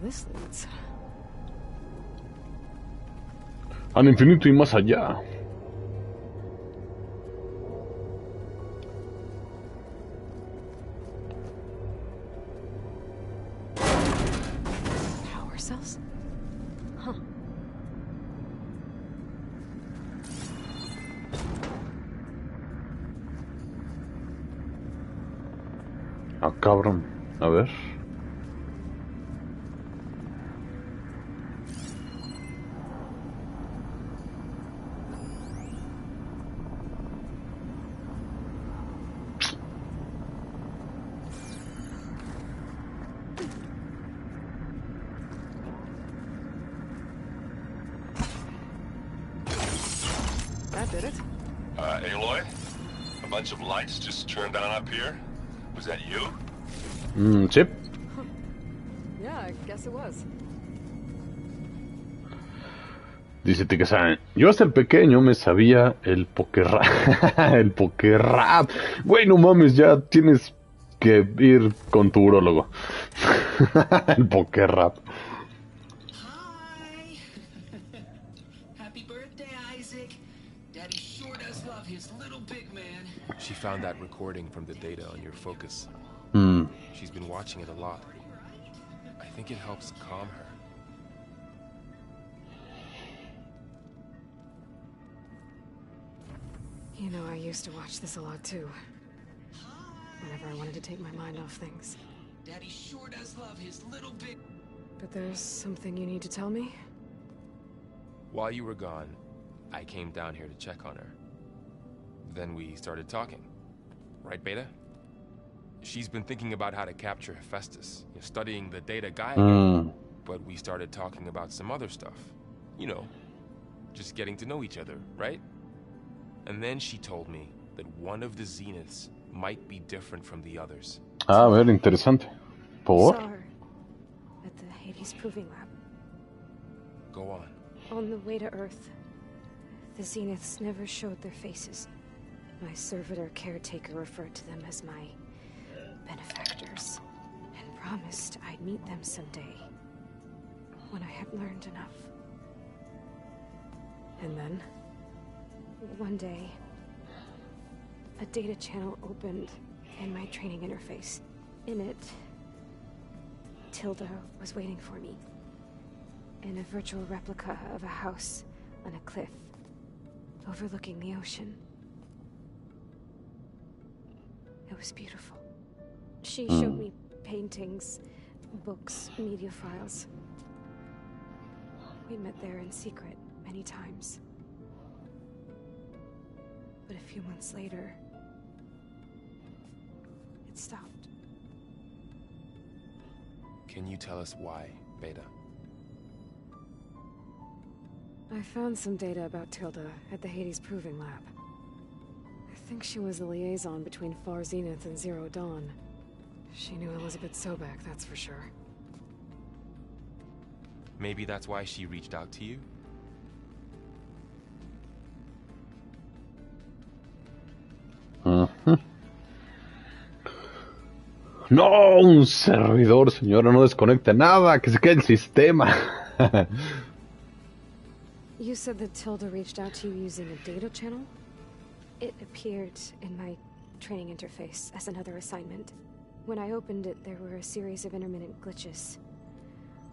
This leads. Al infinito y más allá. Power cells? Huh. Ah, cabrón. A ver. Aloy? A bunch of lights just turned on up here? Was that you? Sí. Yeah, I guess it was. Dice Tikasan, yo hasta el pequeño me sabía el poker rap. El poker rap. Güey, no mames, ya tienes que ir con tu urólogo. El poker rap. Hi. Happy birthday, Isaac. Daddy sure does love his little big man. She found that recording from the data on your focus. She's been watching it a lot. I think it helps calm her. You know, I used to watch this a lot too. Whenever I wanted to take my mind off things. Daddy sure does love his little big... But there's something you need to tell me? While you were gone, I came down here to check on her. Then we started talking. Right, Beta? She's been thinking about how to capture Hephaestus, studying the data Gaia. But we started talking about some other stuff. You know, just getting to know each other, right? And then she told me that one of the Zeniths might be different from the others. Ah, a ver, interesante. ¿Por? Saw her at the Hades Proving Lab. Go on. On the way to Earth, the Zeniths never showed their faces. My servitor caretaker referred to them as my benefactors, and promised I'd meet them someday, when I had learned enough. And then, one day, a data channel opened in my training interface. In it, Tilda was waiting for me, in a virtual replica of a house on a cliff, overlooking the ocean. It was beautiful. She showed me paintings, books, media files. We met there in secret many times. But a few months later, it stopped. Can you tell us why, Beta? I found some data about Tilda at the Hades Proving Lab. I think she was the liaison between Far Zenith and Zero Dawn. She knew Elizabeth Sobek, that's for sure. Maybe that's why she reached out to you? No, un servidor, señora, no desconecte nada, que se quede el sistema. You said that Tilda reached out to you using a data channel? It appeared in my training interface as another assignment. When I opened it, there were a series of intermittent glitches.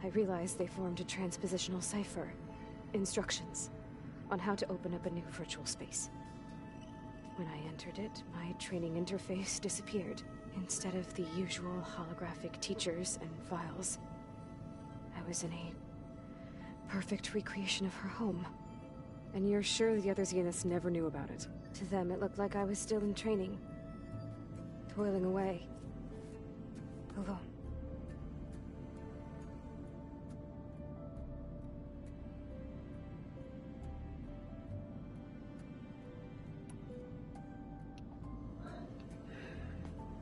I realized they formed a transpositional cipher. Instructions on how to open up a new virtual space. When I entered it, my training interface disappeared. Instead of the usual holographic teachers and files, I was in a perfect recreation of her home. And you're sure the other Zeniths never knew about it? To them, it looked like I was still in training. Toiling away. Alone.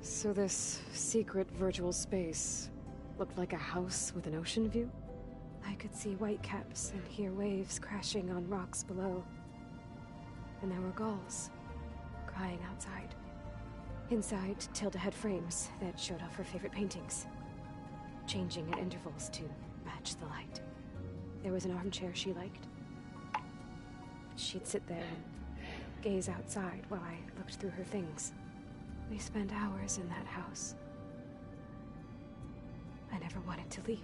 So this secret virtual space looked like a house with an ocean view? I could see whitecaps and hear waves crashing on rocks below. And there were gulls crying outside. Inside, Tilda had frames that showed off her favorite paintings, changing at intervals to match the light. There was an armchair she liked. She'd sit there and gaze outside while I looked through her things. We spent hours in that house. I never wanted to leave.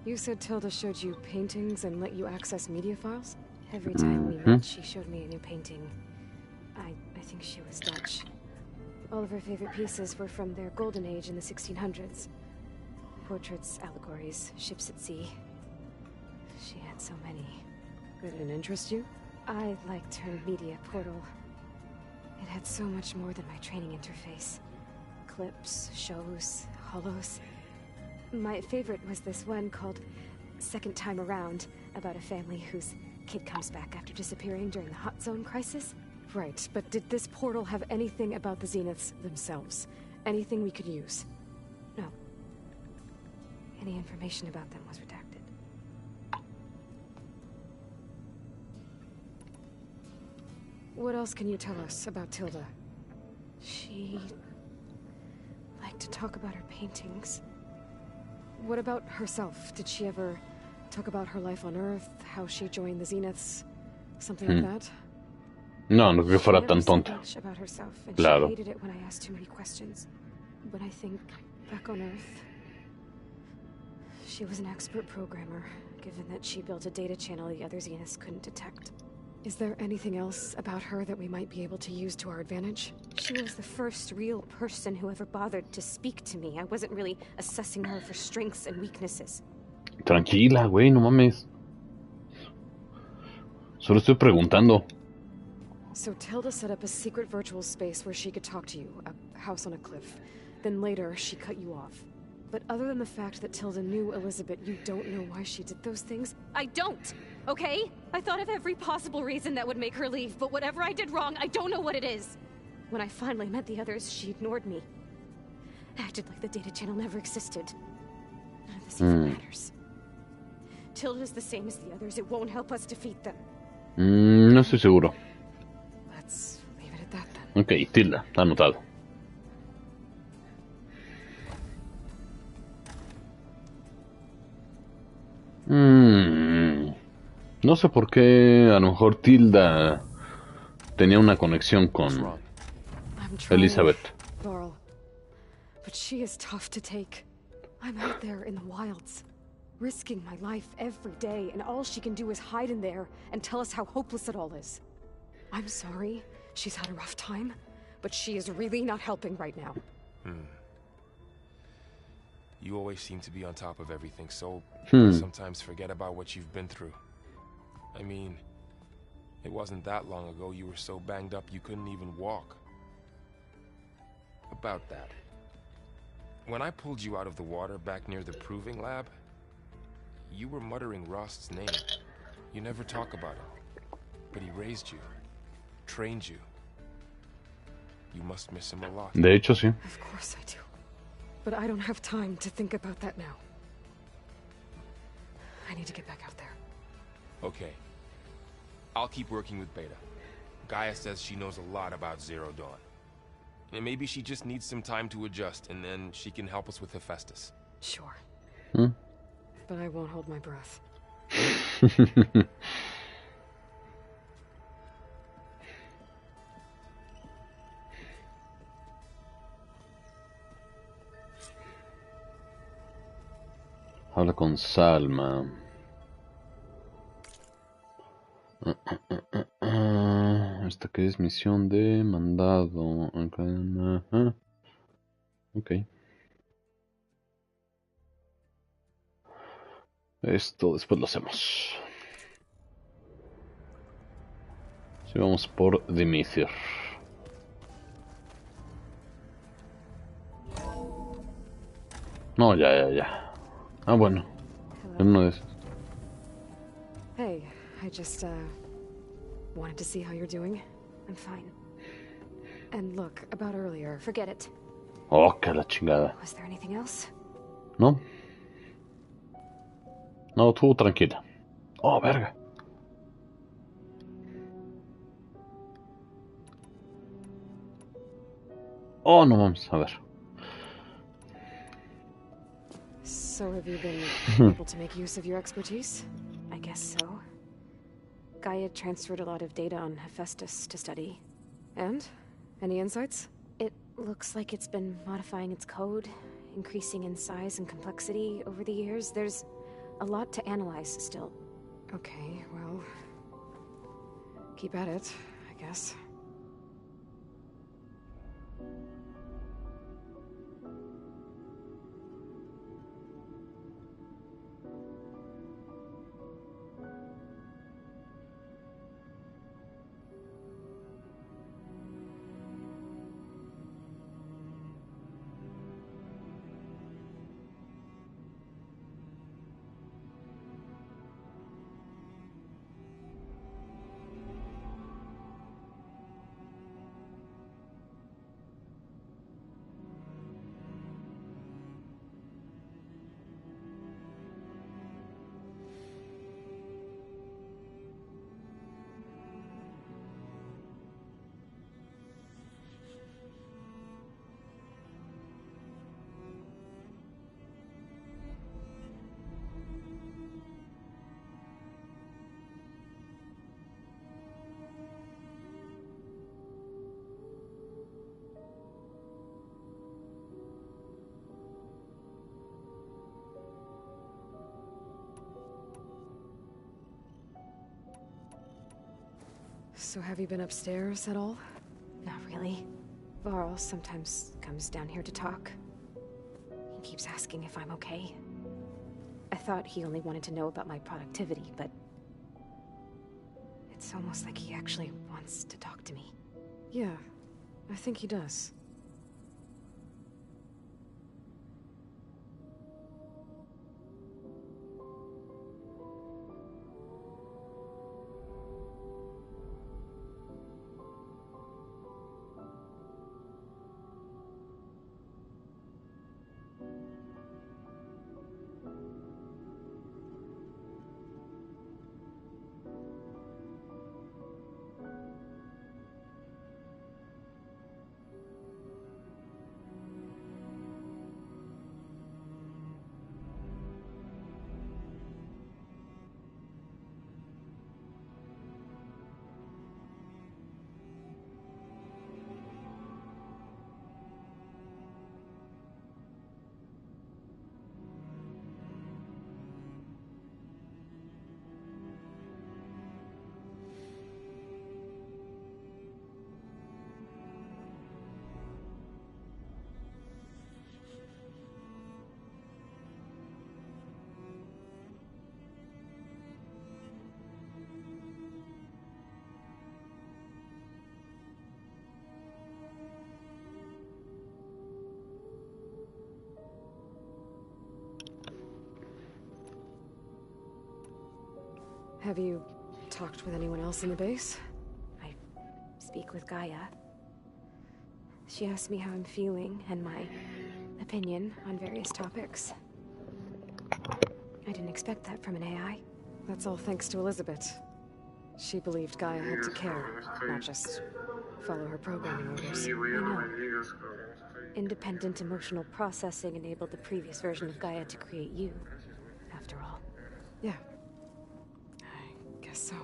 You said Tilda showed you paintings and let you access media files? Every time we met, she showed me a new painting. I think she was Dutch. All of her favorite pieces were from their golden age in the 1600s. Portraits, allegories, ships at sea. She had so many. Did it interest you? I liked her media portal. It had so much more than my training interface. Clips, shows, holos. My favorite was this one called Second Time Around, about a family whose kid comes back after disappearing during the Hot Zone crisis. Right, but did this portal have anything about the Zeniths themselves? Anything we could use? No. Any information about them was redacted. What else can you tell us about Tilda? She liked to talk about her paintings. What about herself? Did she ever talk about her life on Earth, how she joined the Zeniths, something like that? No, no creo que fuera tan tonta. About herself, and Claro. She hated it when I asked too many questions. But I think back on Earth, she was an expert programmer, given that she built a data channel the other Zeniths couldn't detect. Is there anything else about her that we might be able to use to our advantage? She was the first real person who ever bothered to speak to me. I wasn't really assessing her for strengths and weaknesses. Tranquila, güey, no mames. Solo estoy preguntando. So Tilda set up a secret virtual space where she could talk to you, a house on a cliff. Then later, she cut you off. But other than the fact that Tilda knew Elizabeth, you don't know why she did those things? I don't, okay? I thought of every possible reason that would make her leave, but whatever I did wrong, I don't know what it is. When I finally met the others, she ignored me. Acted like the data channel never existed. None of this even matters. Tilda's the same as the others. It won't help us defeat them. No estoy seguro. Let's leave it at that then. Ok, Tilda, anotado. No sé por qué a lo mejor Tilda tenía una conexión con Elizabeth. Laurel, but she is tough to take. I'm out there in the wilds. Risking my life every day, and all she can do is hide in there and tell us how hopeless it all is. I'm sorry, she's had a rough time, but she is really not helping right now. You always seem to be on top of everything, so I sometimes forget about what you've been through. I mean, it wasn't that long ago you were so banged up you couldn't even walk. About that. When I pulled you out of the water back near the proving lab, you were muttering Rost's name. You never talk about him. But he raised you, trained you. You must miss him a lot. De hecho, sí. Of course I do. But I don't have time to think about that now. I need to get back out there. Okay. I'll keep working with Beta. Gaia says she knows a lot about Zero Dawn. And maybe she just needs some time to adjust, and then she can help us with Hephaestus. Sure. But I won't hold my breath. Habla con Salma. Esta que es misión de mandado. Ok. Esto después lo hacemos. Si vamos por Dimitri. No, ya. Ah, bueno. En uno de esos. Hey, I just, wanted to see how you're doing. I'm fine. And look, about earlier, forget it. Oh, que la chingada. Was there anything else? No. No, tú tranquila. Oh, verga. Oh, no vamos a ver. So have you been able to make use of your expertise? I guess so. Gaia transferred a lot of data on Hephaestus to study. And? Any insights? It looks like it's been modifying its code, increasing in size and complexity over the years. There's a lot to analyze still. Okay, well... keep at it, I guess. So have you been upstairs at all? Not really. Varl sometimes comes down here to talk. He keeps asking if I'm okay. I thought he only wanted to know about my productivity, but... it's almost like he actually wants to talk to me. Yeah, I think he does. Have you talked with anyone else in the base? I speak with Gaia. She asked me how I'm feeling and my opinion on various topics. I didn't expect that from an AI. That's all thanks to Elizabeth. She believed Gaia had to care, not just follow her programming orders. I know. Independent emotional processing enabled the previous version of Gaia to create you, after all. Yeah. I guess so.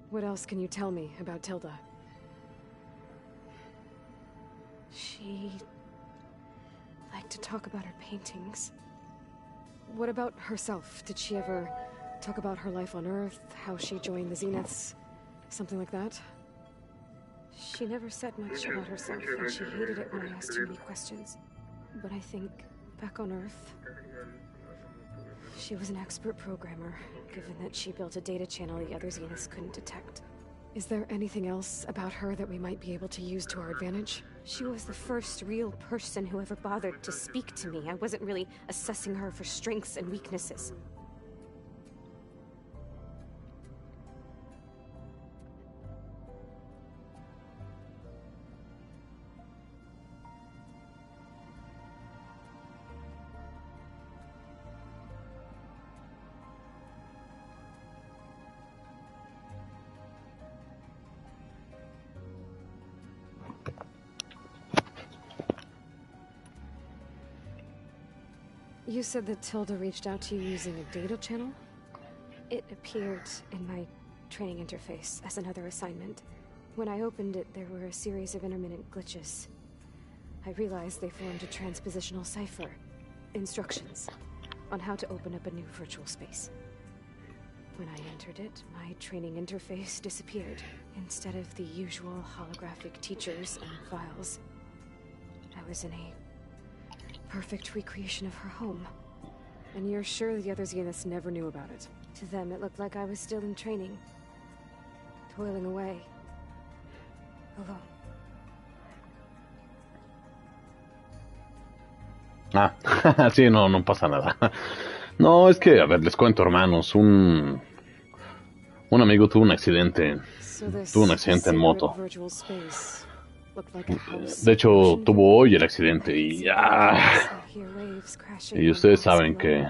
What else can you tell me about Tilda? She liked to talk about her paintings. What about herself? Did she ever talk about her life on Earth, how she joined the Zeniths, something like that? She never said much about herself, and she hated it when I asked too many questions. But I think, back on Earth, she was an expert programmer, given that she built a data channel the other Zeniths couldn't detect. Is there anything else about her that we might be able to use to our advantage? She was the first real person who ever bothered to speak to me. I wasn't really assessing her for strengths and weaknesses. You said that Tilda reached out to you using a data channel? It appeared in my training interface as another assignment. When I opened it, there were a series of intermittent glitches. I realized they formed a transpositional cipher. Instructions on how to open up a new virtual space. When I entered it, my training interface disappeared. Instead of the usual holographic teachers and files, I was in a perfect recreation of her home. And you're sure the other Zeniths never knew about it? To them, it looked like I was still in training. Toiling away. Alone. Ah, sí, no pasa nada. No, es que, a ver, les cuento, hermanos, un amigo tuvo un accidente. Tuvo un accidente en moto. De hecho, tuvo hoy el accidente y y ustedes saben que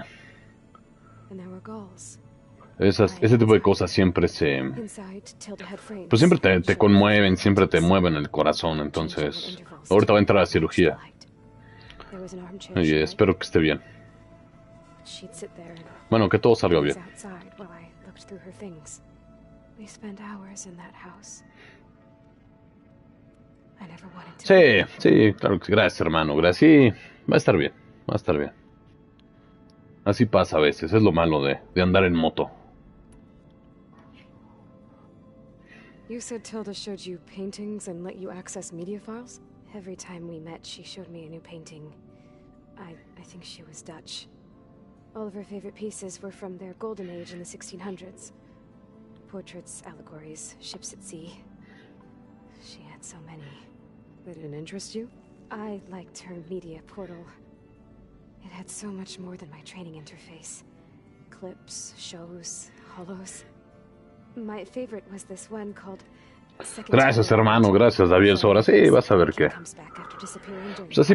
ese tipo de cosas siempre pues siempre te conmueven, siempre te mueven el corazón. Entonces, ahorita va a entrar a cirugía y espero que esté bien. Bueno, que todo salga bien. Sí, claro que sí. Gracias, hermano. Gracias. Sí, va a estar bien. Va a estar bien. Así pasa a veces. Es lo malo de andar en moto. You said Tilda showed you paintings and let you access media files? Every time we met, she showed me a new painting. I think she was Dutch. All of her favorite pieces were from their golden age in the 1600s. Portraits, allegories, ships at sea. She had so many. They didn't interest you? I liked her media portal. It had so much more than my training interface. Clips, shows, holos. My favorite was this one called Gracias, hermano. Gracias, David Sora. Sí, vas a ver que pues así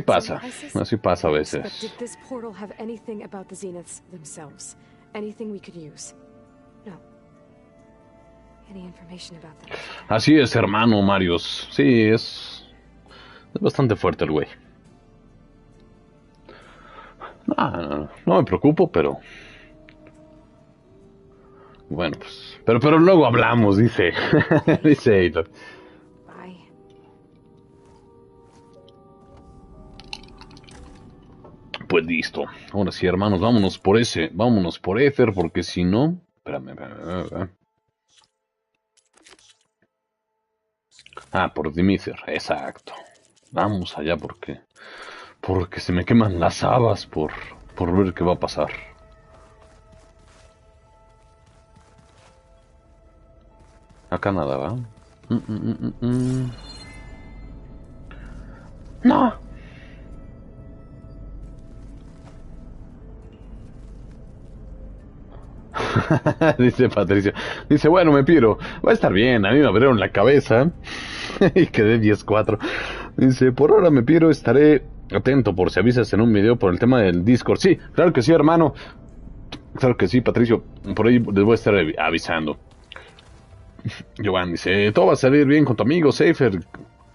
pasa a veces. But did this portal have anything about the Zeniths themselves? Anything we could use? No. Any information about them? Así es, hermano Marius. Sí, es bastante fuerte el güey. No me preocupo, pero... Bueno, pues... Pero luego hablamos, dice... dice Eitor. Bye. Pues listo. Ahora sí, hermanos, vámonos por Ether, porque si no... Espérame. Por Dimitri, exacto. Vamos allá porque se me queman las habas por ver qué va a pasar. Acá nada, ¿va? No. Dice Patricio. Dice, bueno, me piro. Va a estar bien, a mí me abrieron la cabeza. Y quedé 10-4. Dice, por ahora me piro, estaré atento por si avisas en un video por el tema del Discord. Sí, claro que sí, hermano. Claro que sí, Patricio. Por ahí les voy a estar avisando. Giovanni dice, todo va a salir bien con tu amigo Seifer.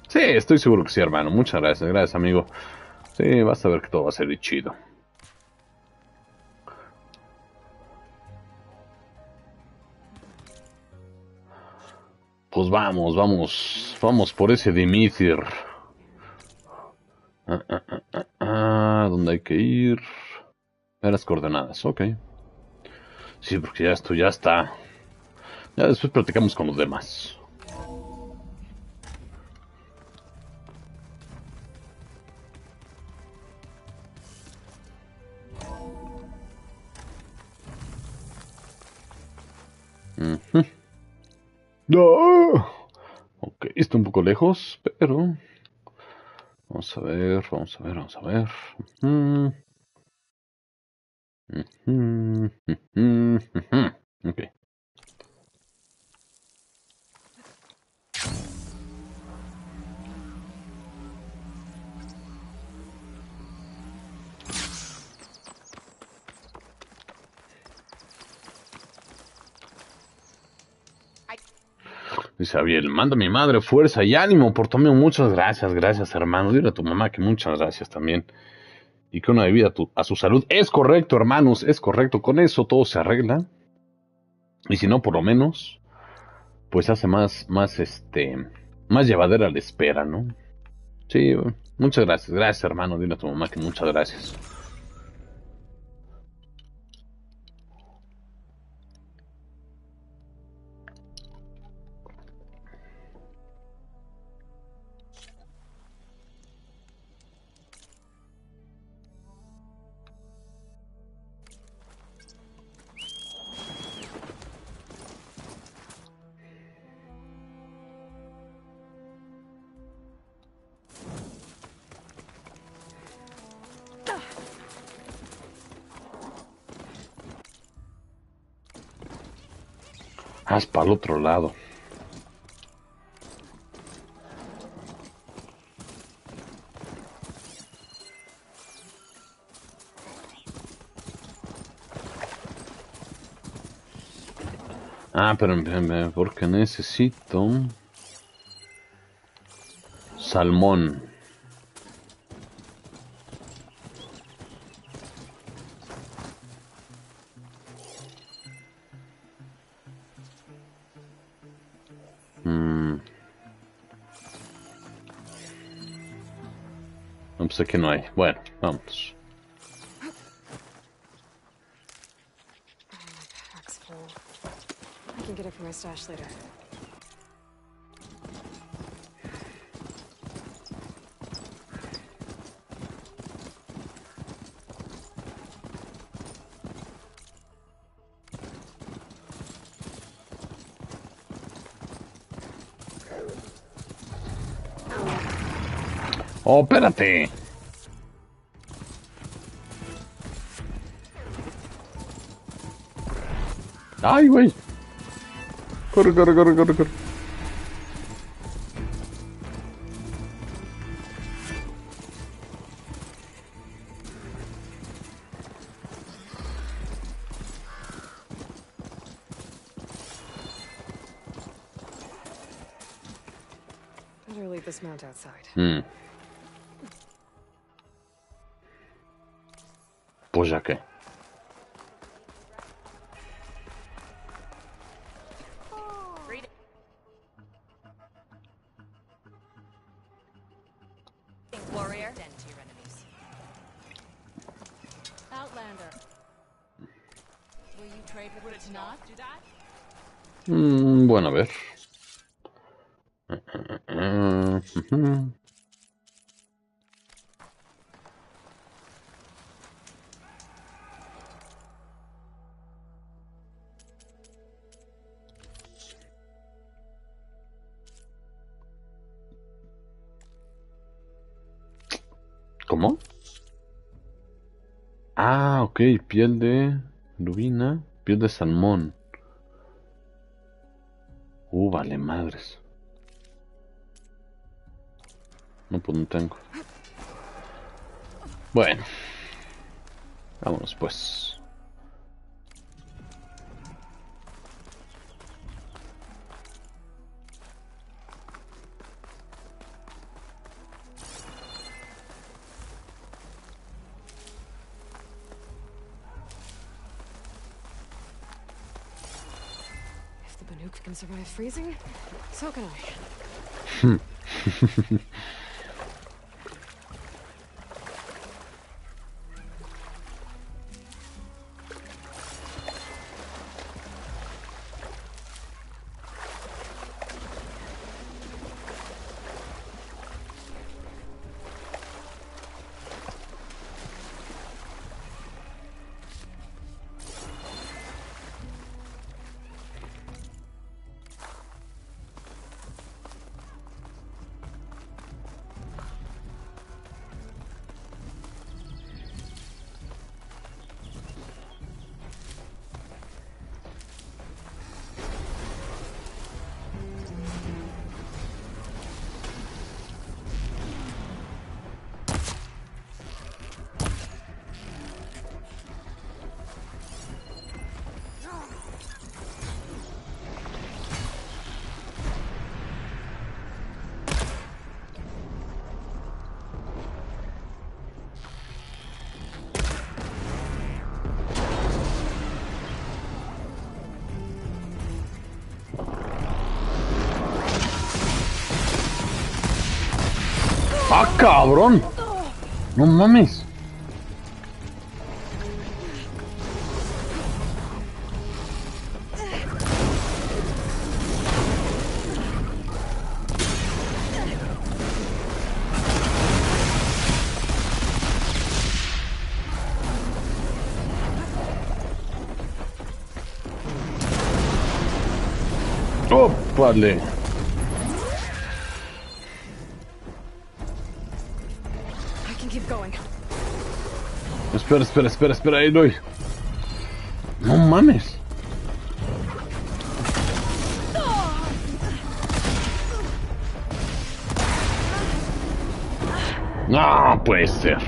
Sí, estoy seguro que sí, hermano. Muchas gracias, gracias, amigo. Sí, vas a ver que todo va a salir chido. Pues vamos por ese Dimitri. ¿Dónde hay que ir? A las coordenadas, ok. Sí, porque ya esto ya está. Ya después platicamos con los demás. No. Ok, está un poco lejos, pero... Vamos a ver. Ok. Dice Abiel, manda a mi madre fuerza y ánimo por tu amigo. Muchas gracias, hermano. Dile a tu mamá que muchas gracias también. Y que una bebida a su salud. Es correcto, hermanos, es correcto. Con eso todo se arregla. Y si no, por lo menos, pues hace más llevadera la espera, ¿no? Sí, muchas gracias. Gracias, hermano. Dile a tu mamá que muchas gracias. Haz para el otro lado. Pero porque necesito salmón. No, pues aquí no hay. Bueno, vamos. I can get it from my stash later. Oh, espérate. Ay, güey. Corre. this mount outside. Pues ya que. Warrior. To your enemies. Outlander. Will you trade with it not? Do that? Bueno, a ver. ¿Cómo? Ah, ok, piel de lubina, piel de salmón. Vale, madres. No, pues no tengo. Bueno. Vámonos, pues. Banuk can survive freezing, so can I. ¡Ah, cabrón! No mames. ¡Oh, vale! Espera, ahí doy. No mames. No puede ser.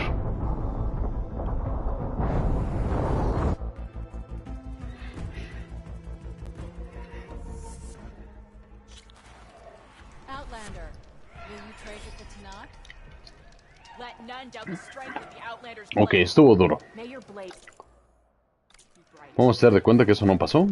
Outlander, will you trade with the Tanakh? Let none doubt the strength of the Outlander's blade. Ok, estuvo duro. May your blade be bright. Vamos a hacer de cuenta que eso no pasó.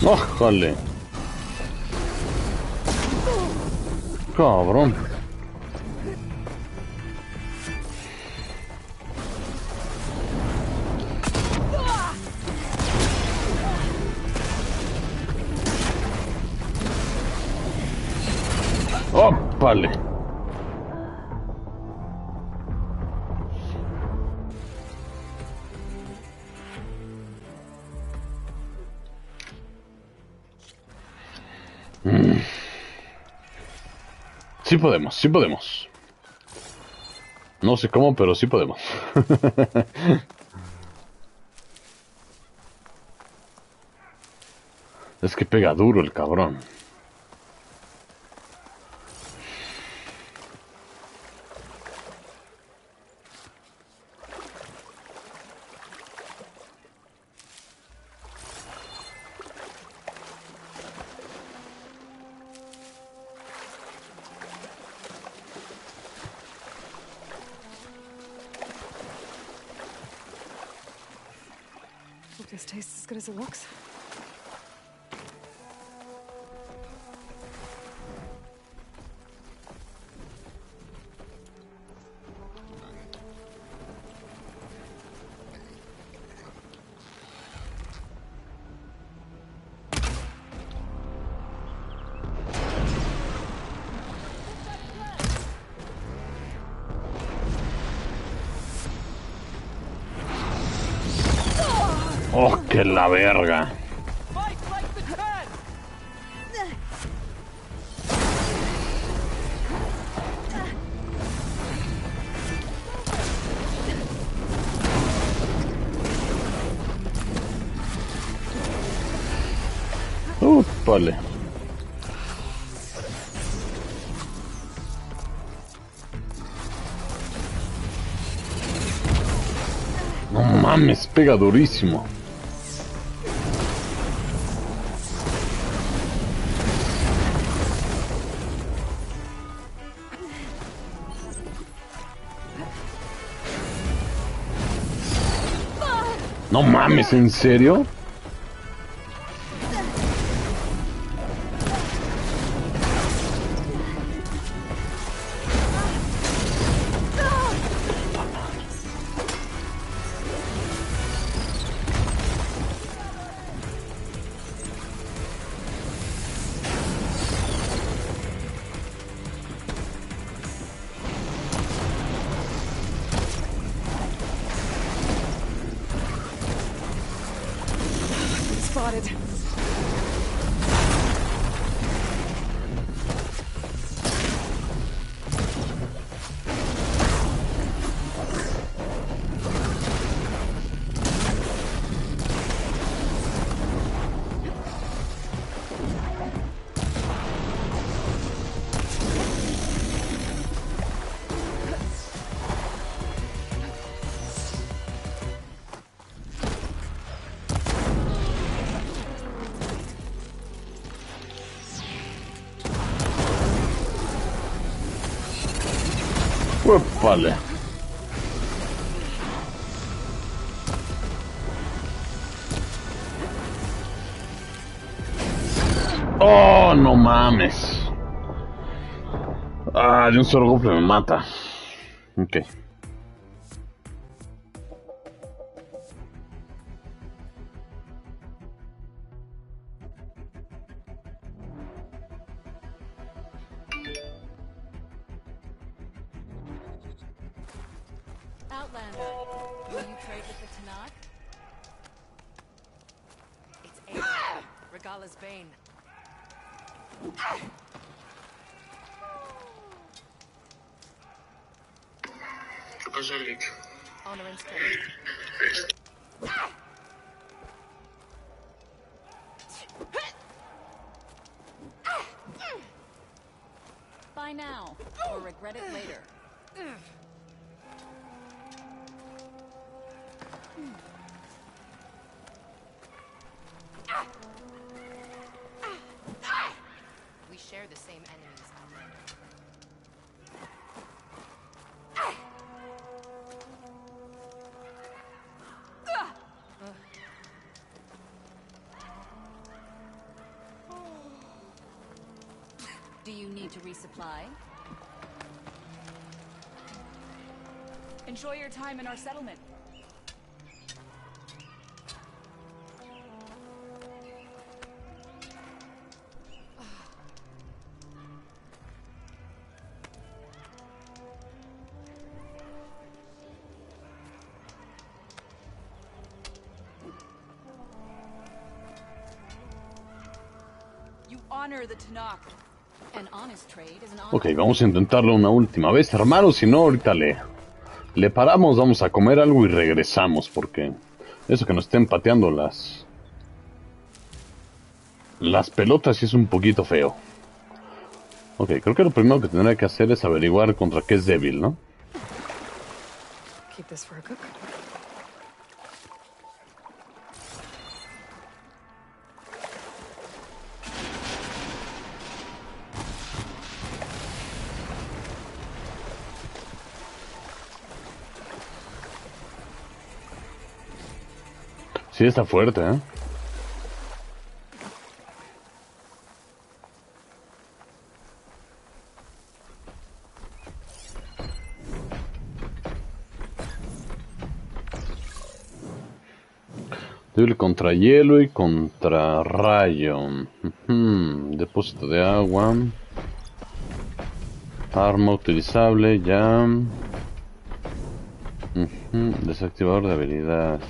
¡Ójale! Cabrón. ¡Ópale! Sí podemos, sí podemos. No sé cómo, pero sí podemos. Es que pega duro el cabrón. Hope this tastes as good as it looks. ¡Oh, que la verga! Vale. No mames, pega durísimo. No mames, ¿en serio? Spotted. Vale. Oh, no mames. Ah, de un solo golpe me mata. Ok. Outlander, will you trade with the Tanakh? It's Aloy, Regala's Bane. Honor and strength. Buy now, or regret it later. We share the same enemies, Outlander. Do you need to resupply? Enjoy your time in our settlement. You honor the Tanakh. An honest trade is an honor. Ok, vamos a intentarlo una última vez, hermanos. Si no, ahorita le paramos, vamos a comer algo y regresamos. Porque eso que nos estén pateando las pelotas sí es un poquito feo. Ok, creo que lo primero que tendré que hacer es averiguar contra qué es débil, ¿no? Keep this for a cook. Sí, está fuerte, ¿eh? Débil contra hielo y contra rayo. Depósito de agua. Arma utilizable ya. Desactivador de habilidad.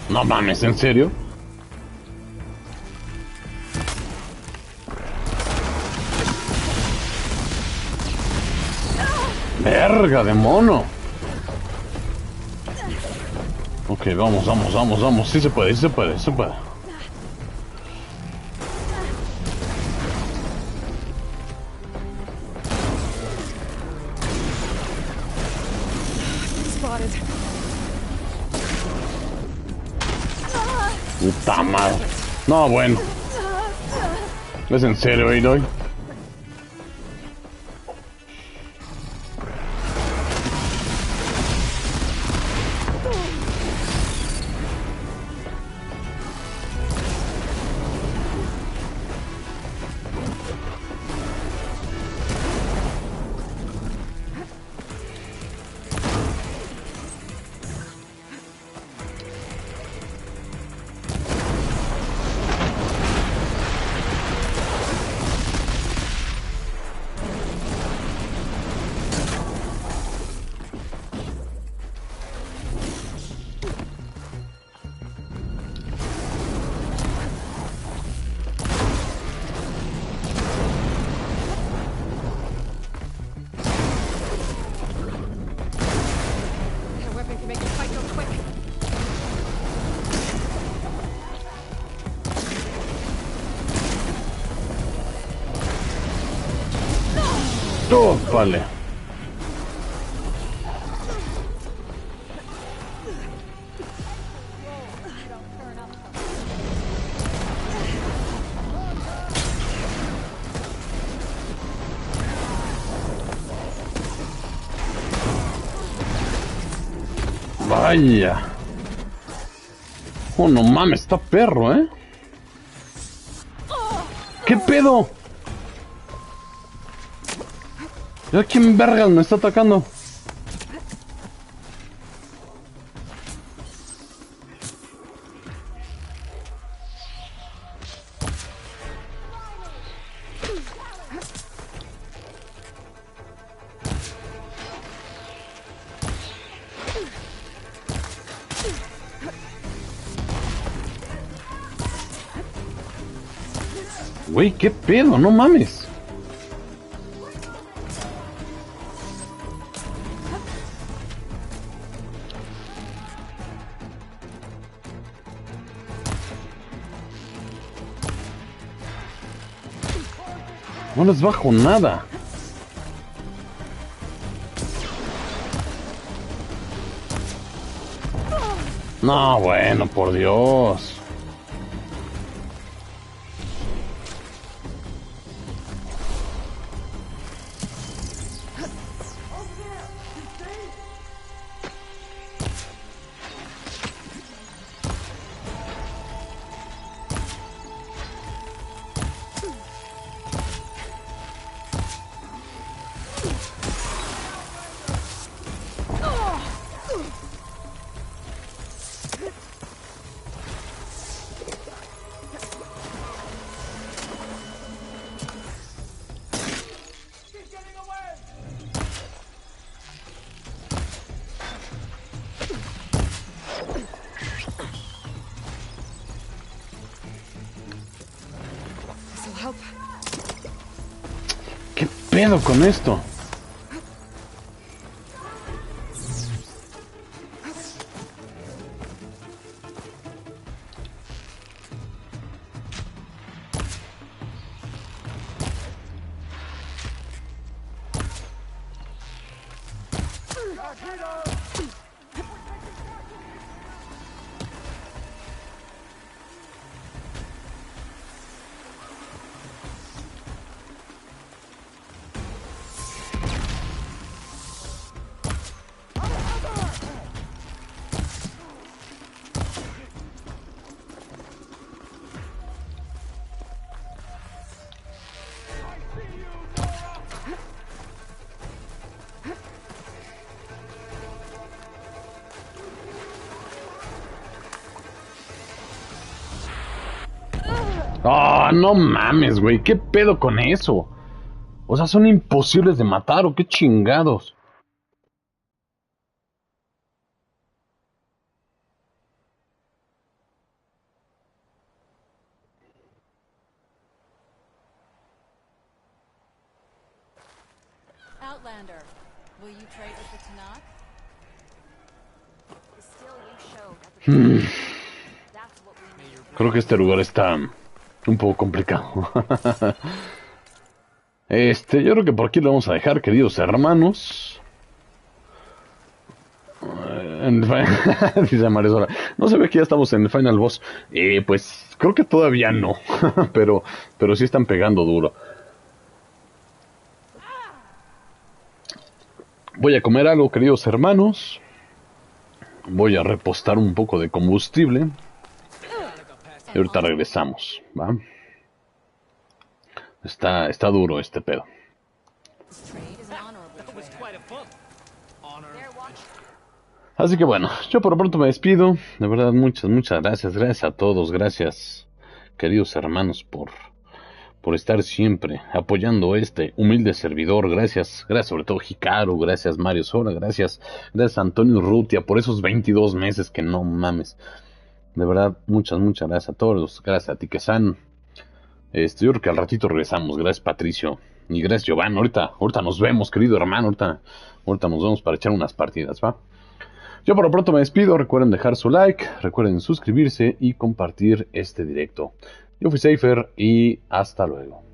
No mames, ¿en serio? Verga de mono. Ok, vamos. Sí se puede, sí se puede. Puta madre. No, bueno. ¿Es en serio, Aloy? Vale. Vaya. Oh, no mames, está perro, ¿eh? ¿Qué pedo? ¿Ya quién vergas me está atacando? Güey, qué pedo, no mames. No les bajo nada. No, bueno, por Dios. ¿Qué pedo con esto? Ah, no mames, güey, ¿qué pedo con eso? O sea, son imposibles de matar, ¿o qué chingados? Outlander, will you trade with the Tanakh? Still you showed at the That's what we need. Creo que este lugar está un poco complicado. Yo creo que por aquí lo vamos a dejar, queridos hermanos. Dice Marisol, no se ve que ya estamos en el final boss. Pues creo que todavía no. pero sí están pegando duro. Voy a comer algo, queridos hermanos. Voy a repostar un poco de combustible. Y ahorita regresamos, ¿va? Está duro este pedo. Así que bueno, yo por lo pronto me despido. De verdad, muchas gracias. Gracias a todos. Gracias, queridos hermanos, por estar siempre apoyando este humilde servidor. Gracias sobre todo Hikaru. Gracias Mario Sora. Gracias Antonio Rutia por esos 22 meses que no mames. De verdad, muchas gracias a todos. Gracias a ti, Kesan. Yo creo que al ratito regresamos. Gracias, Patricio. Y gracias, Giovanni. Ahorita nos vemos, querido hermano. Ahorita nos vemos para echar unas partidas, ¿va? Yo por lo pronto me despido. Recuerden dejar su like. Recuerden suscribirse y compartir este directo. Yo fui Seifer y hasta luego.